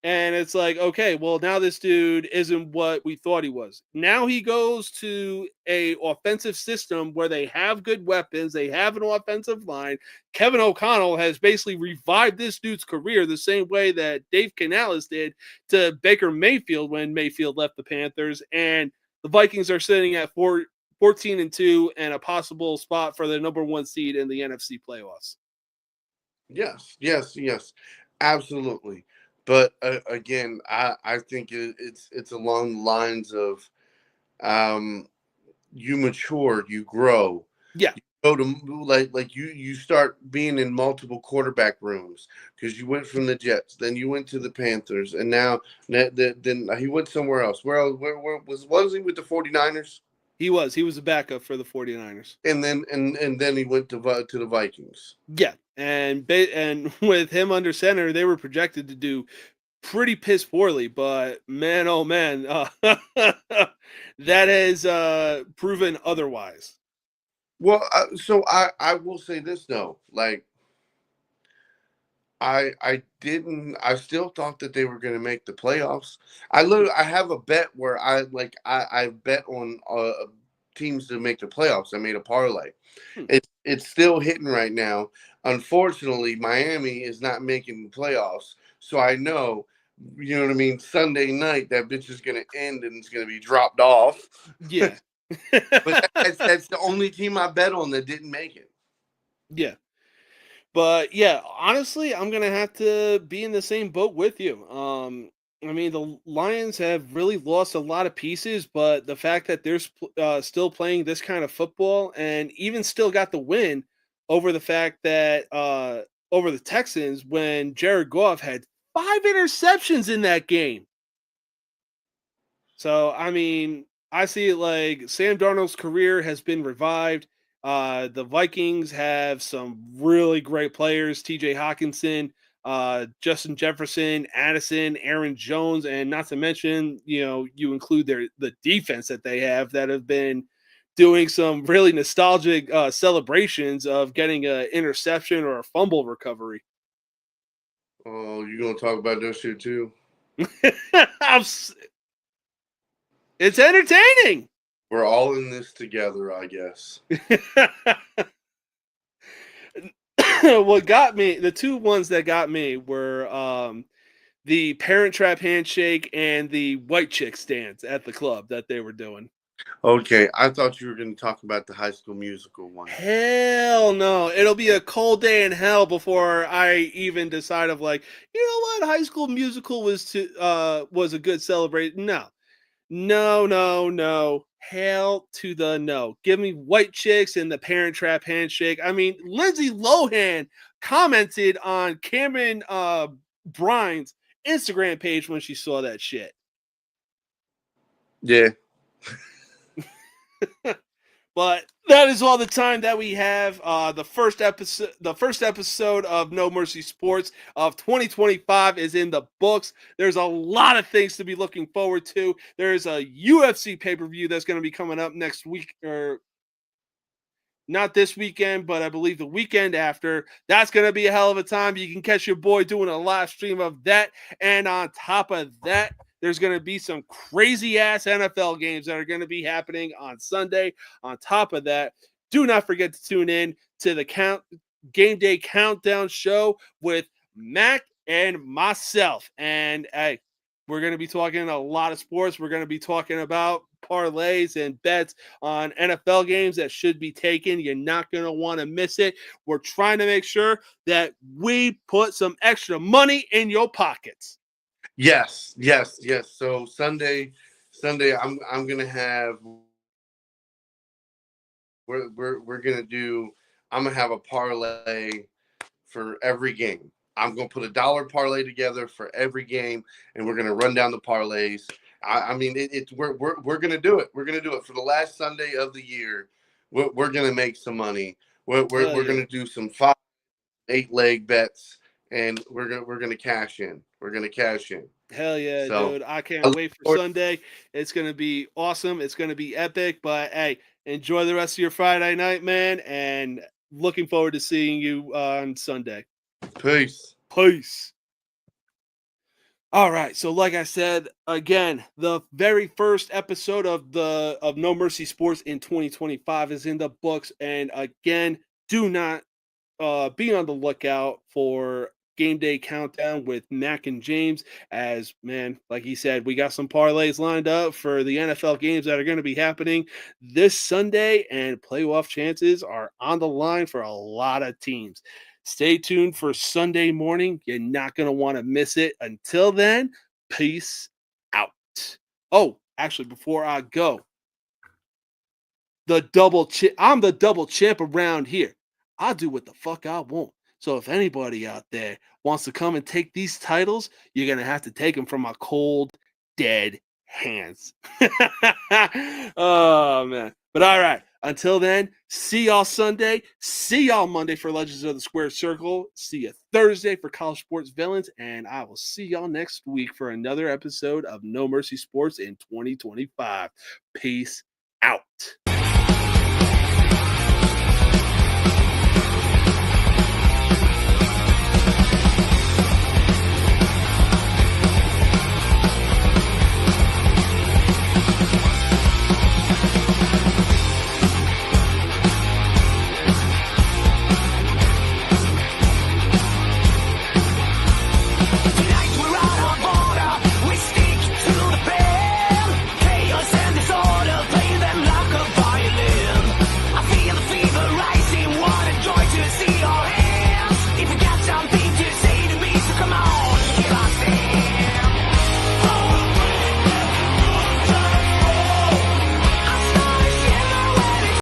And it's like, okay, well, now this dude isn't what we thought he was. Now he goes to a offensive system where they have good weapons. They have an offensive line. Kevin O'Connell has basically revived this dude's career the same way that Dave Canales did to Baker Mayfield when Mayfield left the Panthers. And the Vikings are sitting at 14-2 and a possible spot for the number 1 seed in the NFC playoffs. Yes. Absolutely. But again, I think it's along the lines of you mature, you grow. Yeah. You go to like you start being in multiple quarterback rooms because you went from the Jets, then you went to the Panthers, and now then he went somewhere else. Where was he with the 49ers? He was a backup for the 49ers. And then he went to the Vikings. Yeah. And with him under center, they were projected to do pretty piss poorly, but man, oh man, that has proven otherwise. Well, so I will say this though, like I still thought that they were going to make the playoffs. I have a bet where I bet on teams to make the playoffs. I made a parlay. It's still hitting right now. Unfortunately, Miami is not making the playoffs, so I know, you know what I mean, Sunday night that bitch is going to end and it's going to be dropped off. Yeah. But that's the only team I bet on that didn't make it. Yeah. But yeah, honestly, I'm going to have to be in the same boat with you. I mean, the Lions have really lost a lot of pieces, but the fact that they're still playing this kind of football and even still got the win over the fact that over the Texans when Jared Goff had 5 interceptions in that game. So, I mean, I see it like Sam Darnold's career has been revived. The Vikings have some really great players, TJ Hawkinson, Justin Jefferson, Addison, Aaron Jones, and not to mention, you include the defense that they have been doing some really nostalgic celebrations of getting an interception or a fumble recovery. Oh, you gonna talk about that shit too? It's entertaining. We're all in this together, I guess. What got me, the two ones that got me were the Parent Trap handshake and the white chick stance at the club that they were doing. Okay, I thought you were going to talk about the High School Musical one. Hell no. It'll be a cold day in hell before I even decide of like, you know what, High School Musical was a good celebration. No. Hell to the no. Give me white chicks and the Parent Trap handshake. I mean, Lindsay Lohan commented on Cameron Brine's Instagram page when she saw that shit. Yeah. But that is all the time that we have. The first episode of No Mercy Sports of 2025 is in the books. There's a lot of things to be looking forward to. There's a UFC pay-per-view that's going to be coming up next week, or not this weekend, but I believe the weekend after. That's going to be a hell of a time. You can catch your boy doing a live stream of that. And on top of that, there's going to be some crazy-ass NFL games that are going to be happening on Sunday. On top of that, do not forget to tune in to the Game Day Countdown show with Mac and myself. And hey, we're going to be talking a lot of sports. We're going to be talking about parlays and bets on NFL games that should be taken. You're not going to want to miss it. We're trying to make sure that we put some extra money in your pockets. Yes. So Sunday, I'm gonna have. We're gonna do. I'm gonna have a parlay for every game. I'm gonna put $1 parlay together for every game, and we're gonna run down the parlays. I mean, we're gonna do it. We're gonna do it for the last Sunday of the year. We're gonna make some money. We're gonna do some 5, 8 leg bets, and we're gonna cash in. We're gonna cash in. Hell yeah, So, dude. I can't wait for Sunday. It's going to be awesome. It's going to be epic. But, hey, enjoy the rest of your Friday night, man. And looking forward to seeing you on Sunday. Peace. All right. So, like I said, again, the very first episode of No Mercy Sports in 2025 is in the books. And, again, do not be on the lookout for Game Day Countdown with Mac and James, as, man, like he said, we got some parlays lined up for the NFL games that are going to be happening this Sunday, and playoff chances are on the line for a lot of teams. Stay tuned for Sunday morning. You're not going to want to miss it. Until then, peace out. Oh, actually, before I go, I'm the double champ around here. I'll do what the fuck I want. So if anybody out there wants to come and take these titles, you're going to have to take them from my cold, dead hands. Oh, man. But all right. Until then, see y'all Sunday. See y'all Monday for Legends of the Square Circle. See you Thursday for College Sports Villains. And I will see y'all next week for another episode of No Mercy Sports in 2025. Peace out.